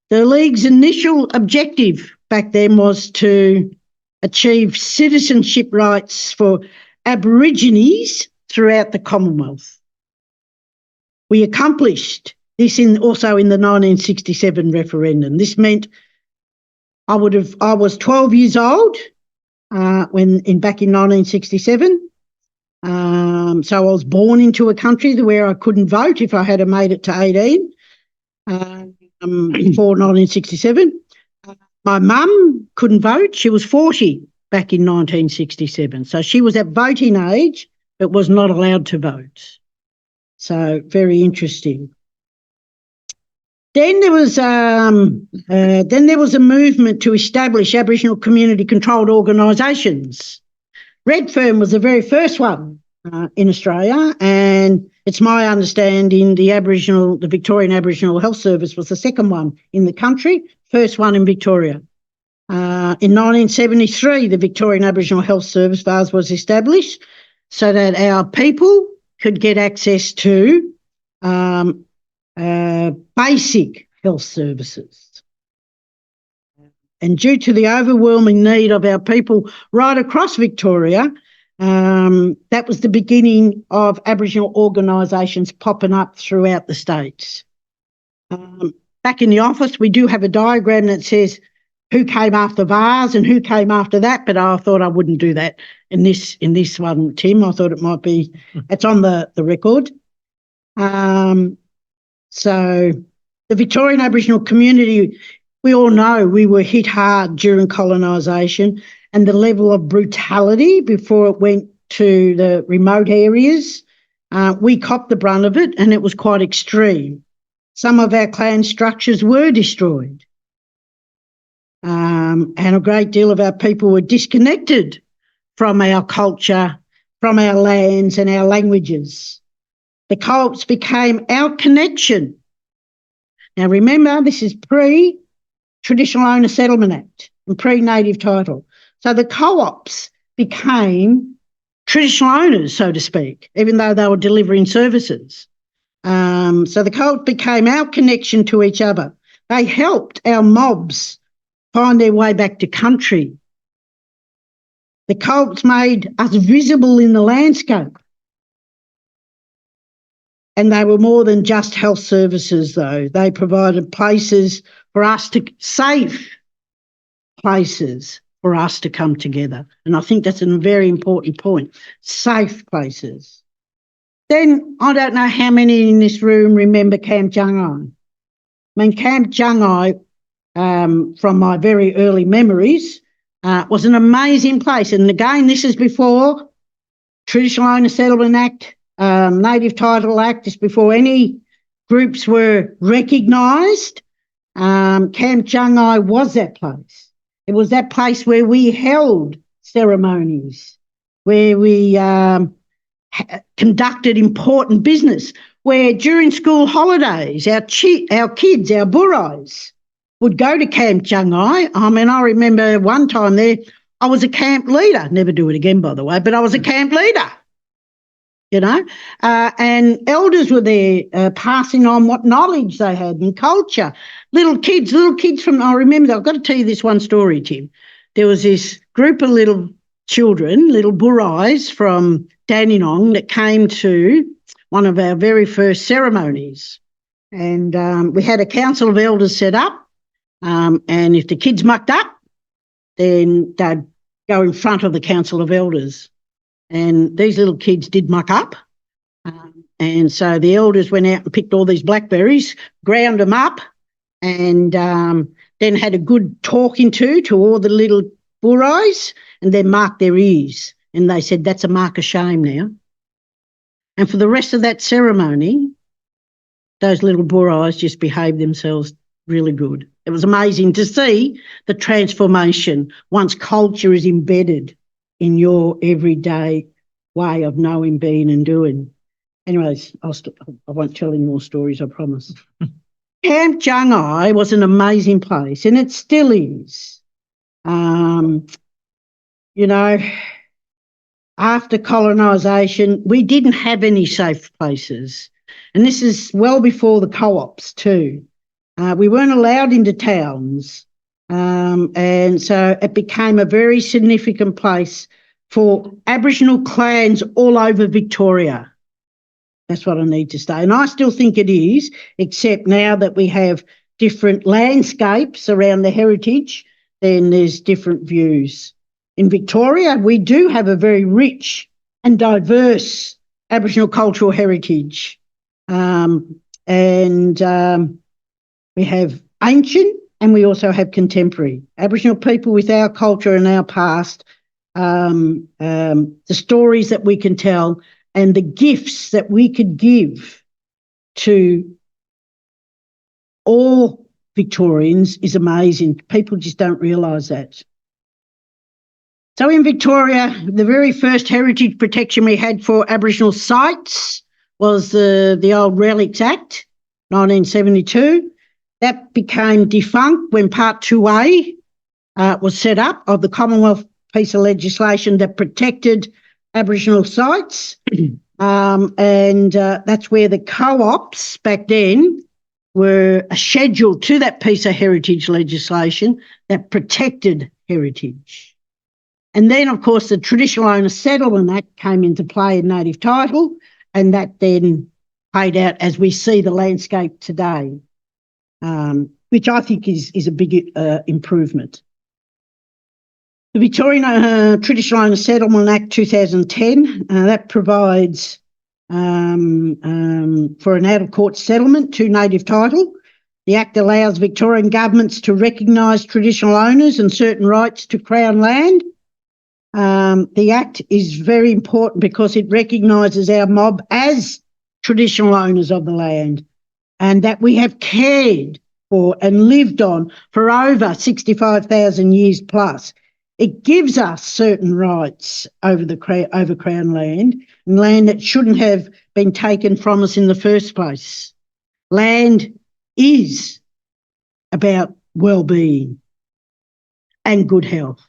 The League's initial objective back then was to achieve citizenship rights for Aborigines throughout the Commonwealth. We accomplished this also in the 1967 referendum. This meant I was 12 years old back in 1967. So I was born into a country where I couldn't vote if I had made it to 18 before 1967. My mum couldn't vote. She was 40 back in 1967. So she was at voting age but was not allowed to vote. So very interesting. Then there was a movement to establish Aboriginal community-controlled organisations. Redfern was the very first one in Australia, and it's my understanding the Victorian Aboriginal Health Service was the second one in the country, first one in Victoria. In 1973, the Victorian Aboriginal Health Service, VAS, was established so that our people could get access to basic health services. And due to the overwhelming need of our people right across Victoria, that was the beginning of Aboriginal organisations popping up throughout the states. Back in the office, we do have a diagram that says who came after VAS and who came after that, but I thought I wouldn't do that in this one, Tim. I thought it might be, it's on the record. So the Victorian Aboriginal community, we all know we were hit hard during colonisation, and the level of brutality before it went to the remote areas, we copped the brunt of it, and it was quite extreme. Some of our clan structures were destroyed, and a great deal of our people were disconnected from our culture, from our lands and our languages. The co-ops became our connection. Now remember, this is pre-Traditional Owner Settlement Act and pre-native title. So the co-ops became traditional owners, so to speak, even though they were delivering services. So the co-ops became our connection to each other. They helped our mobs find their way back to country. The co-ops made us visible in the landscape. And they were more than just health services, though. They provided places for us to, safe places for us to come together. And I think that's a very important point, safe places. Then I don't know how many in this room remember Camp Jungai. I mean, Camp Jungai, from my very early memories, was an amazing place. And again, this is before Traditional Owner Settlement Act, Native Title Act, just before any groups were recognised. Camp Jungai was that place. It was that place where we held ceremonies, where we conducted important business, where during school holidays, our kids, our burais, would go to Camp Jungai. I mean, I remember one time there, I was a camp leader. Never do it again, by the way, but I was a camp leader. You know, and elders were there passing on what knowledge they had and culture. Little kids from, I remember, I've got to tell you this one story, Tim. There was this group of little children, little burais from Dandenong that came to one of our very first ceremonies. And we had a council of elders set up, and if the kids mucked up, then they'd go in front of the council of elders. And these little kids did muck up. And so the elders went out and picked all these blackberries, ground them up, and then had a good talking to all the little burais, and then marked their ears. And they said, that's a mark of shame now. And for the rest of that ceremony, those little burais just behaved themselves really good. It was amazing to see the transformation once culture is embedded in your everyday way of knowing, being and doing. Anyways, I won't tell any more stories, I promise. Camp Jungai was an amazing place, and it still is. You know, after colonisation, we didn't have any safe places. And this is well before the co-ops too. We weren't allowed into towns. And so it became a very significant place for Aboriginal clans all over Victoria. That's what I need to say. And I still think it is, except now that we have different landscapes around the heritage, then there's different views. In Victoria, we do have a very rich and diverse Aboriginal cultural heritage. We have ancient, and we also have contemporary. Aboriginal people with our culture and our past, the stories that we can tell and the gifts that we could give to all Victorians is amazing. People just don't realise that. So in Victoria, the very first heritage protection we had for Aboriginal sites was the old Relics Act, 1972. That became defunct when Part 2A was set up of the Commonwealth piece of legislation that protected Aboriginal sites. That's where the co-ops back then were scheduled to that piece of heritage legislation that protected heritage. And then, of course, the Traditional Owner Settlement Act came into play in native title, and that then played out as we see the landscape today, which I think is a big improvement. The Victorian Traditional Owner Settlement Act 2010, that provides for an out-of-court settlement to native title. The Act allows Victorian governments to recognise traditional owners and certain rights to Crown land. The Act is very important because it recognises our mob as traditional owners of the land, and that we have cared for and lived on for over 65,000 years plus. It gives us certain rights over Crown land, and land that shouldn't have been taken from us in the first place. Land is about well-being and good health.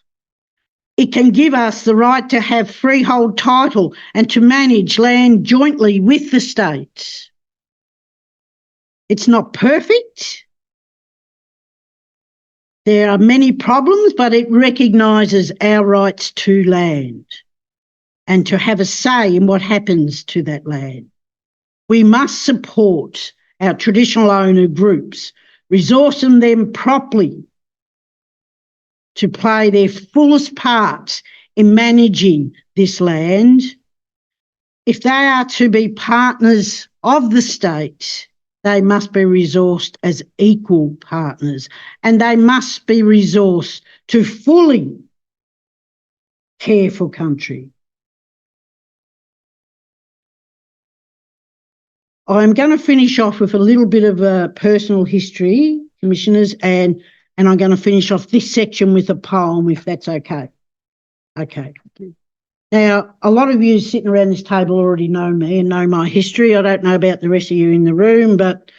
It can give us the right to have freehold title and to manage land jointly with the state. It's not perfect. There are many problems, but it recognises our rights to land and to have a say in what happens to that land. We must support our traditional owner groups, resourcing them properly to play their fullest part in managing this land. If they are to be partners of the state, they must be resourced as equal partners, and they must be resourced to fully care for country. I'm going to finish off with a little bit of a personal history, Commissioners, and I'm going to finish off this section with a poem, if that's okay. Okay. Now, a lot of you sitting around this table already know me and know my history. I don't know about the rest of you in the room, but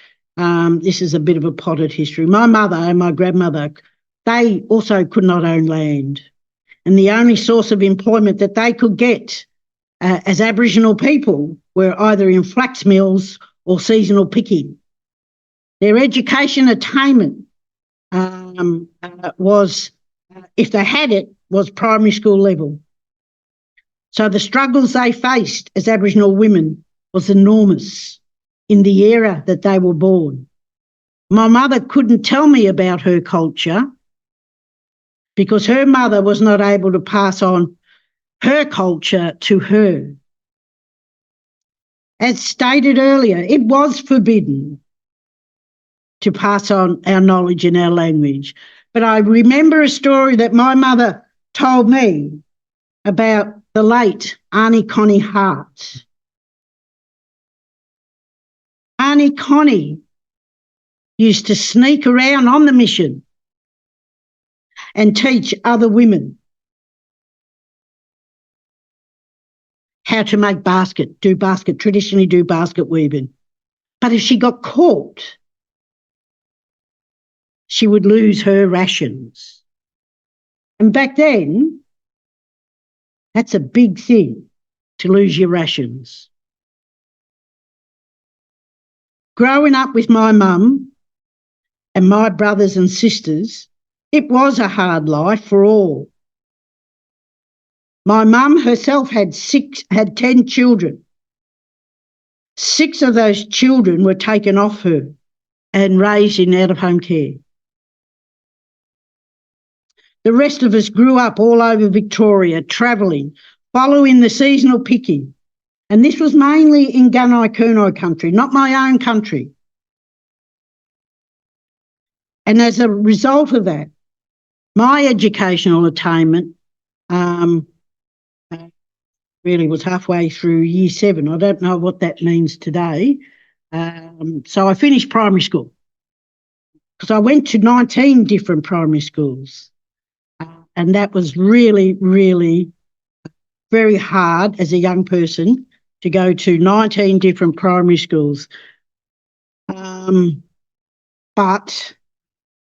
this is a bit of a potted history. My mother and my grandmother, they also could not own land. And the only source of employment that they could get as Aboriginal people were either in flax mills or seasonal picking. Their education attainment was, if they had it, was primary school level. So the struggles they faced as Aboriginal women was enormous in the era that they were born. My mother couldn't tell me about her culture because her mother was not able to pass on her culture to her. As stated earlier, it was forbidden to pass on our knowledge and our language. But I remember a story that my mother told me about the late Aunty Connie Hart. Aunty Connie used to sneak around on the mission and teach other women how to make traditionally do basket weaving. But if she got caught, she would lose her rations. And back then, that's a big thing, to lose your rations. Growing up with my mum and my brothers and sisters, it was a hard life for all. My mum herself had 10 children. 6 of those children were taken off her and raised in out-of-home care. The rest of us grew up all over Victoria, travelling, following the seasonal picking. And this was mainly in Gunai-Kurnai country, not my own country. And as a result of that, my educational attainment really was halfway through year 7. I don't know what that means today. So I finished primary school because I went to 19 different primary schools. And that was really, really very hard as a young person to go to 19 different primary schools. But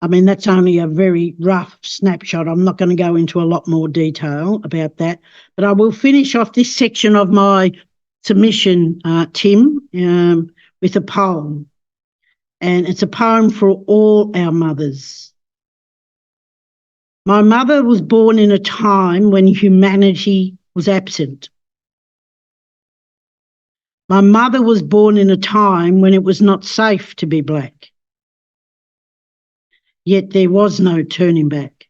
I mean, that's only a very rough snapshot. I'm not going to go into a lot more detail about that, but I will finish off this section of my submission, Tim, with a poem. And it's a poem for all our mothers. My mother was born in a time when humanity was absent. My mother was born in a time when it was not safe to be black. Yet there was no turning back.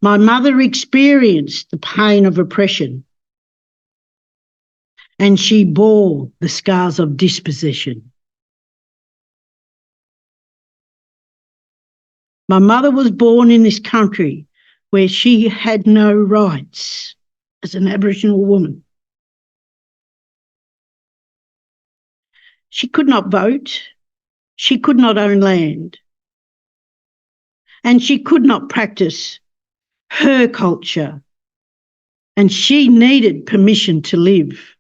My mother experienced the pain of oppression, and she bore the scars of dispossession. My mother was born in this country where she had no rights as an Aboriginal woman. She could not vote. She could not own land, and she could not practice her culture, and she needed permission to live.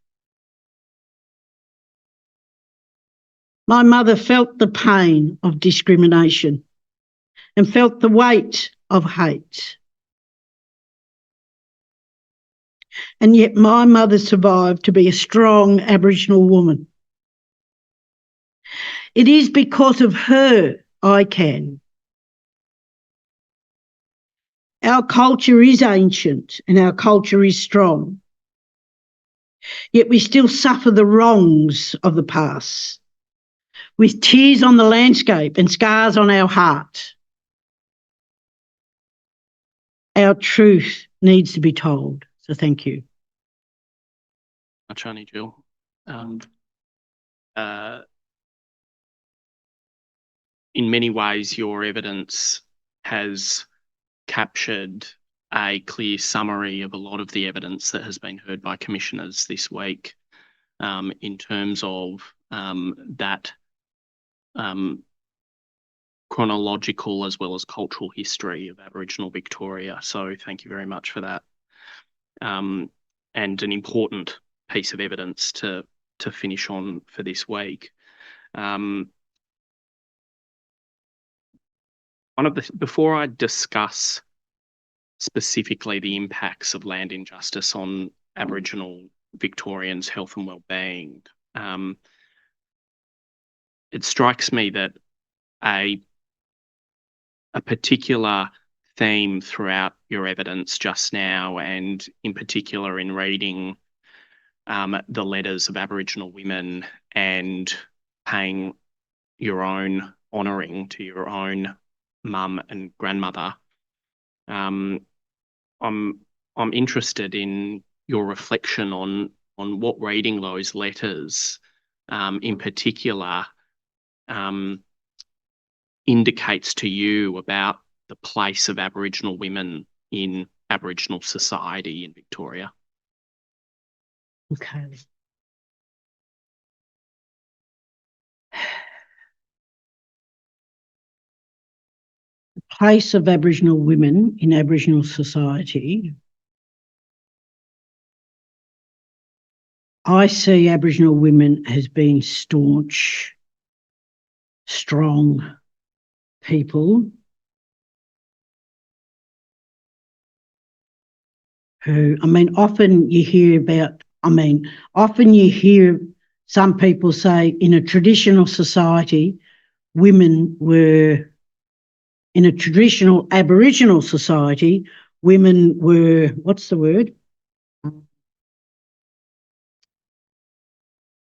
My mother felt the pain of discrimination and felt the weight of hate. And yet my mother survived to be a strong Aboriginal woman. It is because of her I can. Our culture is ancient and our culture is strong, yet we still suffer the wrongs of the past, with tears on the landscape and scars on our heart. Our truth needs to be told. So thank you. Aunty Jill. In many ways, your evidence has captured a clear summary of a lot of the evidence that has been heard by commissioners this week, in terms of that chronological as well as cultural history of Aboriginal Victoria. So thank you very much for that. And an important piece of evidence to finish on for this week. Before I discuss specifically the impacts of land injustice on Aboriginal Victorians' health and well-being, it strikes me that a particular theme throughout your evidence just now, and in particular in reading the letters of Aboriginal women and paying your own honouring to your own mum and grandmother, I'm interested in your reflection on what reading those letters in particular indicates to you about the place of Aboriginal women in Aboriginal society in Victoria. Okay. The place of Aboriginal women in Aboriginal society. I see Aboriginal women as being staunch, strong people who, often you hear some people say in a traditional society, in a traditional Aboriginal society, women were, what's the word?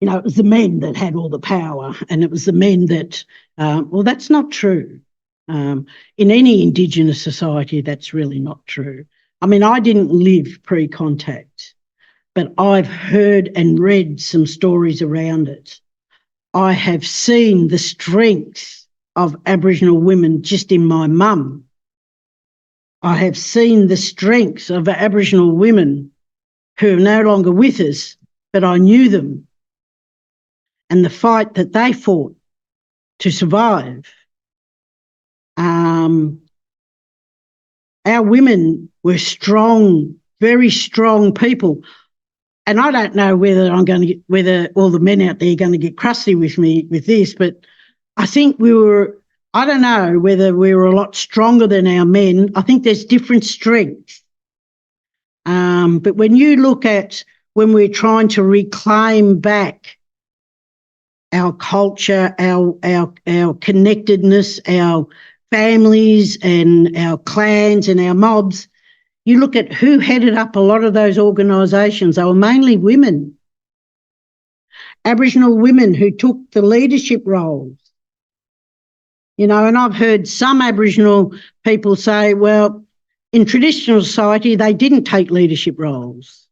It was the men that had all the power, and it was the men that, well, that's not true. In any Indigenous society, that's really not true. I didn't live pre-contact, but I've heard and read some stories around it. I have seen the strength of Aboriginal women just in my mum. I have seen the strength of Aboriginal women who are no longer with us, but I knew them, and the fight that they fought to survive. Our women were strong, very strong people. And I don't know whether all the men out there are going to get crusty with me with this, but I think I don't know whether we were a lot stronger than our men. I think there's different strengths. But when you look at when we're trying to reclaim back our culture, our connectedness, our families and our clans and our mobs, you look at who headed up a lot of those organisations. They were mainly women, Aboriginal women who took the leadership roles. You know, and I've heard some Aboriginal people say, well, in traditional society, they didn't take leadership roles.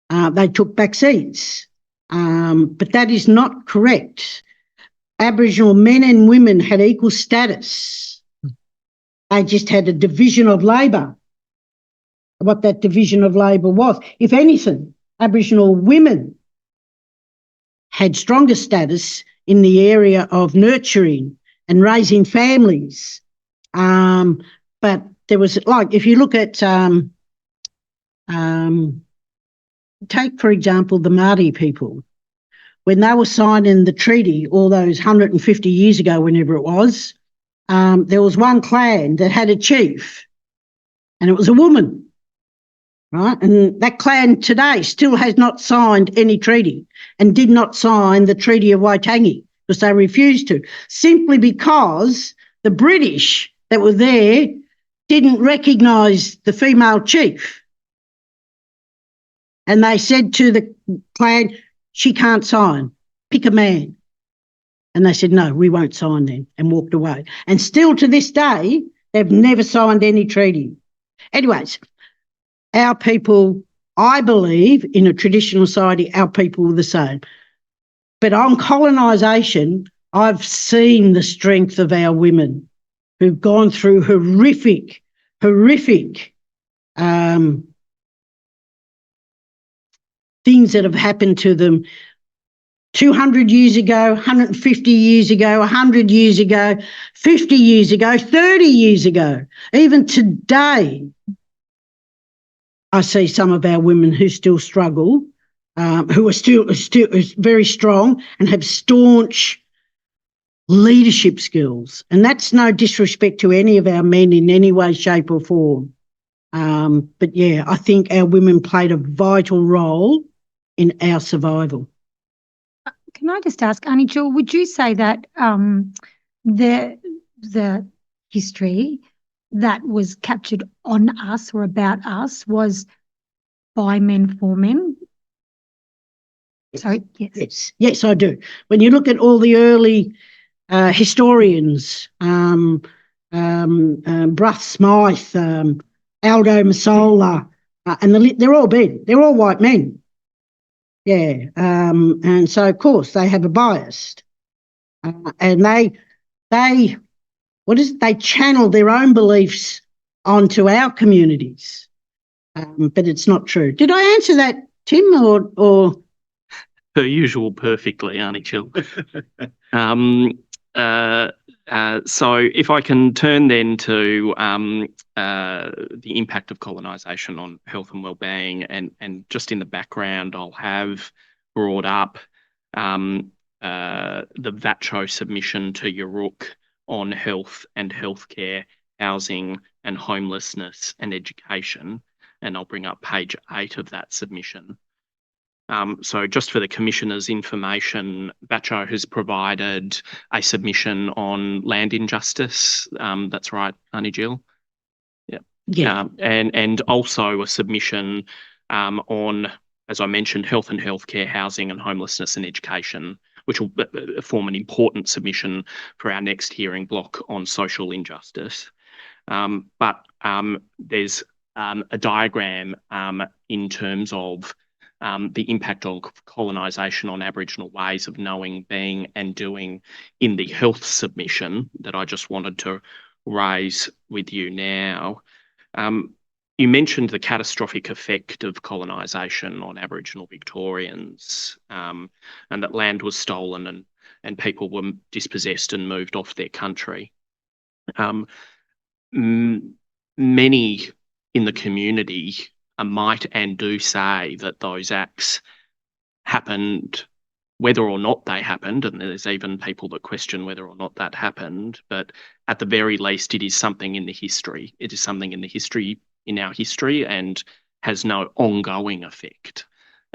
They took back seats. But that is not correct. Aboriginal men and women had equal status. They just had a division of labour. What that division of labour was. If anything, Aboriginal women had stronger status in the area of nurturing and raising families. But there was, like, if you look at, take, for example, the Māori people. When they were signing the treaty all those 150 years ago, whenever it was, there was one clan that had a chief, and it was a woman, right? And that clan today still has not signed any treaty and did not sign the Treaty of Waitangi because they refused to, simply because the British that were there didn't recognise the female chief. And they said to the clan, she can't sign, pick a man. And they said, no, we won't sign then, and walked away. And still to this day, they've never signed any treaty. Anyways, our people, I believe, in a traditional society, our people were the same. But on colonisation, I've seen the strength of our women who've gone through horrific things that have happened to them 200 years ago, 150 years ago, 100 years ago, 50 years ago, 30 years ago. Even today, I see some of our women who still struggle, who are still very strong and have staunch leadership skills. And that's no disrespect to any of our men in any way, shape or form. But yeah, I think our women played a vital role in our survival. Can I just ask, Aunty Jill, would you say that the history that was captured on us or about us was by men for men? Sorry, yes. Yes, I do. When you look at all the early historians, Bruff Smythe, Aldo Masola, and they're all men. They're all white men. Yeah, and so of course they have a bias, and they channel their own beliefs onto our communities, but it's not true. Did I answer that, Tim, or? Per usual, perfectly, Aunty Jill. So if I can turn then to the impact of colonisation on health and wellbeing, and just in the background, I'll have brought up the VACCHO submission to Yoorrook on health and healthcare, housing and homelessness and education, and I'll bring up page 8 of that submission. So just for the Commissioner's information, VACCHO has provided a submission on land injustice. That's right, Aunty Jill? Yeah. And also a submission on, as I mentioned, health and healthcare, housing and homelessness and education, which will form an important submission for our next hearing block on social injustice. But there's a diagram in terms of the impact of colonisation on Aboriginal ways of knowing, being and doing in the health submission that I just wanted to raise with you now. You mentioned the catastrophic effect of colonisation on Aboriginal Victorians, and that land was stolen and people were dispossessed and moved off their country. Many in the community might and do say that those acts happened whether or not they happened, and there's even people that question whether or not that happened, but at the very least, it is something in the history. It is something in the history, in our history, and has no ongoing effect.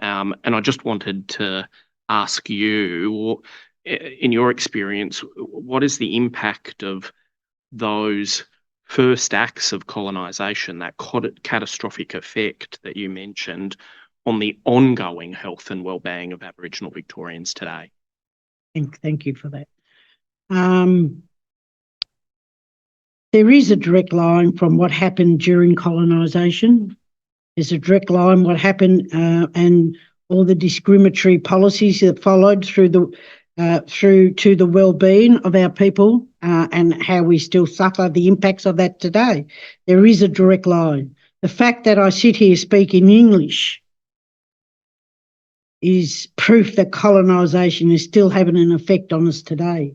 And I just wanted to ask you, in your experience, what is the impact of those first acts of colonisation, that catastrophic effect that you mentioned, on the ongoing health and well-being of Aboriginal Victorians today? Thank you for that. There is a direct line from what happened during colonisation. There's a direct line what happened and all the discriminatory policies that followed through to the well-being of our people and how we still suffer the impacts of that today. There is a direct line. The fact that I sit here speaking English is proof that colonisation is still having an effect on us today.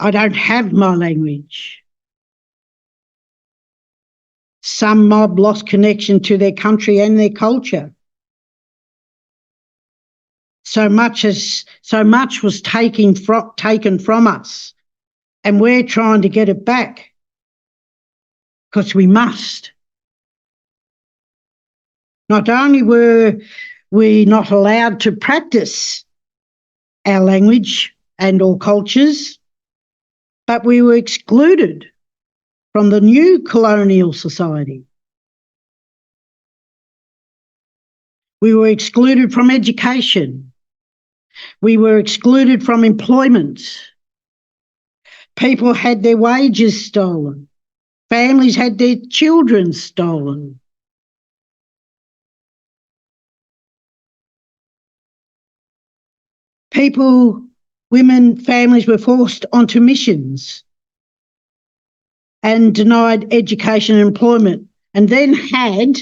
I don't have my language. Some mob lost connection to their country and their culture. So much was taken from us, and we're trying to get it back because we must. Not only were we not allowed to practice our language and all cultures, but we were excluded from the new colonial society. We were excluded from education. We were excluded from employment. People had their wages stolen. Families had their children stolen. People, women, families were forced onto missions and denied education and employment, and then had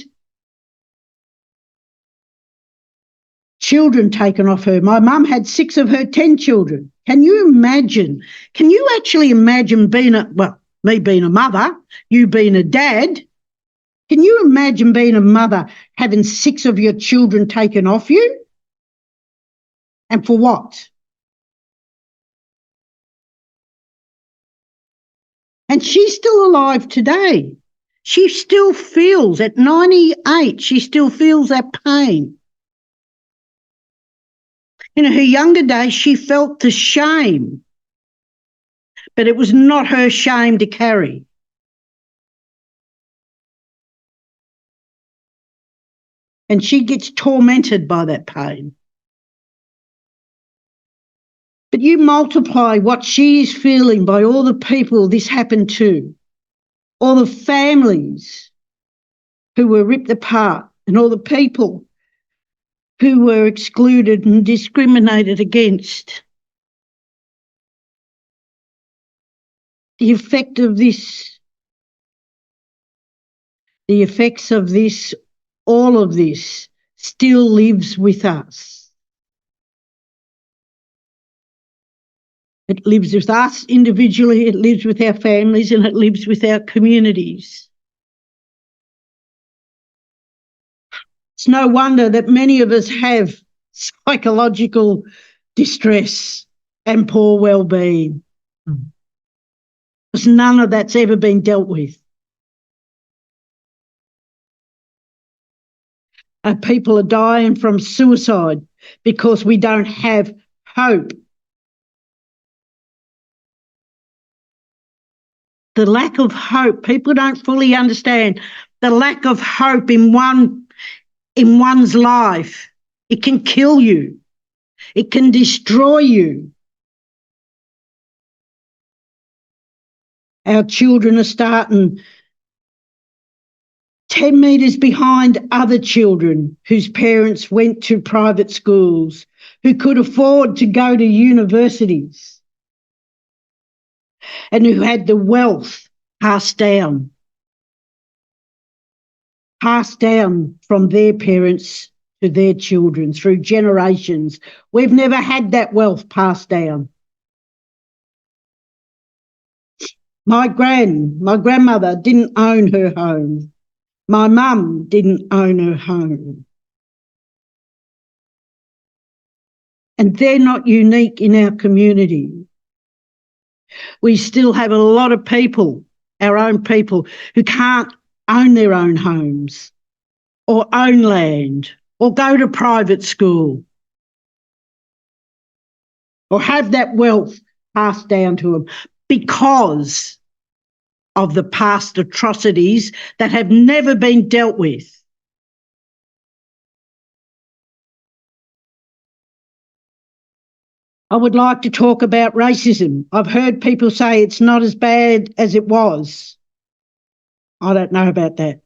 children taken off her. My mum had 6 of her 10 children. Can you imagine? Can you actually imagine me being a mother, you being a dad? Can you imagine being a mother having 6 of your children taken off you? And for what? And she's still alive today. She still feels, at 98, she still feels that pain. In her younger days, she felt the shame, but it was not her shame to carry. And she gets tormented by that pain. But you multiply what she is feeling by all the people this happened to, all the families who were ripped apart, and all the people who were excluded and discriminated against. The effects of this, all of this, still lives with us. It lives with us individually, it lives with our families, and it lives with our communities. It's no wonder that many of us have psychological distress and poor well-being, because none of that's ever been dealt with. People are dying from suicide because we don't have hope. The lack of hope, people don't fully understand the lack of hope in one's life. It can kill you. It can destroy you. Our children are starting 10 metres behind other children whose parents went to private schools, who could afford to go to universities, and who had the wealth passed down from their parents to their children through generations. We've never had that wealth passed down. My grandmother didn't own her home. My mum didn't own her home. And they're not unique in our community. We still have a lot of people, our own people, who can't own their own homes or own land or go to private school or have that wealth passed down to them because of the past atrocities that have never been dealt with. I would like to talk about racism. I've heard people say it's not as bad as it was. I don't know about that.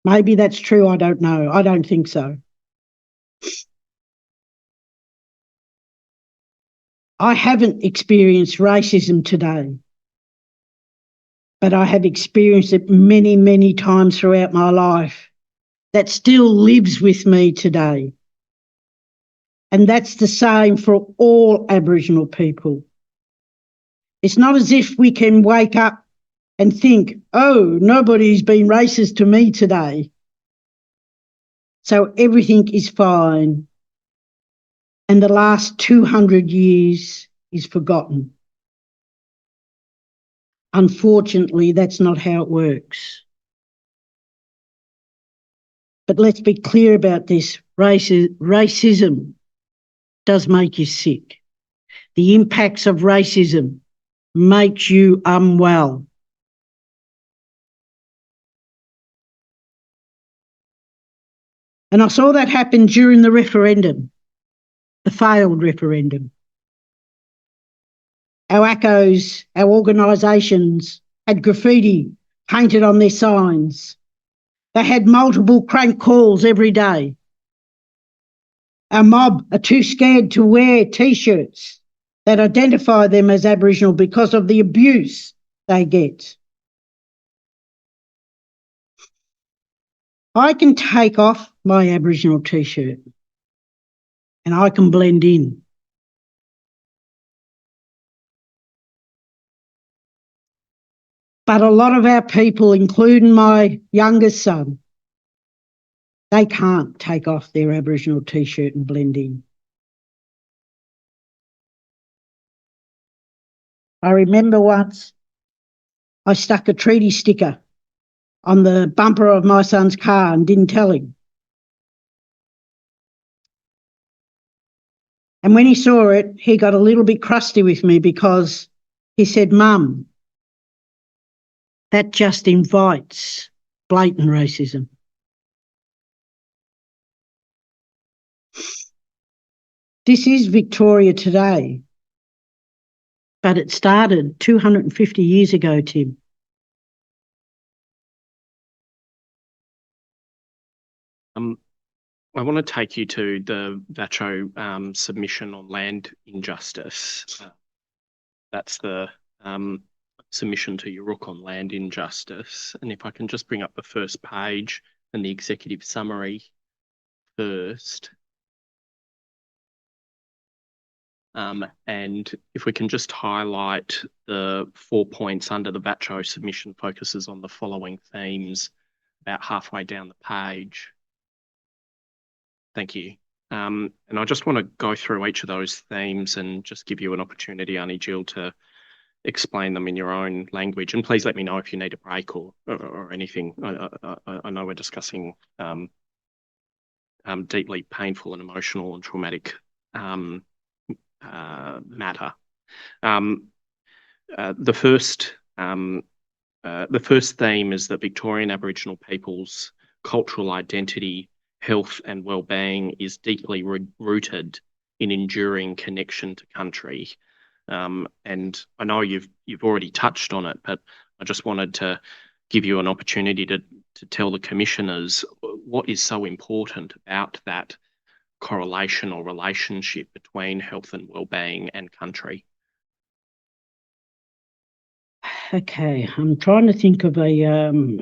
Maybe that's true, I don't know. I don't think so. I haven't experienced racism today, but I have experienced it many, many times throughout my life. That still lives with me today. And that's the same for all Aboriginal people. It's not as if we can wake up and think, oh, nobody's been racist to me today, so everything is fine. And the last 200 years is forgotten. Unfortunately, that's not how it works. But let's be clear about this. Racism does make you sick. The impacts of racism makes you unwell. And I saw that happen during the referendum, the failed referendum. Our VACCHOs, our organisations had graffiti painted on their signs. They had multiple crank calls every day. Our mob are too scared to wear T-shirts that identify them as Aboriginal because of the abuse they get. I can take off my Aboriginal T-shirt and I can blend in. But a lot of our people, including my youngest son, they can't take off their Aboriginal T-shirt and blend in. I remember once I stuck a treaty sticker on the bumper of my son's car and didn't tell him. And when he saw it, he got a little bit crusty with me because he said, "Mum, that just invites blatant racism." This is Victoria today, but it started 250 years ago, Tim. I want to take you to the VACCHO submission on land injustice. That's the submission to Yoorrook on land injustice. And if I can just bring up the first page and the executive summary first. And if we can just highlight the 4 points under the VACCHO submission focuses on the following themes about halfway down the page. Thank you. And I just want to go through each of those themes and just give you an opportunity, Aunty Jill, to explain them in your own language. And please let me know if you need a break or anything. I know we're discussing deeply painful and emotional and traumatic matter. The first theme is that Victorian Aboriginal people's cultural identity, health and well-being is deeply rooted in enduring connection to country. And I know you've already touched on it, but I just wanted to give you an opportunity to tell the commissioners what is so important about that correlation or relationship between health and well-being and country. Okay, I'm trying to think of a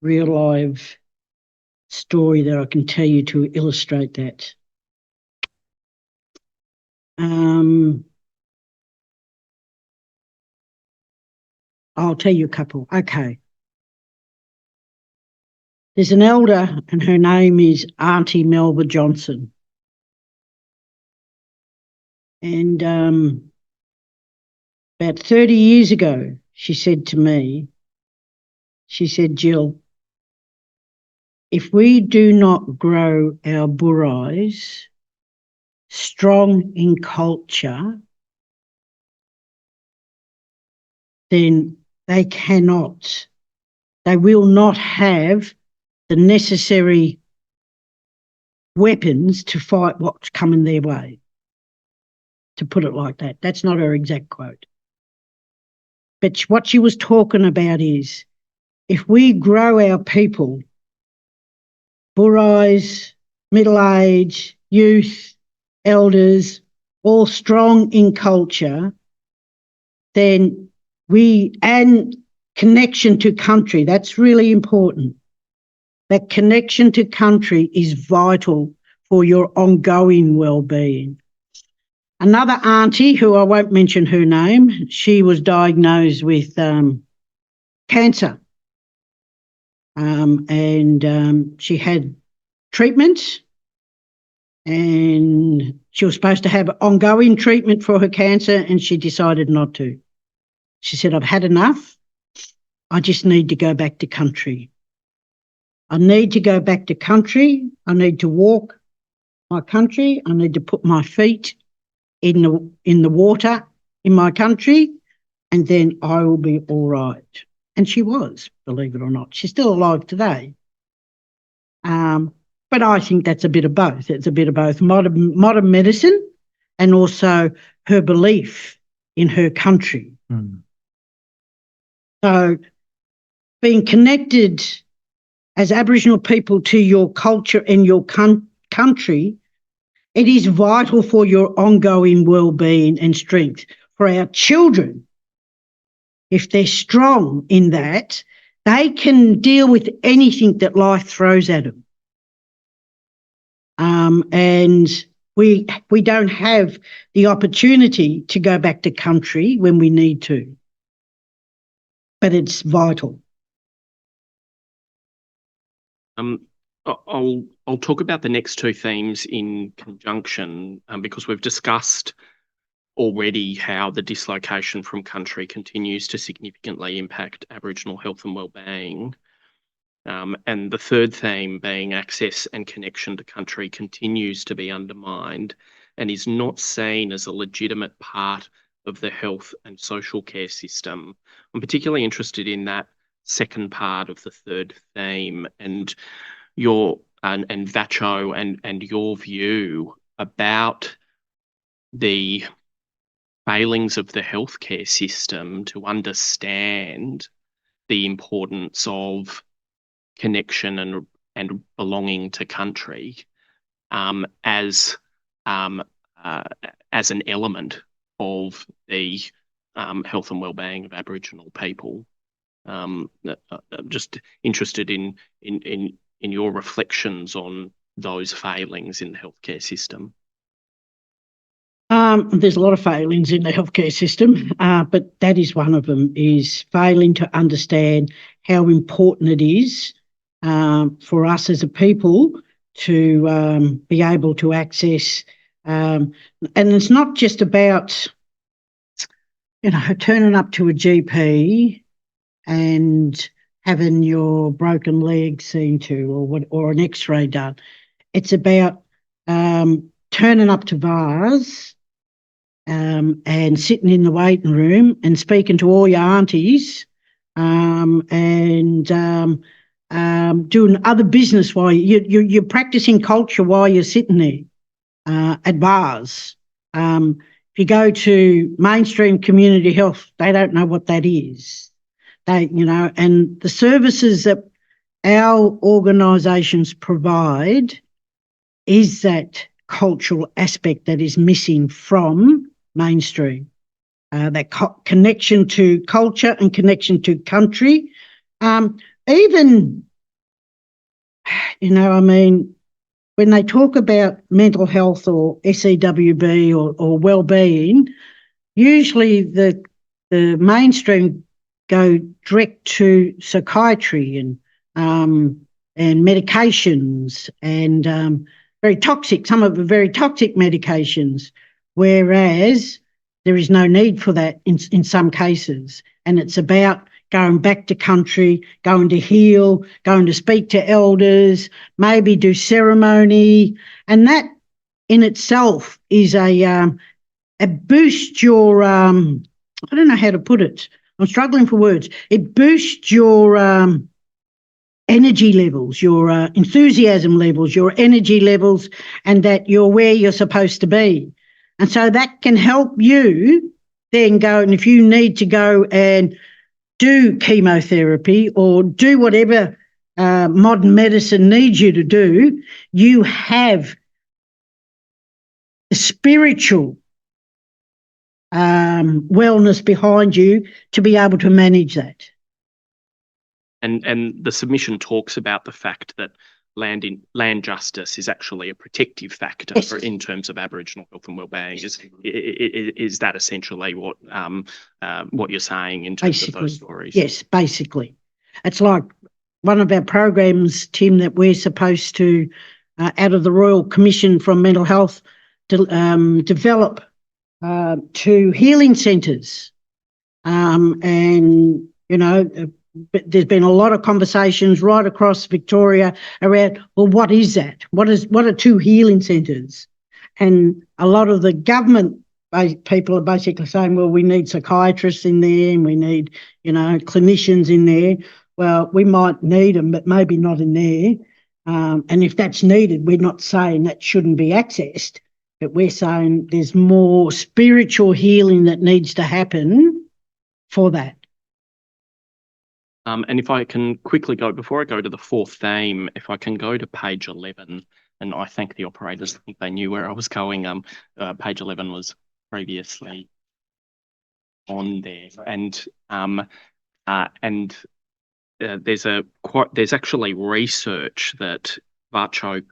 real live story that I can tell you to illustrate that. I'll tell you a couple. Okay. There's an elder and her name is Aunty Melba Johnson. And about 30 years ago, she said to me, she said, Jill, if we do not grow our burais strong in culture, then they will not have the necessary weapons to fight what's coming their way, to put it like that. That's not her exact quote. But what she was talking about is, if we grow our people, burais, middle-age, youth, elders, all strong in culture, then and connection to country, that's really important. That connection to country is vital for your ongoing well-being. Another auntie, who I won't mention her name, she was diagnosed with cancer. And she had treatment, and she was supposed to have ongoing treatment for her cancer, and she decided not to. She said, I've had enough. I just need to go back to country. I need to go back to country. I need to walk my country. I need to put my feet in the water in my country, and then I will be all right. And she was, believe it or not. She's still alive today. But I think that's a bit of both. It's a bit of both modern medicine and also her belief in her country. Mm. So being connected as Aboriginal people to your culture and your country, it is vital for your ongoing well-being and strength. For our children, if they're strong in that, they can deal with anything that life throws at them. And we don't have the opportunity to go back to country when we need to, but it's vital. I'll talk about the next two themes in conjunction because we've discussed already how the dislocation from country continues to significantly impact Aboriginal health and wellbeing. And the third theme being access and connection to country continues to be undermined and is not seen as a legitimate part of the health and social care system. I'm particularly interested in that second part of the third theme and VACCHO and your view about the failings of the healthcare system to understand the importance of connection and belonging to country as an element of the health and wellbeing of Aboriginal people. I'm just interested in your reflections on those failings in the healthcare system. There's a lot of failings in the healthcare system, but that is one of them, is failing to understand how important it is for us as a people to be able to access, and it's not just about, turning up to a GP and having your broken leg seen to or an X-ray done. It's about turning up to VARs and sitting in the waiting room and speaking to all your aunties and doing other business while you're practicing culture while you're sitting there at bars. If you go to mainstream community health, they don't know what that is. And the services that our organisations provide is that cultural aspect that is missing from mainstream, that connection to culture and connection to country. Even, when they talk about mental health or SEWB or well-being, usually the mainstream go direct to psychiatry and medications and very toxic, some of the very toxic medications, whereas there is no need for that in some cases. And it's about going back to country, going to heal, going to speak to elders, maybe do ceremony, and that in itself is a boost your, I don't know how to put it. I'm struggling for words. It boosts your energy levels, your enthusiasm levels, your energy levels, and that you're where you're supposed to be. And so that can help you then go, and if you need to go and do chemotherapy or do whatever modern medicine needs you to do, you have the spiritual wellness behind you to be able to manage that. And the submission talks about the fact that land justice is actually a protective factor Yes. in terms of Aboriginal health and wellbeing. Is that essentially what you're saying in terms of those stories? Yes, basically. It's like one of our programs, Tim, that we're supposed to, out of the Royal Commission from Mental Health, develop 2 healing centres. And, you know, but there's been a lot of conversations right across Victoria around, well, what is that? What are 2 healing centres? And a lot of the government people are basically saying, well, we need psychiatrists in there and we need, you know, clinicians in there. Well, we might need them, but maybe not in there. And if that's needed, we're not saying that shouldn't be accessed, but we're saying there's more spiritual healing that needs to happen for that. And if I can quickly go, before I go to the 4th theme, if I can go to page 11, and I thank the operators, I think they knew where I was going. Page 11 was previously on there, and there's actually research that VACCHO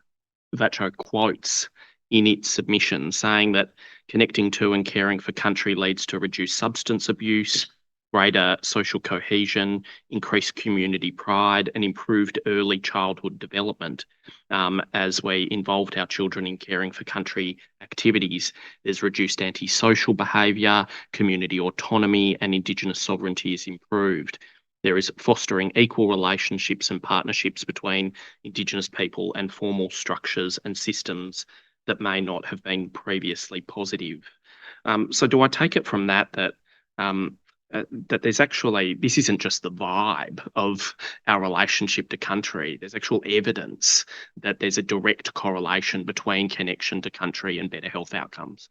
quotes in its submission, saying that connecting to and caring for country leads to reduced substance abuse, greater social cohesion, increased community pride, and improved early childhood development. As we involved our children in caring for country activities, there's reduced antisocial behaviour, community autonomy, and Indigenous sovereignty is improved. There is fostering equal relationships and partnerships between Indigenous people and formal structures and systems that may not have been previously positive. So do I take it from that that there's actually, this isn't just the vibe of our relationship to country, there's actual evidence that there's a direct correlation between connection to country and better health outcomes?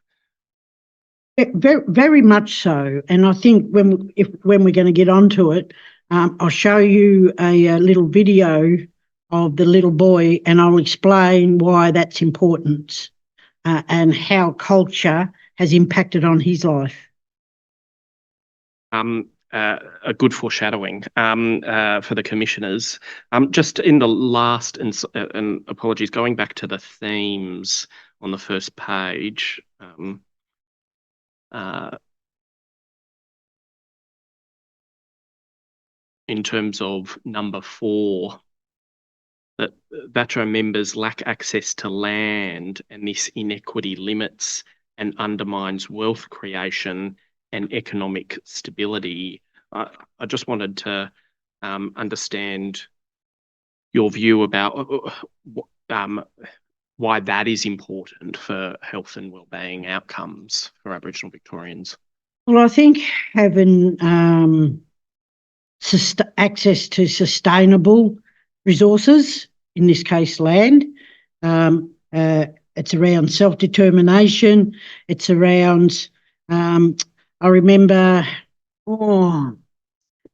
Very, very much so. And I think when we're going to get onto it, I'll show you a little video of the little boy and I'll explain why that's important and how culture has impacted on his life. A good foreshadowing for the commissioners. Just in the last, and apologies, going back to the themes on the first page, in terms of number 4, that VACCHO members lack access to land and this inequity limits and undermines wealth creation and economic stability. I just wanted to understand your view about why that is important for health and wellbeing outcomes for Aboriginal Victorians. Well, I think having access to sustainable resources, in this case land, it's around self-determination, it's around, I remember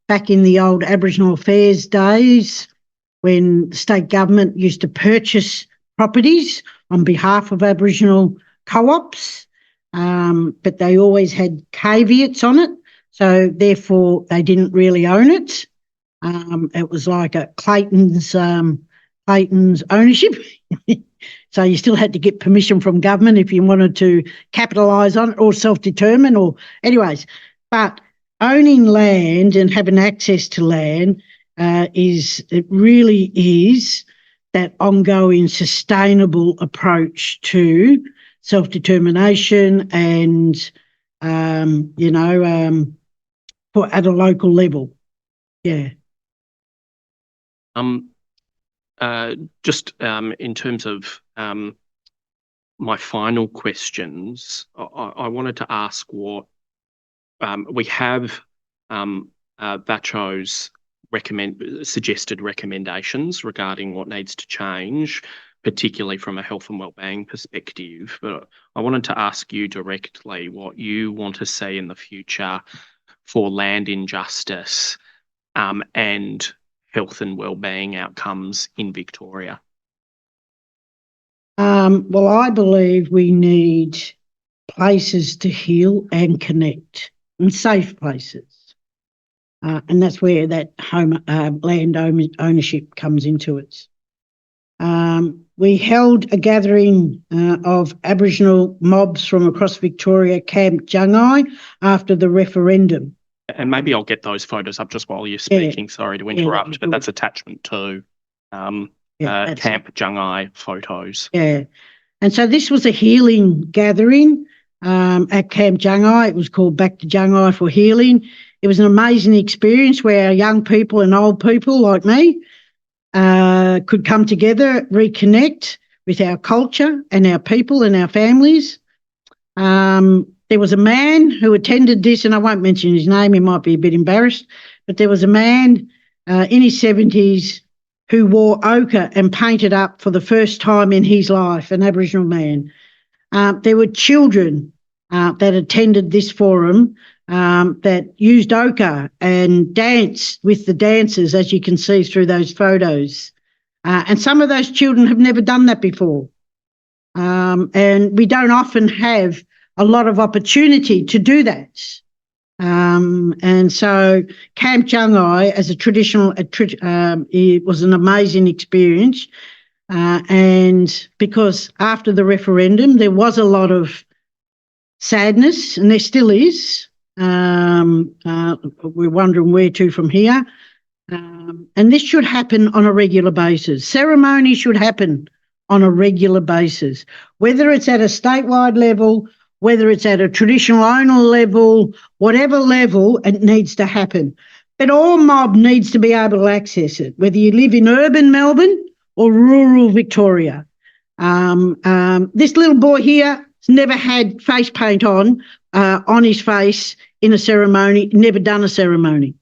back in the old Aboriginal Affairs days when the state government used to purchase properties on behalf of Aboriginal co-ops, but they always had caveats on it, so therefore they didn't really own it. It was like a Clayton's ownership. So you still had to get permission from government if you wanted to capitalise on it or self-determine or anyways. But owning land and having access to land it really is that ongoing sustainable approach to self-determination and, at a local level. Yeah. Just in terms of my final questions, I wanted to ask what we have VACCHO's suggested recommendations regarding what needs to change, particularly from a health and wellbeing perspective. But I wanted to ask you directly what you want to see in the future for land injustice and health and wellbeing outcomes in Victoria. Well, I believe we need places to heal and connect, and safe places. And that's where that land ownership comes into it. We held a gathering of Aboriginal mobs from across Victoria, Camp Jungai, after the referendum. And maybe I'll get those photos up just while you're speaking. Yeah. Sorry to interrupt, but that's attachment 2. Camp Jungai photos. Yeah. And so this was a healing gathering at Camp Jungai. It was called Back to Jungai for Healing. It was an amazing experience where young people and old people like me could come together, reconnect with our culture and our people and our families. There was a man who attended this, and I won't mention his name, he might be a bit embarrassed, but there was a man in his 70s who wore ochre and painted up for the first time in his life, an Aboriginal man. There were children that attended this forum that used ochre and danced with the dancers, as you can see through those photos. And some of those children have never done that before. And we don't often have a lot of opportunity to do that. And so Camp Jungai as a traditional, it was an amazing experience. And because after the referendum, there was a lot of sadness, and there still is. We're wondering where to from here. And this should happen on a regular basis. Ceremony should happen on a regular basis, whether it's at a statewide level, whether it's at a traditional owner level, whatever level, it needs to happen. But all mob needs to be able to access it, whether you live in urban Melbourne or rural Victoria. This little boy here has never had face paint on his face in a ceremony, never done a ceremony.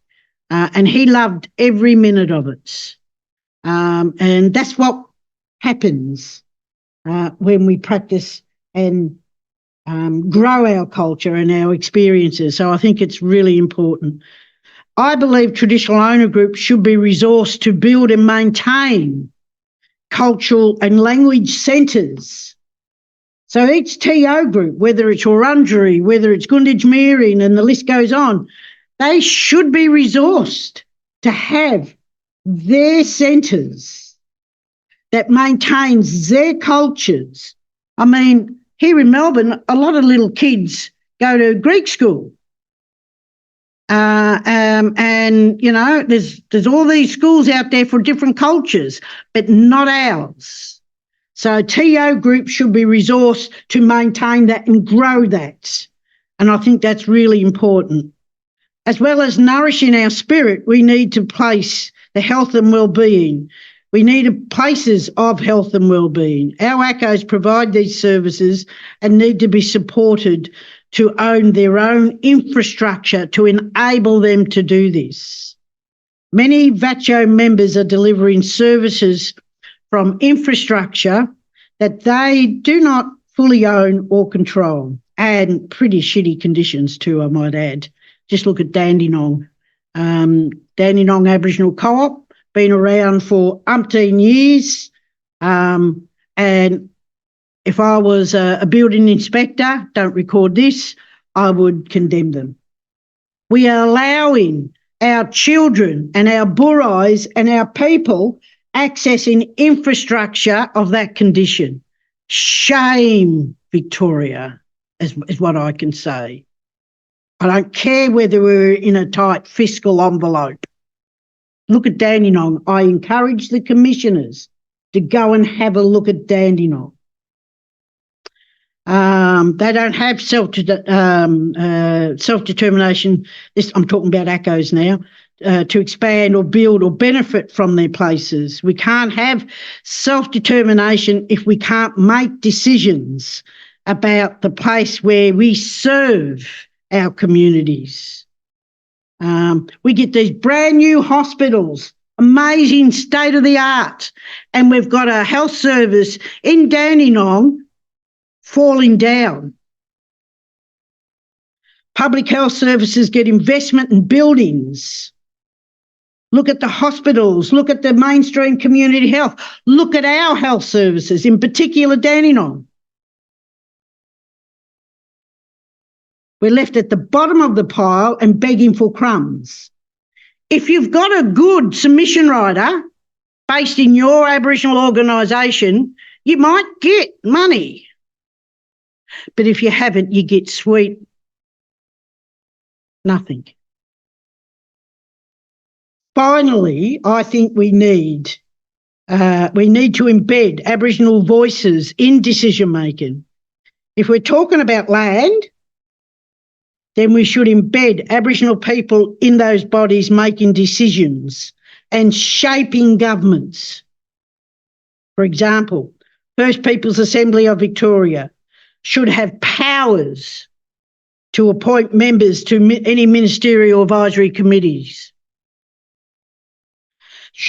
And he loved every minute of it. And that's what happens when we practice and grow our culture and our experiences. So I think it's really important. I believe traditional owner groups should be resourced to build and maintain cultural and language centres. So each TO group, whether it's Wurundjeri, whether it's Gunditjmeri, and the list goes on, they should be resourced to have their centres that maintains their cultures. I mean, here in Melbourne, a lot of little kids go to Greek school. And, you know, there's all these schools out there for different cultures, but not ours. So TO groups should be resourced to maintain that and grow that. And I think that's really important. As well as nourishing our spirit, we need to place the health and wellbeing. We need places of health and wellbeing. Our ACCOs provide these services and need to be supported to own their own infrastructure to enable them to do this. Many VACCHO members are delivering services from infrastructure that they do not fully own or control, and pretty shitty conditions too, I might add. Just look at Dandenong. Dandenong Aboriginal Co-op, been around for umpteen years, and if I was a building inspector, don't record this, I would condemn them. We are allowing our children and our burais and our people accessing infrastructure of that condition. Shame, Victoria, is what I can say. I don't care whether we're in a tight fiscal envelope. Look at Dandenong. I encourage the commissioners to go and have a look at Dandenong. They don't have self-determination. I'm talking about ACCOs now, to expand or build or benefit from their places. We can't have self-determination if we can't make decisions about the place where we serve our communities. We get these brand new hospitals, amazing state of the art, and we've got a health service in Dandenong falling down. Public health services get investment in buildings. Look at the hospitals, look at the mainstream community health, look at our health services, in particular Dandenong. We're left at the bottom of the pile and begging for crumbs. If you've got a good submission writer based in your Aboriginal organisation, you might get money. But if you haven't, you get sweet nothing. Finally, I think we need to embed Aboriginal voices in decision-making. If we're talking about land, then we should embed Aboriginal people in those bodies making decisions and shaping governments. For example, First Peoples Assembly of Victoria should have powers to appoint members to any ministerial advisory committees,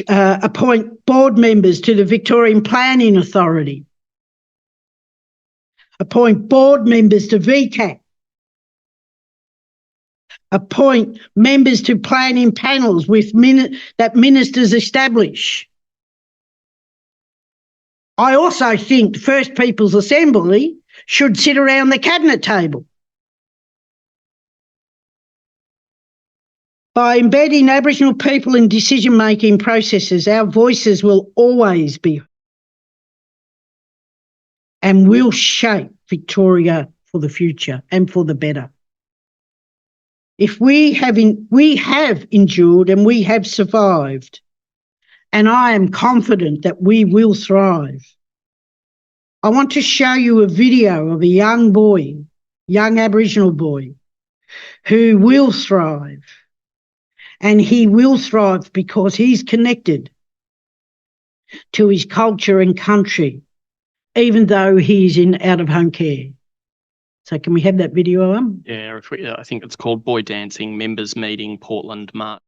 appoint board members to the Victorian Planning Authority, appoint board members to VACCHO, appoint members to planning panels that ministers establish. I also think the First Peoples Assembly should sit around the cabinet table. By embedding Aboriginal people in decision-making processes, our voices will always be and will shape Victoria for the future and for the better. If we have endured and we have survived, and I am confident that we will thrive. I want to show you a video of a young Aboriginal boy, who will thrive. And he will thrive because he's connected to his culture and country, even though he's in out-of-home care. So can we have that video on? Yeah, I think it's called Boy Dancing Members Meeting Portland, March.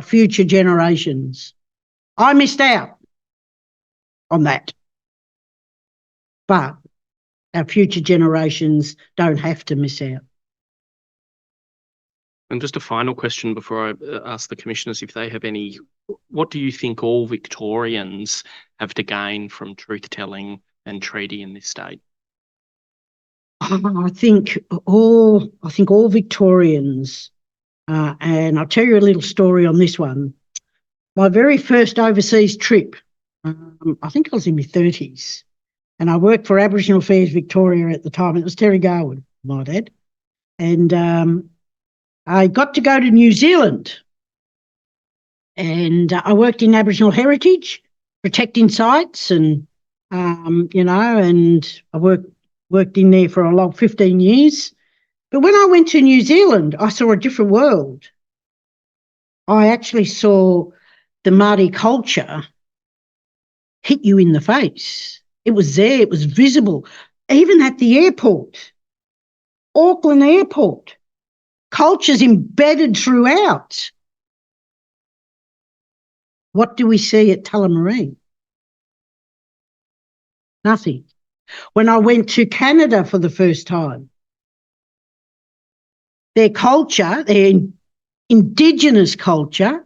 Future generations. I missed out on that. But our future generations don't have to miss out. And just a final question before I ask the commissioners if they have any. What do you think all Victorians have to gain from truth-telling and treaty in this state? I think all Victorians, and I'll tell you a little story on this one. My very first overseas trip, I think I was in my 30s, and I worked for Aboriginal Affairs Victoria at the time. It was Terry Garwood, my dad. And I got to go to New Zealand, and I worked in Aboriginal heritage, protecting sites, and and I worked worked in there for a long 15 years. But when I went to New Zealand, I saw a different world. I actually saw the Māori culture hit you in the face. It was there, it was visible, even at the airport, Auckland Airport. Culture's embedded throughout. What do we see at Tullamarine? Nothing. When I went to Canada for the first time, their culture, their Indigenous culture,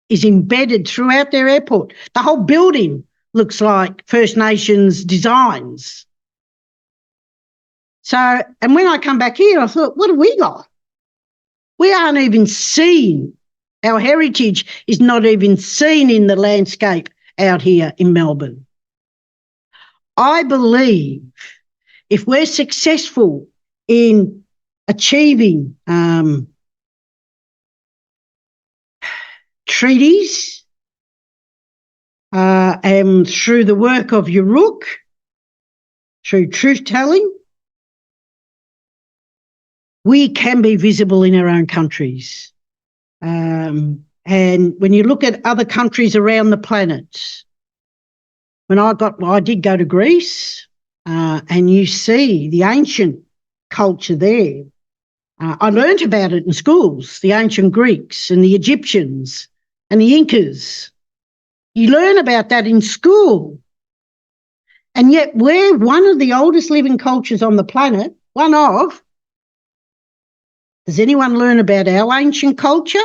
is embedded throughout their airport. The whole building looks like First Nations designs. So, and when I come back here, I thought, what have we got? We aren't even seen. Our heritage is not even seen in the landscape out here in Melbourne. I believe if we're successful in achieving treaties and through the work of Yoorrook, through truth-telling, we can be visible in our own countries. And when you look at other countries around the planet, I did go to Greece, and you see the ancient culture there. I learnt about it in schools, the ancient Greeks and the Egyptians and the Incas. You learn about that in school. And yet we're one of the oldest living cultures on the planet, one of. Does anyone learn about our ancient culture?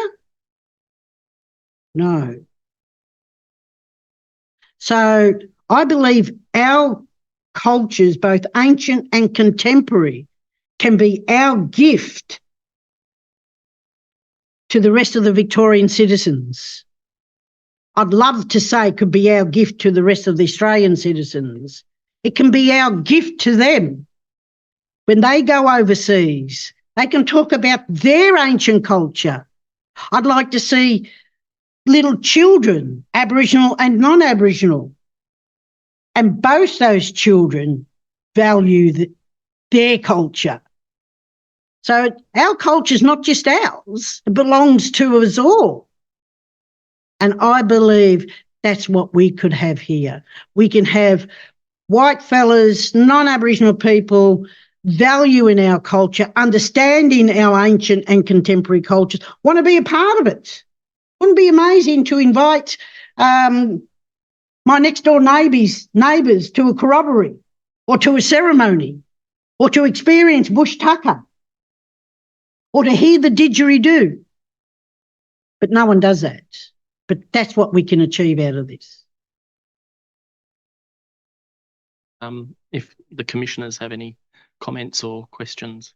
No. So I believe our cultures, both ancient and contemporary, can be our gift to the rest of the Victorian citizens. I'd love to say it could be our gift to the rest of the Australian citizens. It can be our gift to them. When they go overseas, they can talk about their ancient culture. I'd like to see little children, Aboriginal and non-Aboriginal, and both those children value their culture. So our culture is not just ours, it belongs to us all. And I believe that's what we could have here. We can have white fellas, non-Aboriginal people valuing our culture, understanding our ancient and contemporary cultures, want to be a part of it. Wouldn't it be amazing to invite my next door neighbours to a corroboree or to a ceremony or to experience bush tucker or to hear the didgeridoo? But no one does that. But that's what we can achieve out of this. If the commissioners have any comments or questions.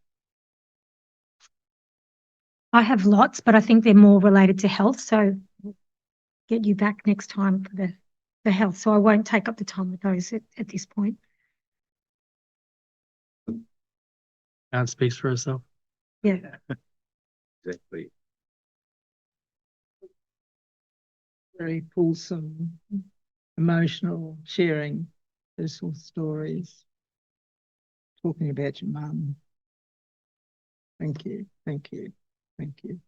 I have lots, but I think they're more related to health. So we'll get you back next time for the health. So I won't take up the time with those at this point. Anne speaks for herself. Yeah. Exactly. Very fulsome, emotional, sharing personal stories, talking about your mum. Thank you, thank you, thank you.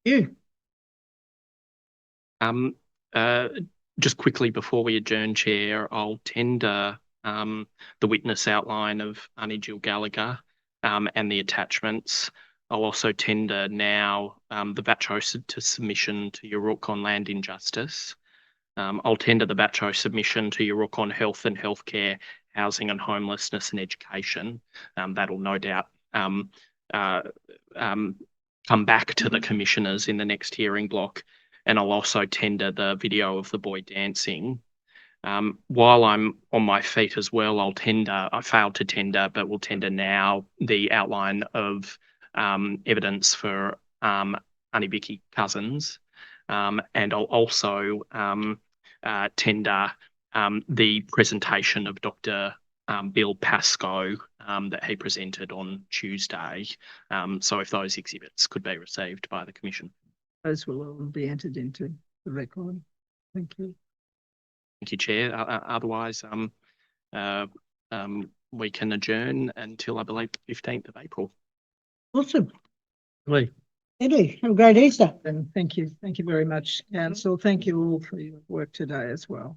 You. Just quickly before we adjourn, Chair, I'll tender the witness outline of Aunty Jill Gallagher and the attachments. I'll also tender now the VACCHO submission to Yoorrook on land injustice. I'll tender the VACCHO submission to Yoorrook on health and healthcare, housing and homelessness and education. That'll no doubt come back to the commissioners in the next hearing block. And I'll also tender the video of the boy dancing. While I'm on my feet as well, I failed to tender, but will tender now the outline of evidence for Aunty Vicki Couzens. And I'll also tender the presentation of Dr. Bill Pascoe that he presented on Tuesday. So if those exhibits could be received by the Commission. Those will all be entered into the record. Thank you. Thank you, Chair. Otherwise, we can adjourn until, I believe, 15th of April. Awesome. Lee. Eddie, have a great Easter. And thank you very much, Council. Thank you all for your work today as well.